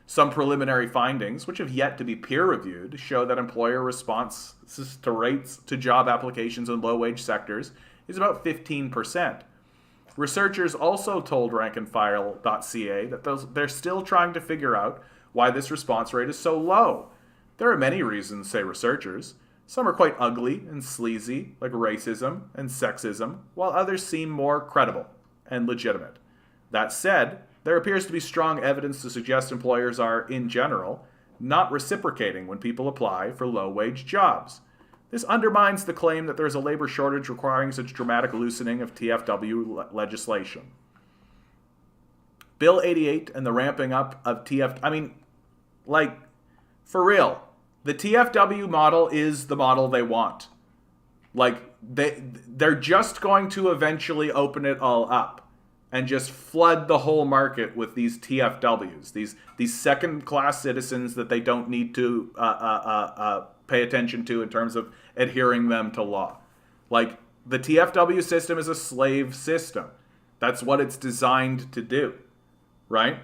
S1: Some preliminary findings, which have yet to be peer-reviewed, show that employer responses to rates to job applications in low-wage sectors is about 15%. Researchers also told rankandfile.ca that they're still trying to figure out why this response rate is so low. There are many reasons, say researchers. Some are quite ugly and sleazy, like racism and sexism, while others seem more credible and legitimate. That said, there appears to be strong evidence to suggest employers are, in general, not reciprocating when people apply for low-wage jobs. This undermines the claim that there is a labor shortage requiring such dramatic loosening of TFW legislation. Bill 88 and the ramping up of for real, the TFW model is the model they want. They're just going to eventually open it all up and just flood the whole market with these TFWs, these second-class citizens that they don't need to pay attention to in terms of adhering them to law. Like, the TFW system is a slave system. That's what it's designed to do, right?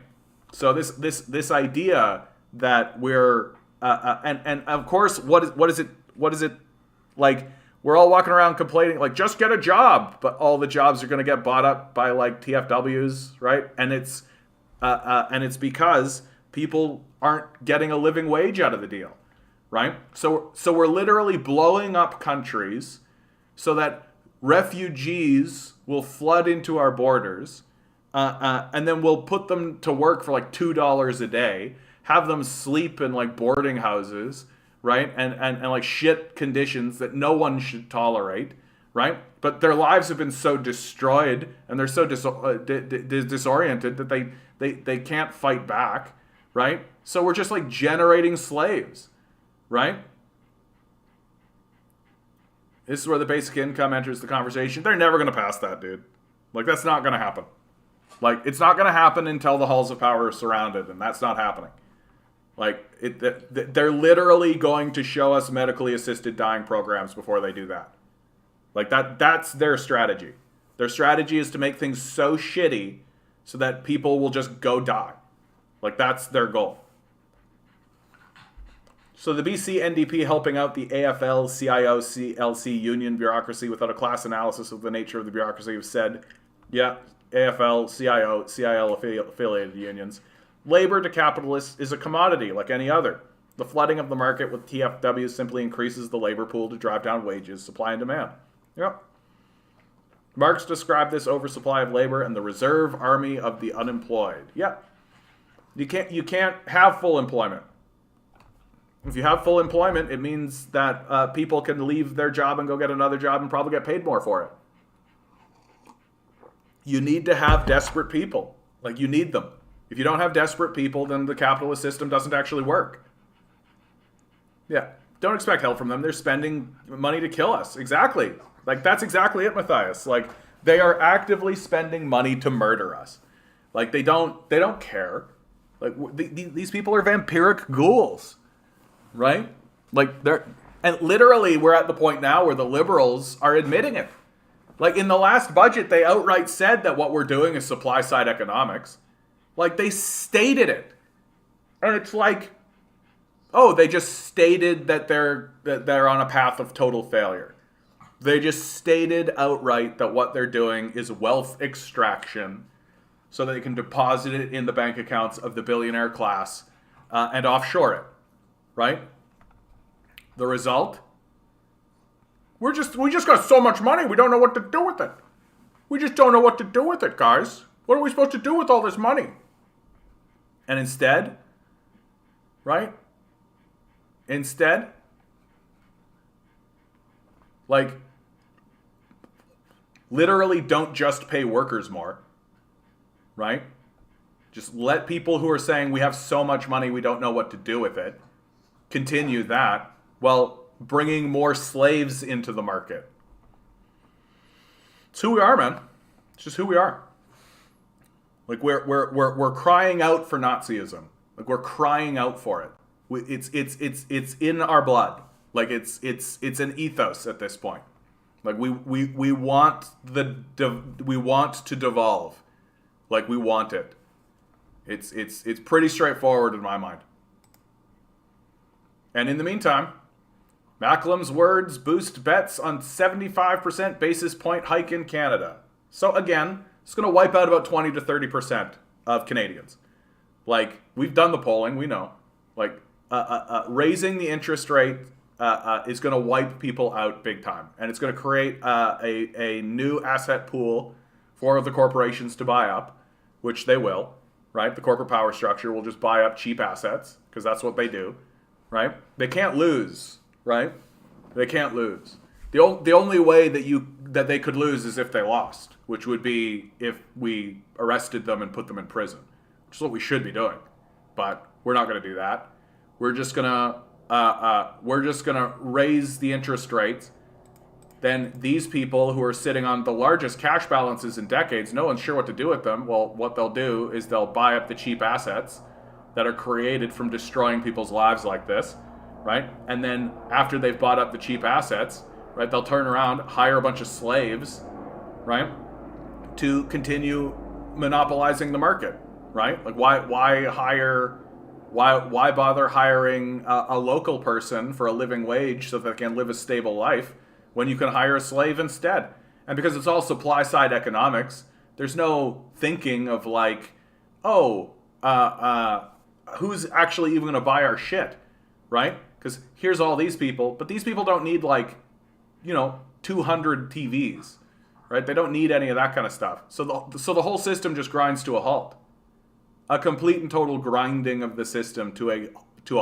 S1: So this idea that we're and of course, what is it like? We're all walking around complaining, like, just get a job, but all the jobs are going to get bought up by like TFWs, right? And it's because people aren't getting a living wage out of the deal, right? So we're literally blowing up countries so that refugees will flood into our borders, and then we'll put them to work for like $2 a day, have them sleep in like boarding houses, right? And like shit conditions that no one should tolerate, right? But their lives have been so destroyed and they're so disoriented that they can't fight back, right? So we're just like generating slaves, right? This is where the basic income enters the conversation. They're never going to pass that, dude. Like, that's not going to happen. Like, it's not going to happen until the halls of power are surrounded, and that's not happening. Like, they're literally going to show us medically assisted dying programs before they do that. Like, that's their strategy. Their strategy is to make things so shitty so that people will just go die. Like, that's their goal. So the BC NDP helping out the AFL-CIO CLC union bureaucracy without a class analysis of the nature of the bureaucracy have said, yeah, AFL, CIL affiliated unions. Labor to capitalists is a commodity like any other. The flooding of the market with TFWs simply increases the labor pool to drive down wages, supply and demand. Yep. Marx described this oversupply of labor and the reserve army of the unemployed. Yep. You can't have full employment. If you have full employment, it means that people can leave their job and go get another job and probably get paid more for it. You need to have desperate people. Like, you need them. If you don't have desperate people, then the capitalist system doesn't actually work. Yeah. Don't expect help from them. They're spending money to kill us. Exactly. Like, that's exactly it, Matthias. Like, they are actively spending money to murder us. Like, they don't care. Like, these people are vampiric ghouls. Right? Like, and literally we're at the point now where the liberals are admitting it. Like, in the last budget, they outright said that what we're doing is supply side economics. Like, they stated it. And it's like, oh, they just stated that they're on a path of total failure. They just stated outright that what they're doing is wealth extraction so that they can deposit it in the bank accounts of the billionaire class and offshore it. Right? The result? We just got so much money, we don't know what to do with it. We just don't know what to do with it, guys. What are we supposed to do with all this money? And instead, right? Instead, like, literally don't just pay workers more, right? Just let people who are saying we have so much money, we don't know what to do with it, continue that while bringing more slaves into the market. It's who we are, man. It's just who we are. Like, we're crying out for Nazism. Like, we're crying out for it. It's in our blood. Like, it's an ethos at this point. Like, we want to devolve. Like, we want it. It's pretty straightforward in my mind. And in the meantime, Macklem's words boost bets on 75% basis point hike in Canada. So again, It's going to wipe out about 20 to 30% of Canadians. Like, we've done the polling, we know. Like, raising the interest rate is going to wipe people out big time. And it's going to create a new asset pool for the corporations to buy up, which they will, right? The corporate power structure will just buy up cheap assets, because that's what they do, right? They can't lose, right? They can't lose. The only way that they could lose is if they lost, which would be if we arrested them and put them in prison, which is what we should be doing. But we're not going to do that. We're just gonna raise the interest rates. Then these people who are sitting on the largest cash balances in decades, no one's sure what to do with them. Well, what they'll do is they'll buy up the cheap assets that are created from destroying people's lives like this, right? And then after they've bought up the cheap assets, right, they'll turn around, hire a bunch of slaves, right, to continue monopolizing the market, right? Like, why bother hiring a local person for a living wage so that they can live a stable life when you can hire a slave instead? And because it's all supply side economics, there's no thinking of like, who's actually even going to buy our shit, right? Because here's all these people, but these people don't need 200 TVs, right? They don't need any of that kind of stuff. So the whole system just grinds to a halt. A complete and total grinding of the system to a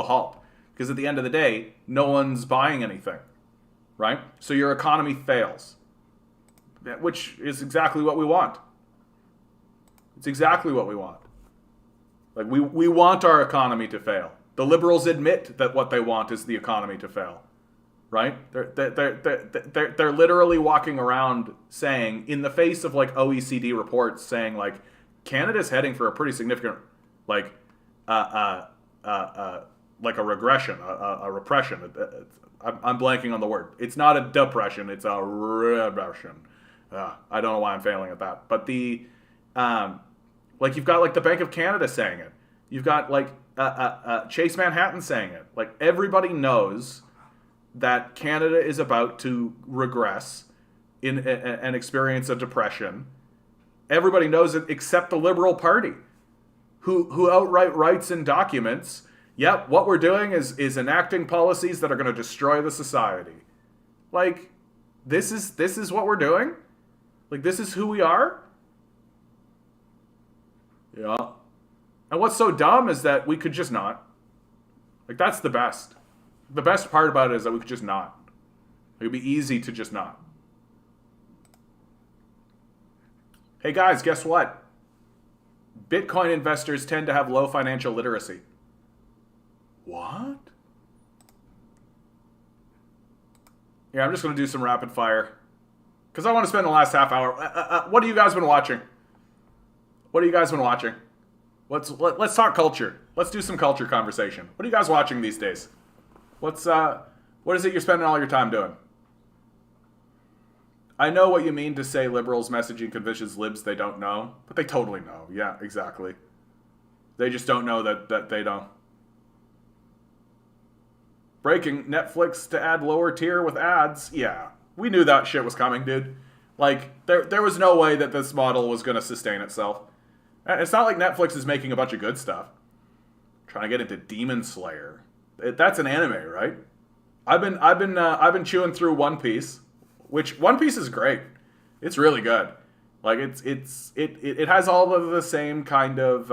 S1: halt. Because at the end of the day, no one's buying anything, right? So your economy fails, which is exactly what we want. It's exactly what we want. Like, we want our economy to fail. The liberals admit that what they want is the economy to fail, right? They're literally walking around saying, in the face of like OECD reports saying like, Canada's heading for a pretty significant, like a regression, a repression. I'm blanking on the word. It's not a depression. It's a regression. I don't know why I'm failing at that. But you've got like the Bank of Canada saying it. You've got like Chase Manhattan saying it. Like, everybody knows that Canada is about to regress and experience a depression. Everybody knows it except the Liberal Party, who outright writes in documents, yep, what we're doing is enacting policies that are going to destroy the society. Like, this is what we're doing? Like, this is who we are? Yeah. And what's so dumb is that we could just not. Like, that's the best. The best part about it is that we could just not. It would be easy to just not. Hey guys, guess what? Bitcoin investors tend to have low financial literacy. What? Yeah, I'm just going to do some rapid fire. Because I want to spend the last half hour. What have you guys been watching? What have you guys been watching? Let's talk culture. Let's do some culture conversation. What are you guys watching these days? What is it you're spending all your time doing? I know what you mean to say liberals messaging convinces libs they don't know, but they totally know. Yeah, exactly. They just don't know that they don't. Breaking, Netflix to add lower tier with ads. Yeah, we knew that shit was coming, dude. Like, there was no way that this model was going to sustain itself. And it's not like Netflix is making a bunch of good stuff. Trying to get into Demon Slayer. That's an anime, right? I've been chewing through One Piece. Which One Piece is great. It's really good. Like, it has all of the same kind of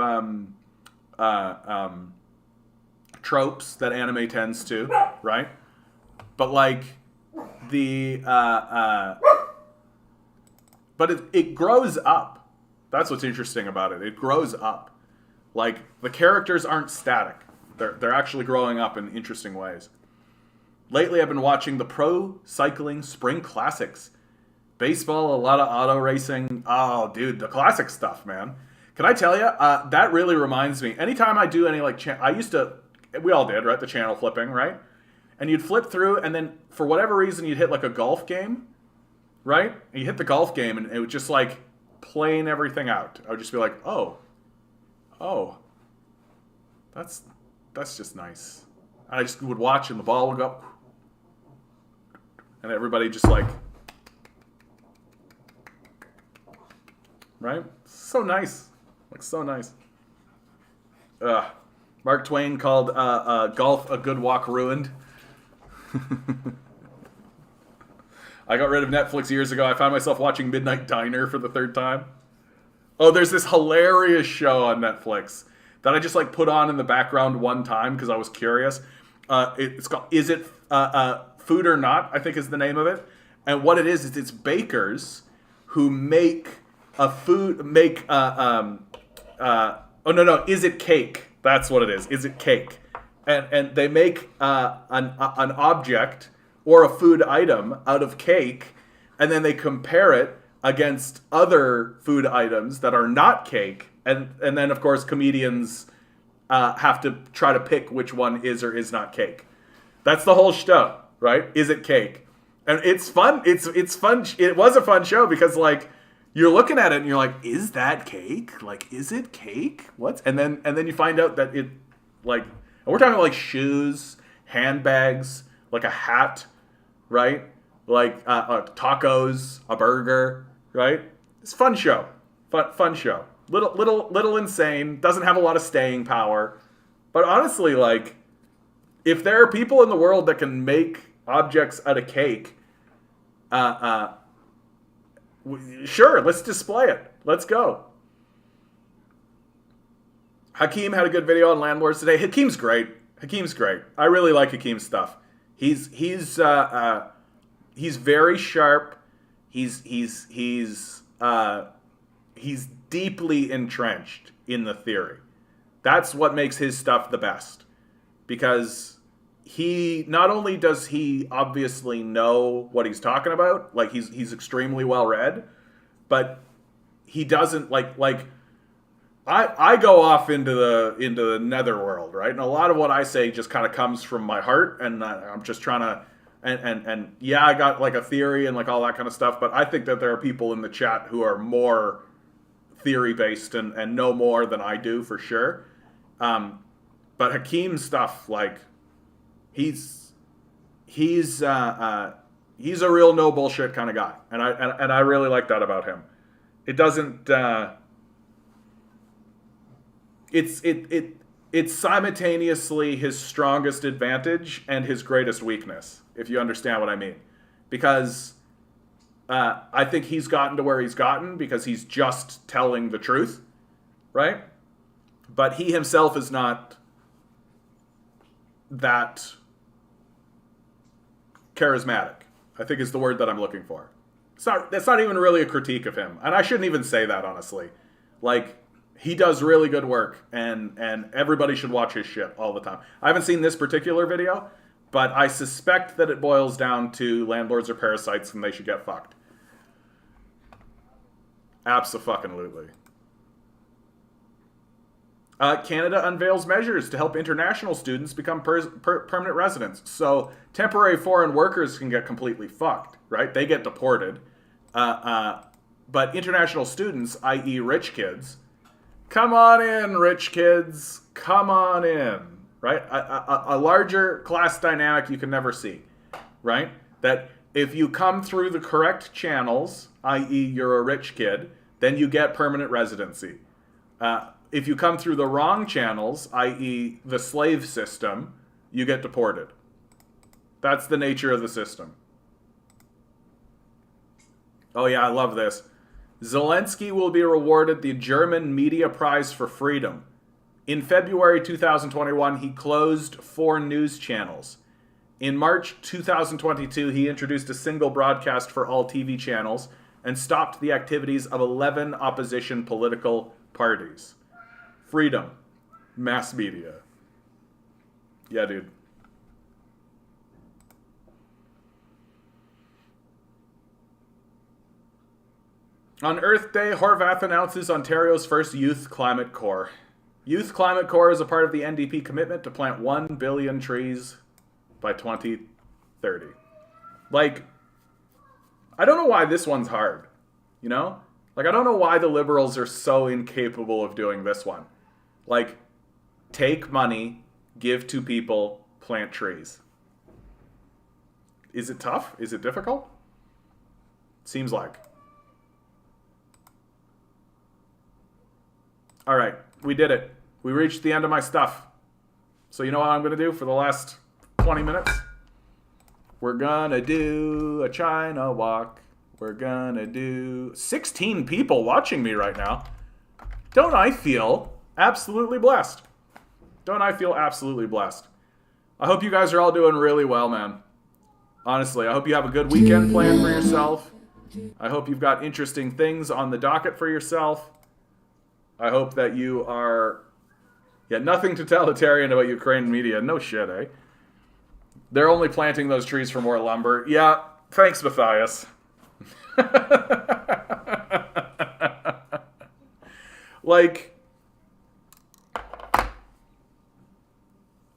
S1: tropes that anime tends to, right? But like but it grows up. That's what's interesting about it. It grows up. Like, the characters aren't static. They're actually growing up in interesting ways. Lately, I've been watching the Pro Cycling Spring Classics. Baseball, a lot of auto racing. Oh, dude, the classic stuff, man. Can I tell you, that really reminds me. Anytime I do any, like, we all did, right? The channel flipping, right? And you'd flip through, and then for whatever reason, you'd hit, like, a golf game, right? And you hit the golf game, and it would just, like, plane everything out. I would just be like, oh, that's just nice. And I just would watch, and the ball would go, and everybody just like, right? So nice. Like, so nice. Mark Twain called golf a good walk ruined. I got rid of Netflix years ago. I found myself watching Midnight Diner for the third time. Oh, there's this hilarious show on Netflix that I just like put on in the background one time because I was curious. It's called "Is It Food or Not?" I think is the name of it. And what it is it's bakers who make a food Is it cake? That's what it is. Is it cake? And they make an object or a food item out of cake, and then they compare it against other food items that are not cake, and then of course comedians have to try to pick which one is or is not cake. That's the whole show, right? Is it cake? And it's fun. It's fun. It was a fun show because like you're looking at it and you're like, is that cake? Like, is it cake? What? And then you find out that it like, and we're talking about like shoes, handbags, like a hat, right? Like tacos, a burger, right? It's a fun show. Fun show. Little insane. Doesn't have a lot of staying power. But honestly, like, if there are people in the world that can make objects out of cake, sure, let's display it. Let's go. Hakeem had a good video on landlords today. Hakeem's great. I really like Hakeem's stuff. He's very sharp. He's deeply entrenched in the theory. That's what makes his stuff the best. Because he not only does he obviously know what he's talking about, like he's extremely well read, but he doesn't like I go off into the netherworld, right? And a lot of what I say just kind of comes from my heart, and I'm just trying to and yeah, I got like a theory and like all that kind of stuff, but I think that there are people in the chat who are more theory based and know more than I do for sure. But Hakeem's stuff, like he's a real no bullshit kind of guy, and I really like that about him. It doesn't. It's simultaneously his strongest advantage and his greatest weakness, if you understand what I mean. Because I think he's gotten to where he's gotten because he's just telling the truth, right? But he himself is not that charismatic, I think is the word that I'm looking for. That's not even really a critique of him. And I shouldn't even say that, honestly. Like, he does really good work, and everybody should watch his shit all the time. I haven't seen this particular video, but I suspect that it boils down to landlords are parasites and they should get fucked. Abso-fucking-lutely. Canada unveils measures to help international students become permanent residents. So temporary foreign workers can get completely fucked, right? They get deported. But international students, i.e. rich kids, come on in, rich kids. Come on in, right? A larger class dynamic you can never see, right? That if you come through the correct channels, i.e. you're a rich kid, then you get permanent residency. If you come through the wrong channels, i.e. the slave system, you get deported. That's the nature of the system. Oh yeah, I love this. Zelensky will be awarded the German Media Prize for Freedom. In February 2021, he closed 4 news channels. In March 2022, he introduced a single broadcast for all TV channels and stopped the activities of 11 opposition political parties. Freedom. Mass media. Yeah, dude. On Earth Day, Horvath announces Ontario's first Youth Climate Corps. Youth Climate Corps is a part of the NDP commitment to plant 1 billion trees by 2030. Like, I don't know why this one's hard, you know? Like, I don't know why the Liberals are so incapable of doing this one. Like, take money, give to people, plant trees. Is it tough? Is it difficult? Seems like. We did it. We reached the end of my stuff. So you know what I'm going to do for the last 20 minutes? We're going to do a China walk. We're going to do 16 people watching me right now. Don't I feel absolutely blessed? Don't I feel absolutely blessed? I hope you guys are all doing really well, man. Honestly, I hope you have a good weekend planned for yourself. I hope you've got interesting things on the docket for yourself. I hope that you are... Yeah, nothing totalitarian about Ukrainian media. No shit, eh? They're only planting those trees for more lumber. Yeah, thanks, Matthias. Like...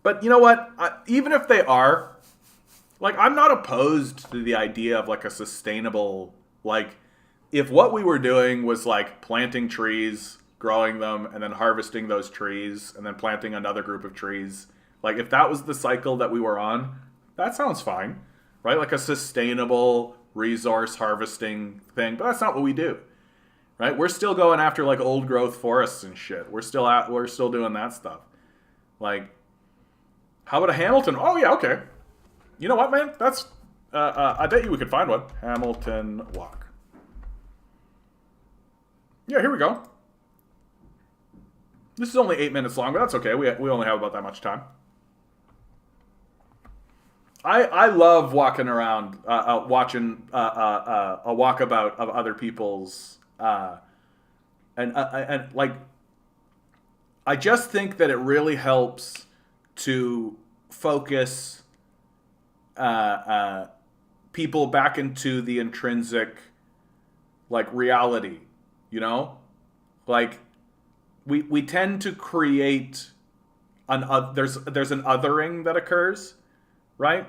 S1: But you know what? Even if they are, like, I'm not opposed to the idea of, like, a sustainable, like, if what we were doing was, like, planting trees, growing them, and then harvesting those trees, and then planting another group of trees, like, if that was the cycle that we were on, that sounds fine, right? Like a sustainable resource harvesting thing, but that's not what we do, right? We're still going after, like, old growth forests and shit. We're still doing that stuff. Like, how about a Hamilton? Oh, yeah, okay. You know what, man? That's, I bet you we could find one. Hamilton walk. Yeah, here we go. This is only 8 minutes long, but that's okay. We only have about that much time. I love walking around, watching a walkabout of other people's, and like, I just think that it really helps to focus people back into the intrinsic, like, reality, you know? Like, we tend to create there's an othering that occurs, right?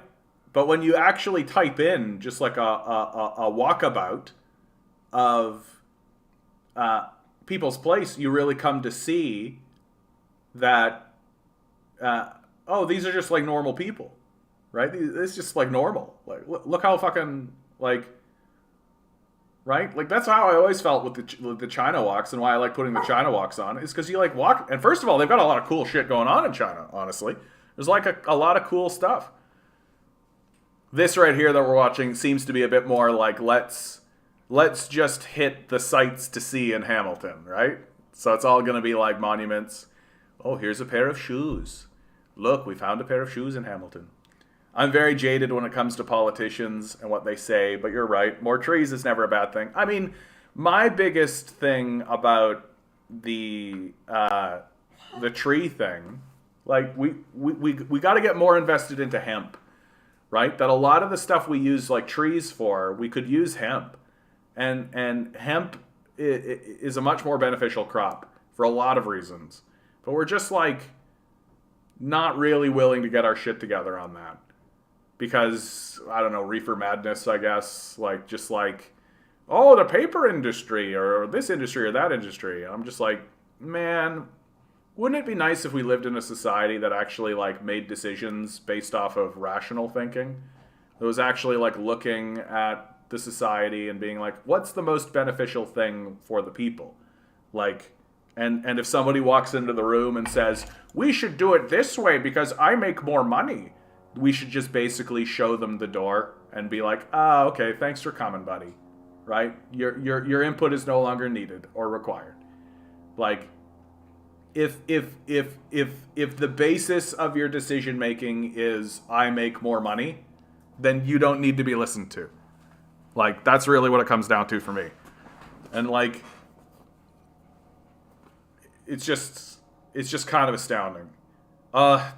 S1: But when you actually type in just like a walkabout of people's place, you really come to see that oh, these are just like normal people, right? It's just like normal. Like, look how fucking, like, right? Like, that's how I always felt with the China walks, and why I like putting the China walks on, is because you, like, walk, and first of all, they've got a lot of cool shit going on in China, honestly. There's, like, a lot of cool stuff. This right here that we're watching seems to be a bit more like, let's just hit the sights to see in Hamilton, right? So it's all going to be like monuments. Oh, here's a pair of shoes. Look, we found a pair of shoes in Hamilton. I'm very jaded when it comes to politicians and what they say, but you're right. More trees is never a bad thing. I mean, my biggest thing about the tree thing, like, we got to get more invested into hemp, right? That a lot of the stuff we use, like, trees for, we could use hemp. And hemp is a much more beneficial crop for a lot of reasons. But we're just, like, not really willing to get our shit together on that. Because, I don't know, reefer madness, I guess. Like, just like, oh, the paper industry, or this industry, or that industry. I'm just like, man, wouldn't it be nice if we lived in a society that actually, like, made decisions based off of rational thinking? That was actually, like, looking at the society and being like, what's the most beneficial thing for the people? Like, and if somebody walks into the room and says, we should do it this way because I make more money, we should just basically show them the door and be like, ah, okay, thanks for coming, buddy. Right? Your input is no longer needed or required. Like, if the basis of your decision making is I make more money, then you don't need to be listened to. Like, that's really what it comes down to for me. And, like, it's just kind of astounding.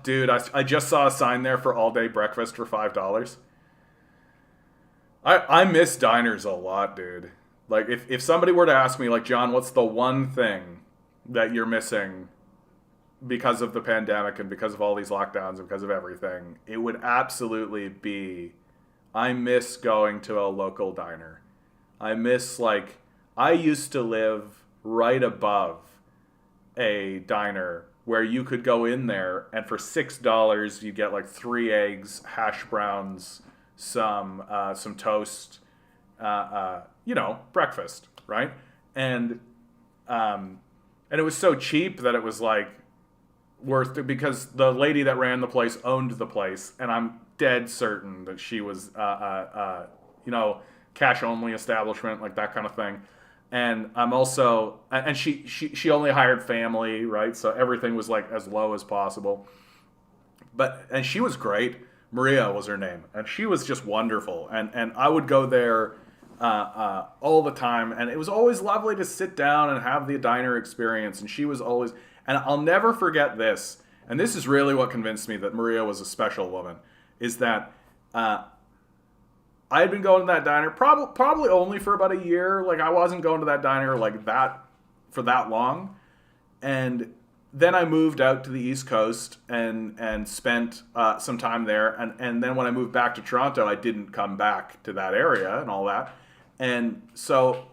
S1: Dude, I just saw a sign there for all-day breakfast for $5. I miss diners a lot, dude. Like, if somebody were to ask me, like, John, what's the one thing that you're missing because of the pandemic and because of all these lockdowns and because of everything, it would absolutely be, I miss going to a local diner. I miss, like, I used to live right above a diner where you could go in there and for $6 you get like 3 eggs, hash browns, some toast, breakfast, right? And And it was so cheap that it was like worth it, because the lady that ran the place owned the place, and I'm dead certain that she was, cash only establishment, like that kind of thing. And I'm also, and she only hired family, right? So everything was like as low as possible. And she was great. Maria was her name, and she was just wonderful. And I would go there all the time, and it was always lovely to sit down and have the diner experience. And she was always, and I'll never forget this. And this is really what convinced me that Maria was a special woman. Is that I had been going to that diner probably only for about a year. Like, I wasn't going to that diner like that for that long, and then I moved out to the East Coast and spent some time there. And then when I moved back to Toronto, I didn't come back to that area and all that. And so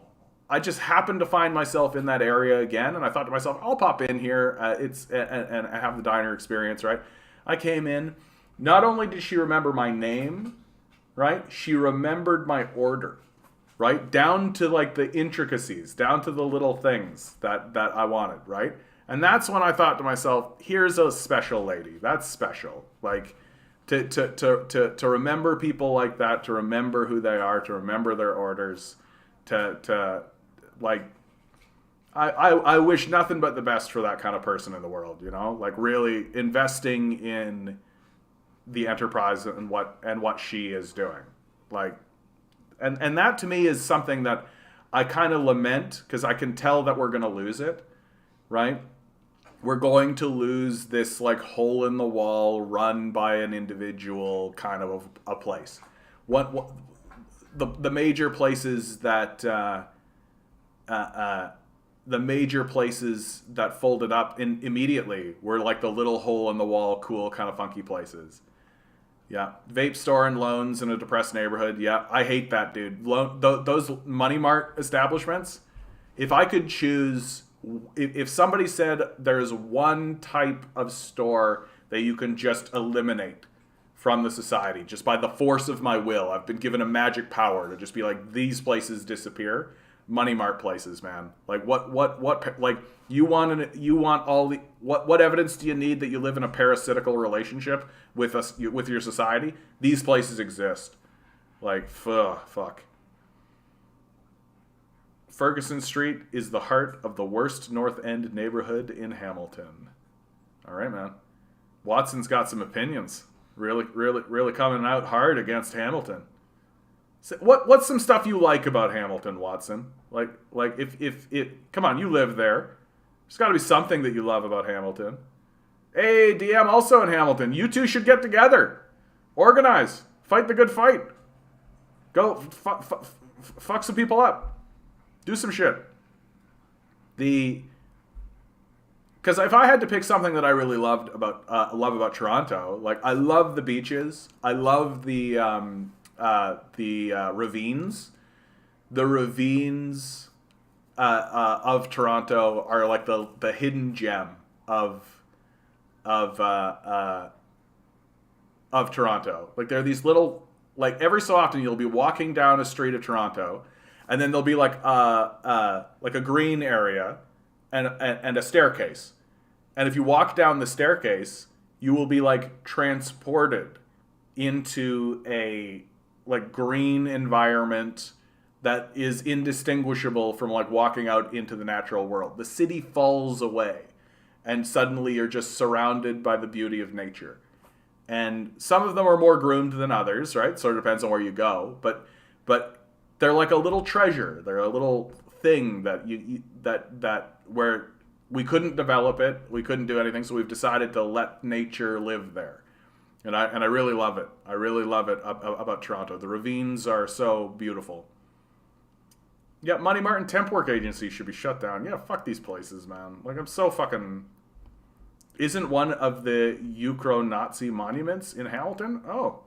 S1: I just happened to find myself in that area again. And I thought to myself, I'll pop in here and have the diner experience, right? I came in. Not only did she remember my name, right? She remembered my order, right? Down to like the intricacies, down to the little things that I wanted, right? And that's when I thought to myself, here's a special lady. That's special. Like, to remember people like that, to remember who they are, to remember their orders, like, I wish nothing but the best for that kind of person in the world, you know? Like, really investing in the enterprise and what she is doing. Like, and that to me is something that I kind of lament, because I can tell that we're going to lose it, right? We're going to lose this like hole in the wall run by an individual kind of a place. What the major places that the major places that folded up immediately were like the little hole in the wall, cool kind of funky places. Yeah, vape store and loans in a depressed neighborhood. Yeah, I hate that, dude. Those Money Mart establishments. If I could choose. If somebody said there's one type of store that you can just eliminate from the society just by the force of my will, I've been given a magic power to just be like, these places disappear. Money Mart places, man. Like what like you want all the what evidence do you need that you live in a parasitical relationship with with your society? These places exist. Like fuck. Ferguson Street is the heart of the worst North End neighborhood in Hamilton. All right, man. Watson's got some opinions. Really coming out hard against Hamilton. So what's some stuff you like about Hamilton, Watson? Like if come on, you live there. There's got to be something that you love about Hamilton. Hey, DM also in Hamilton. You two should get together. Organize. Fight the good fight. Go fuck some people up. Do some shit. Because if I had to pick something that I really love about Toronto, like I love the beaches. I love the ravines. The ravines of Toronto are like the hidden gem of Toronto. Like there are these little, like every so often you'll be walking down a street of Toronto. And then there'll be like a green area and a staircase. And if you walk down the staircase, you will be like transported into a like green environment that is indistinguishable from like walking out into the natural world. The city falls away, and suddenly you're just surrounded by the beauty of nature. And some of them are more groomed than others, right? So it depends on where you go. But they're like a little treasure. They're a little thing that that where we couldn't develop it, we couldn't do anything, so we've decided to let nature live there. And I really love it. I really love it about Toronto. The ravines are so beautiful. Yeah, Money Martin temp work agency should be shut down. Yeah, fuck these places, man. Like, I'm so fucking... Isn't one of the Ukro-Nazi monuments in Hamilton? Oh,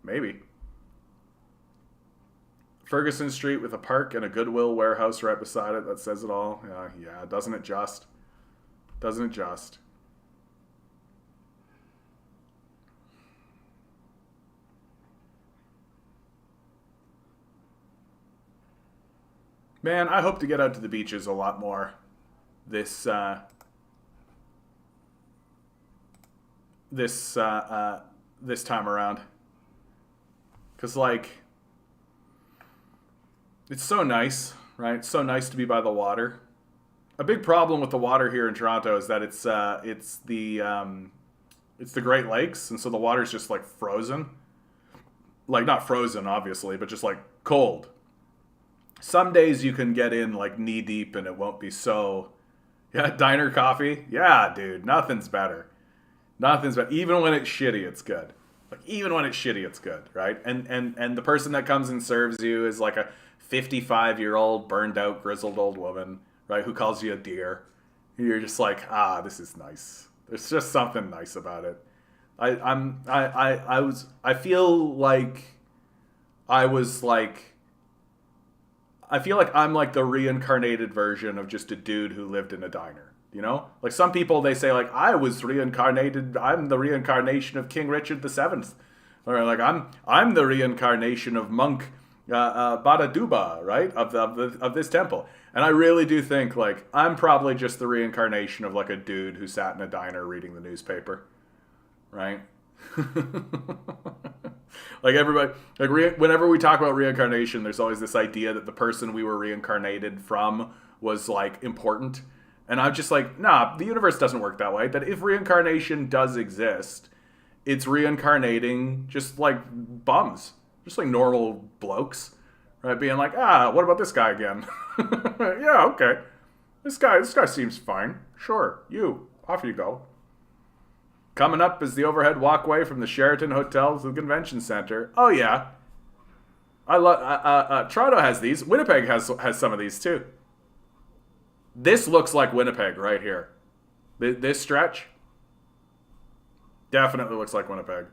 S1: maybe. Ferguson Street with a park and a Goodwill warehouse right beside it. That says it all. Yeah, doesn't it just? Doesn't it just? Man, I hope to get out to the beaches a lot more. this this time around, because like it's so nice, right? It's so nice to be by the water. A big problem with the water here in Toronto is that it's the Great Lakes, and so the water's just like frozen. Like not frozen, obviously, but just like cold. Some days you can get in like knee deep and it won't be so. Yeah, diner coffee. Yeah, dude, nothing's better. Nothing's better. Even when it's shitty, it's good. Like even when it's shitty, it's good, right? And the person that comes and serves you is like a 55-year-old burned out grizzled old woman, right? Who calls you a dear. You're just like, this is nice. There's just something nice about it. I feel like I'm like the reincarnated version of just a dude who lived in a diner. You know, like some people, they say like I'm the reincarnation of King Richard VII, or like I'm the reincarnation of monk Badaduba, right, of this temple. And I really do think like I'm probably just the reincarnation of like a dude who sat in a diner reading the newspaper, right? Like everybody, like whenever we talk about reincarnation, there's always this idea that the person we were reincarnated from was like important. And I'm just like, nah, the universe doesn't work that way. That if reincarnation does exist, it's reincarnating just like bums, just like normal blokes, right? Being like, what about this guy again? Yeah, okay. This guy seems fine. Sure, off you go. Coming up is the overhead walkway from the Sheraton Hotel to the Convention Center. Oh yeah, I love. Toronto has these. Winnipeg has some of these too. This looks like Winnipeg right here. This stretch definitely looks like Winnipeg.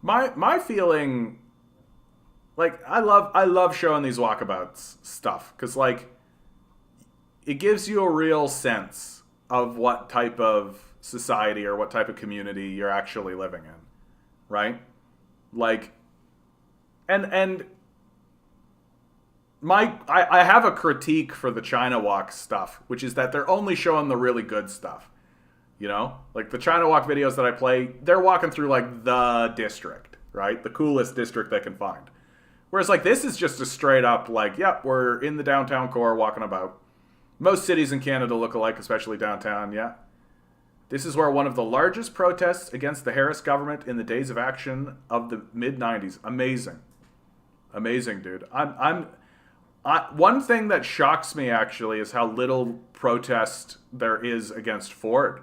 S1: My feeling, like I love showing these walkabouts stuff because like it gives you a real sense of what type of society or what type of community you're actually living in, right? Like, and I have a critique for the China Walk stuff, which is that they're only showing the really good stuff. You know, like the China Walk videos that I play, they're walking through like the district, right? The coolest district they can find. Whereas like this is just a straight up like, yep, we're in the downtown core walking about. Most cities in Canada look alike, especially downtown, yeah. This is where one of the largest protests against the Harris government in the days of action of the mid-90s. Amazing. Amazing, dude. One thing that shocks me, actually, is how little protest there is against Ford.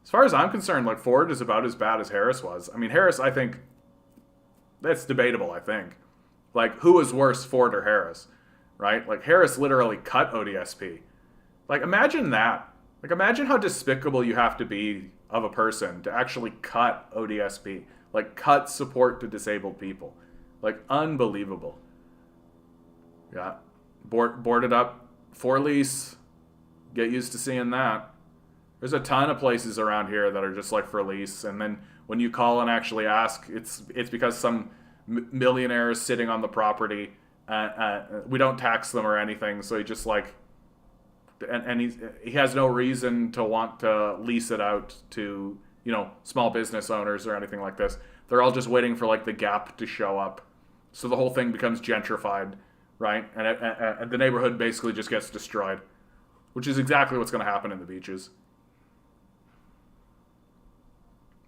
S1: As far as I'm concerned, like, Ford is about as bad as Harris was. I mean, Harris, I think, that's debatable, I think. Like, who was worse, Ford or Harris? Right? Like, Harris literally cut ODSP. Like, imagine that. Like, imagine how despicable you have to be of a person to actually cut ODSP. Like, cut support to disabled people. Like, unbelievable. Yeah. Board it up for lease. Get used to seeing that. There's a ton of places around here that are just like for lease. And then when you call and actually ask, it's because some millionaire is sitting on the property. We don't tax them or anything. So he just like... And he has no reason to want to lease it out to, you know, small business owners or anything like this. They're all just waiting for like the gap to show up. So the whole thing becomes gentrified, right? And the neighborhood basically just gets destroyed, which is exactly what's going to happen in the beaches.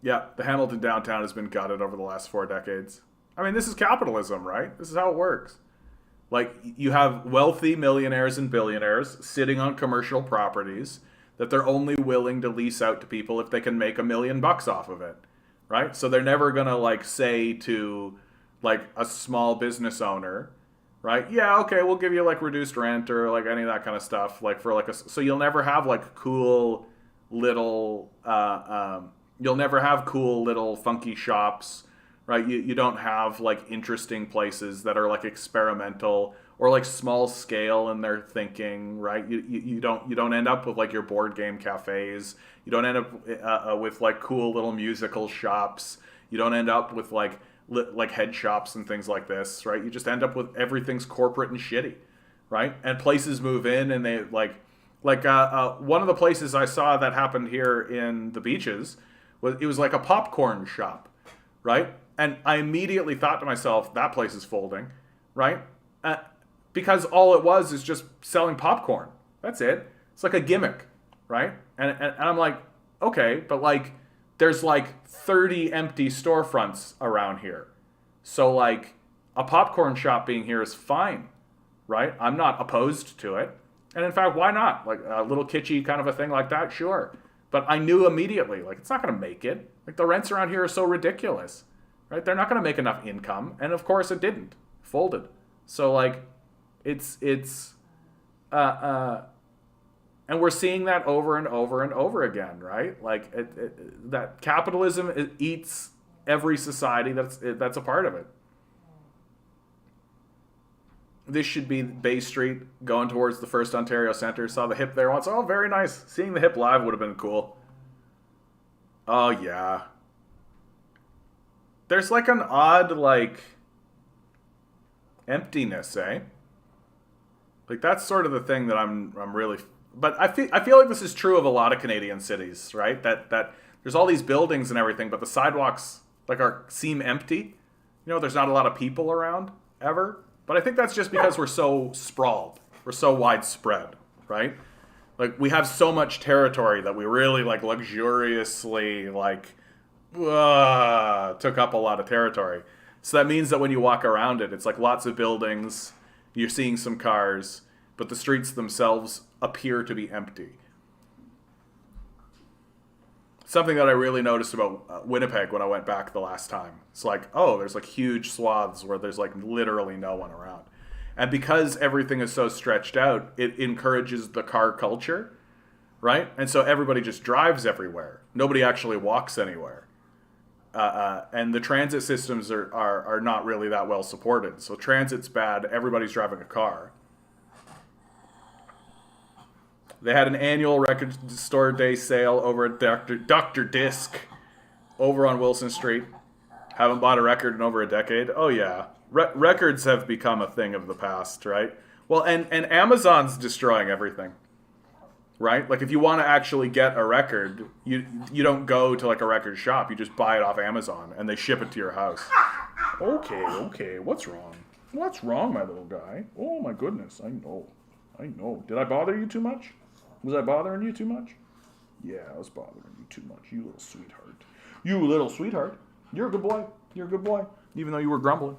S1: Yeah, the Hamilton downtown has been gutted over the last 4 decades. I mean, this is capitalism, right? This is how it works. Like, you have wealthy millionaires and billionaires sitting on commercial properties that they're only willing to lease out to people if they can make $1 million off of it, right? So they're never going to, like, say to, like, a small business owner, right? Yeah, okay, we'll give you, like, reduced rent or, like, any of that kind of stuff. Like, for, like, so you'll never have, like, cool little, you'll never have cool little funky shops, right? You don't have like interesting places that are like experimental or like small scale in their thinking, right? You don't end up with like your board game cafes. You don't end up with like cool little musical shops. You don't end up with like head shops and things like this, right? You just end up with everything's corporate and shitty, right? And places move in and they like Like one of the places I saw that happened here in the beaches was like a popcorn shop, right? And I immediately thought to myself, that place is folding, right? Because all it was is just selling popcorn. That's it. It's like a gimmick, right? And I'm like, okay, but like there's like 30 empty storefronts around here. So like a popcorn shop being here is fine, right? I'm not opposed to it. And in fact, why not? Like a little kitschy kind of a thing like that, sure. But I knew immediately, like, it's not going to make it. Like, the rents around here are so ridiculous, right? They're not going to make enough income. And of course, it didn't. Folded. So, like, and we're seeing that over and over and over again, right? Like, that capitalism eats every society that's a part of it. This should be Bay Street going towards the First Ontario Centre. Saw the hip there once. Oh, very nice. Seeing the hip live would have been cool. Oh, yeah. There's like an odd, like, emptiness, eh? Like, that's sort of the thing that I'm really... But I feel like this is true of a lot of Canadian cities, right? That there's all these buildings and everything, but the sidewalks, like, seem empty. You know, there's not a lot of people around, ever. But I think that's just because we're so sprawled. We're so widespread, right? Like, we have so much territory that we really, like, luxuriously, like, took up a lot of territory. So that means that when you walk around it, it's like lots of buildings, you're seeing some cars, but the streets themselves appear to be empty. Something that I really noticed about Winnipeg when I went back the last time. It's like, oh, there's like huge swaths where there's like literally no one around. And because everything is so stretched out, it encourages the car culture, right? And so everybody just drives everywhere. Nobody actually walks anywhere. And the transit systems are not really that well supported. So transit's bad. Everybody's driving a car. They had an annual record store day sale over at Dr. Disc over on Wilson Street. Haven't bought a record in over a decade. Oh, yeah. Records have become a thing of the past, right? Well, and Amazon's destroying everything, right? Like, if you want to actually get a record, you don't go to, like, a record shop. You just buy it off Amazon, and they ship it to your house. Okay. What's wrong? What's wrong, my little guy? Oh, my goodness. I know. Did I bother you too much? Was I bothering you too much? Yeah, I was bothering you too much. You little sweetheart. You little sweetheart. You're a good boy. Even though you were grumbling.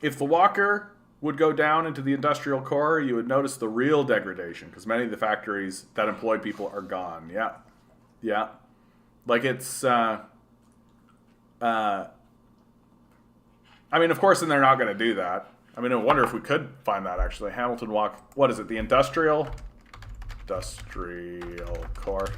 S1: If the walker would go down into the industrial core, you would notice the real degradation, because many of the factories that employed people are gone. Yeah. Like, it's... I mean, of course, then they're not going to do that. I mean, I wonder if we could find that, actually. Hamilton Walk, what is it, the industrial core.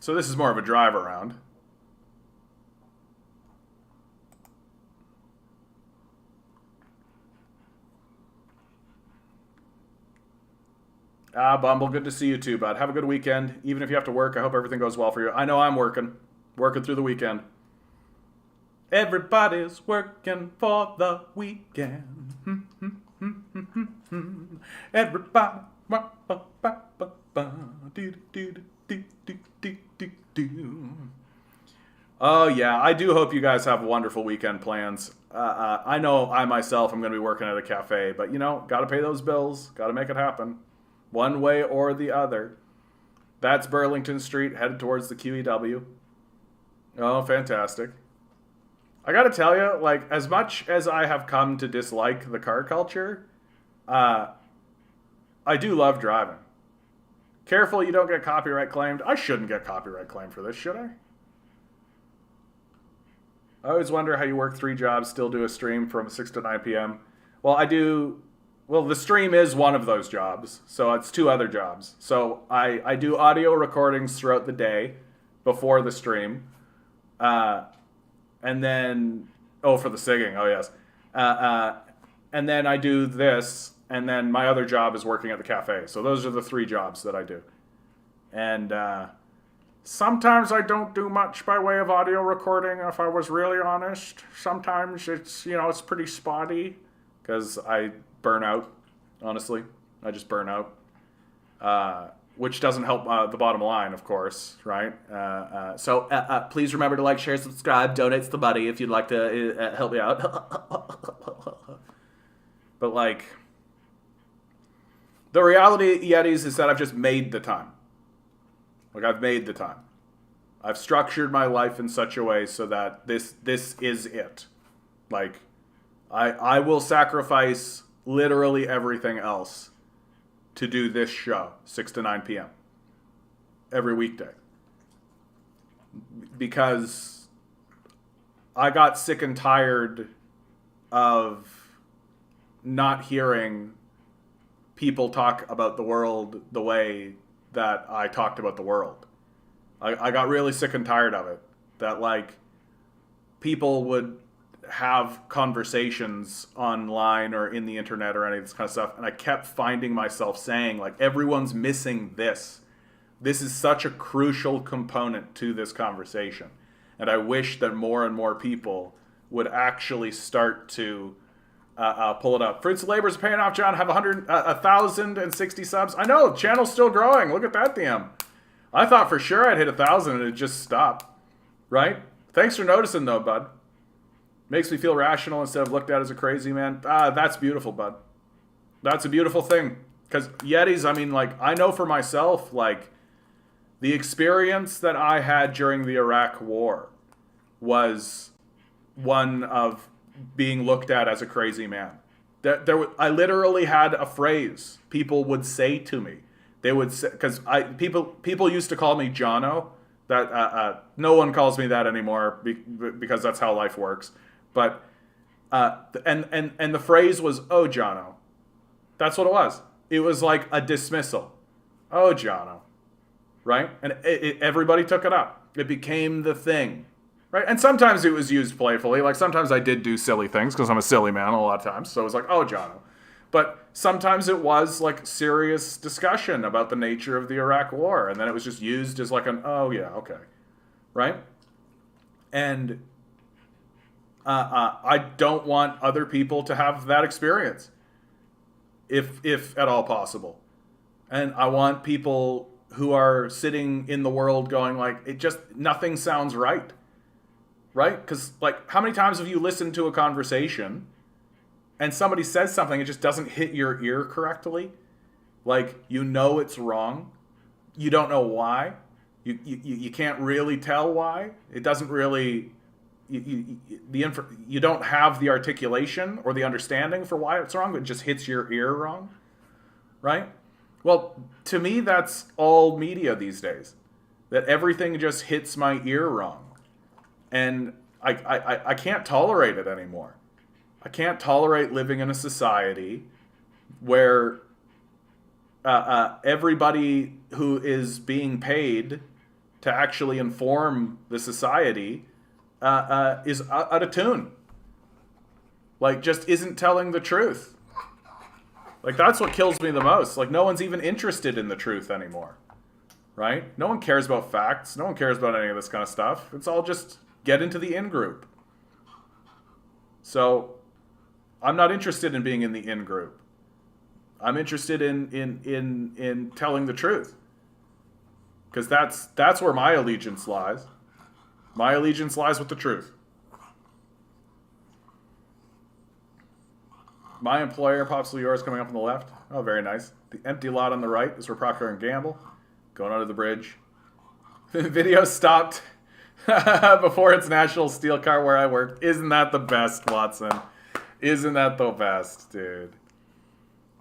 S1: So this is more of a drive around. Bumble, good to see you too, bud. Have a good weekend. Even if you have to work, I hope everything goes well for you. I know I'm working through the weekend. Everybody's working for the weekend. Everybody. Oh yeah, I do hope you guys have wonderful weekend plans. I know I myself am going to be working at a cafe, but you know, got to pay those bills, got to make it happen, one way or the other. That's Burlington Street, headed towards the QEW. Oh, fantastic. I got to tell you, like, as much as I have come to dislike the car culture, I do love driving. Careful you don't get copyright claimed. I shouldn't get copyright claimed for this, should I? I always wonder how you work 3 jobs, still do a stream from 6 to 9 p.m. Well, I do... Well, the stream is one of those jobs, so it's 2 other jobs. So I do audio recordings throughout the day before the stream. And then... Oh, for the singing. Oh, yes. And then I do this, and then my other job is working at the cafe. So those are the 3 jobs that I do. And Sometimes I don't do much by way of audio recording, if I was really honest. Sometimes it's, it's pretty spotty because I burn out, honestly. I just burn out. Which doesn't help the bottom line, of course, right? So please remember to like, share, subscribe, donate the money if you'd like to help me out. But like, the reality, Yetis, is that I've just made the time. Like, I've made the time. I've structured my life in such a way so that this is it. Like, I will sacrifice literally everything else to do this show, 6 to 9 p.m. every weekday. Because I got sick and tired of not hearing people talk about the world the way that I talked about the world. I got really sick and tired of it. That, like, people would have conversations online or in the internet or any of this kind of stuff, and I kept finding myself saying, like, everyone's missing this. This is such a crucial component to this conversation. And I wish that more and more people would actually start to pull it up. Fruits of Labor is paying off, John. Have 1,060 subs. I know, the channel's still growing. Look at that, DM. I thought for sure I'd hit 1,000 and it just stopped. Right? Thanks for noticing, though, bud. Makes me feel rational instead of looked at as a crazy man. That's beautiful, bud. That's a beautiful thing. Because Yetis, I mean, like, I know for myself, like, the experience that I had during the Iraq War was one of being looked at as a crazy man. I literally had a phrase people would say to me. They would say, because people used to call me Jono. That no one calls me that anymore because that's how life works. But and the phrase was, "Oh, Jono." That's what it was. It was like a dismissal. "Oh, Jono," right? And everybody took it up. It became the thing. Right? And sometimes it was used playfully. Like, sometimes I did do silly things because I'm a silly man a lot of times. So it was like, "Oh, Jono." But sometimes it was like serious discussion about the nature of the Iraq War. And then it was just used as like "Oh, yeah, okay." Right? And I don't want other people to have that experience. If at all possible. And I want people who are sitting in the world going like, nothing sounds right. Right? Because, like, how many times have you listened to a conversation and somebody says something, it just doesn't hit your ear correctly? Like, you know it's wrong. You don't know why. You can't really tell why. It doesn't really... You don't have the articulation or the understanding for why it's wrong, but it just hits your ear wrong. Right? Well, to me, that's all media these days. That everything just hits my ear wrong. And I can't tolerate it anymore. I can't tolerate living in a society where everybody who is being paid to actually inform the society is out of tune. Like, just isn't telling the truth. Like, that's what kills me the most. Like, no one's even interested in the truth anymore. Right? No one cares about facts. No one cares about any of this kind of stuff. It's all just... get into the in-group. So, I'm not interested in being in the in-group. I'm interested in telling the truth. Because that's where my allegiance lies. My allegiance lies with the truth. My employer, Popsicle Yours, coming up on the left. Oh, very nice. The empty lot on the right is where Procter & Gamble. Going under the bridge. The video stopped before its National Steel Car where I worked. Isn't that the best, Watson? Isn't that the best, dude?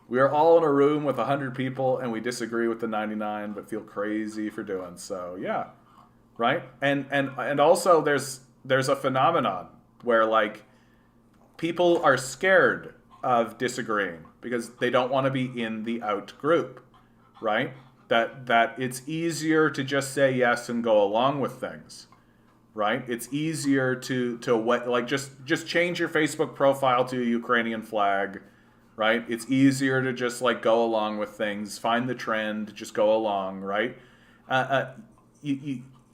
S1: We are all in a room with 100 people and we disagree with the 99 but feel crazy for doing so. Yeah. Right? And also there's a phenomenon where, like, people are scared of disagreeing because they don't want to be in the out group. Right? That it's easier to just say yes and go along with things. Right? It's easier to like just change your Facebook profile to a Ukrainian flag, right? It's easier to just like go along with things, find the trend, just go along, right?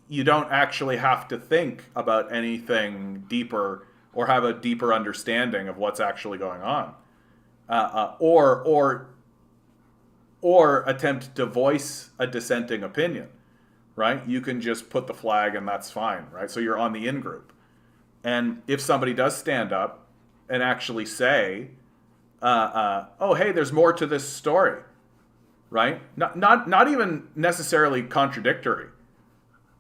S1: you don't actually have to think about anything deeper or have a deeper understanding of what's actually going on, or attempt to voice a dissenting opinion, right? You can just put the flag and that's fine, right? So you're on the in group. And if somebody does stand up and actually say, oh, hey, there's more to this story, right? Not even necessarily contradictory,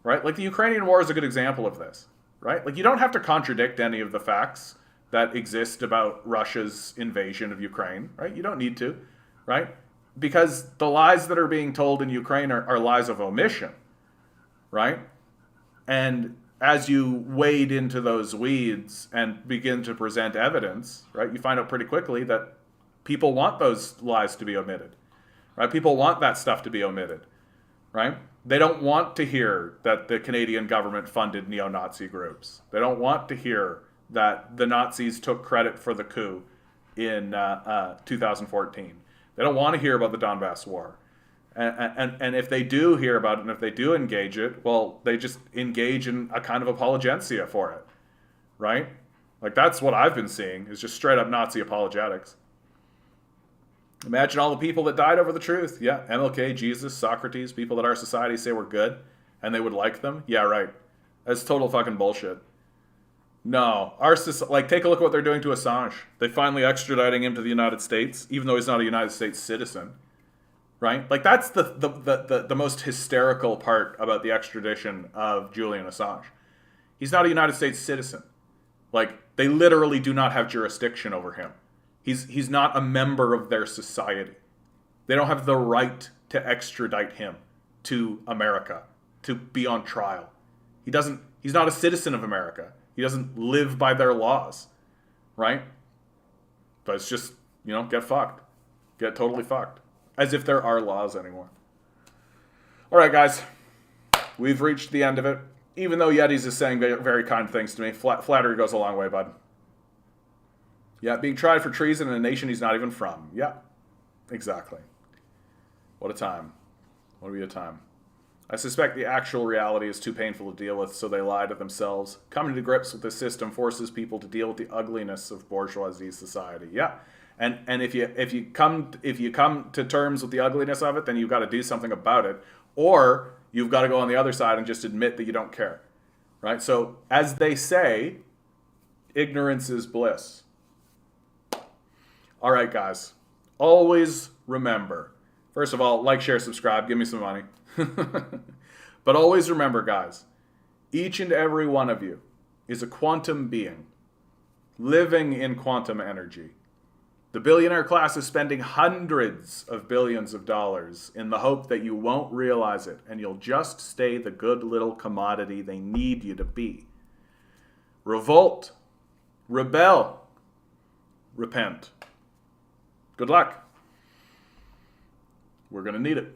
S1: right? Like the Ukrainian war is a good example of this, right? Like you don't have to contradict any of the facts that exist about Russia's invasion of Ukraine, right? You don't need to, right? Because the lies that are being told in Ukraine are lies of omission, right? And as you wade into those weeds and begin to present evidence, right, you find out pretty quickly that people want those lies to be omitted, right? People want that stuff to be omitted, right? They don't want to hear that the Canadian government funded neo-Nazi groups. They don't want to hear that the Nazis took credit for the coup in 2014. They don't want to hear about the Donbass War. And if they do hear about it and if they do engage it, well, they just engage in a kind of apologencia for it, right? Like that's what I've been seeing is just straight up Nazi apologetics. Imagine all the people that died over the truth. Yeah, MLK, Jesus, Socrates, people that our society say were good and they would like them. Yeah, right. That's total fucking bullshit. No, take a look at what they're doing to Assange. They finally extraditing him to the United States, even though he's not a United States citizen, right? Like that's the most hysterical part about the extradition of Julian Assange. He's not a United States citizen. Like they literally do not have jurisdiction over him. He's not a member of their society. They don't have the right to extradite him to America to be on trial. He's not a citizen of America. He doesn't live by their laws, right? But it's just, get fucked. Get totally fucked. As if there are laws anymore. All right, guys. We've reached the end of it. Even though Yetis is saying very, very kind things to me, flattery goes a long way, bud. Yeah, being tried for treason in a nation he's not even from. Yeah, exactly. What a time. What a time. I suspect the actual reality is too painful to deal with, so they lie to themselves. Coming to grips with this system forces people to deal with the ugliness of bourgeoisie society. Yeah, and if you come to terms with the ugliness of it, then you've got to do something about it, or you've got to go on the other side and just admit that you don't care, right? So as they say, ignorance is bliss. All right, guys. Always remember. First of all, like, share, subscribe. Give me some money. But always remember, guys, each and every one of you is a quantum being living in quantum energy. The billionaire class is spending hundreds of billions of dollars in the hope that you won't realize it and you'll just stay the good little commodity they need you to be. Revolt, rebel, repent. Good luck. We're going to need it.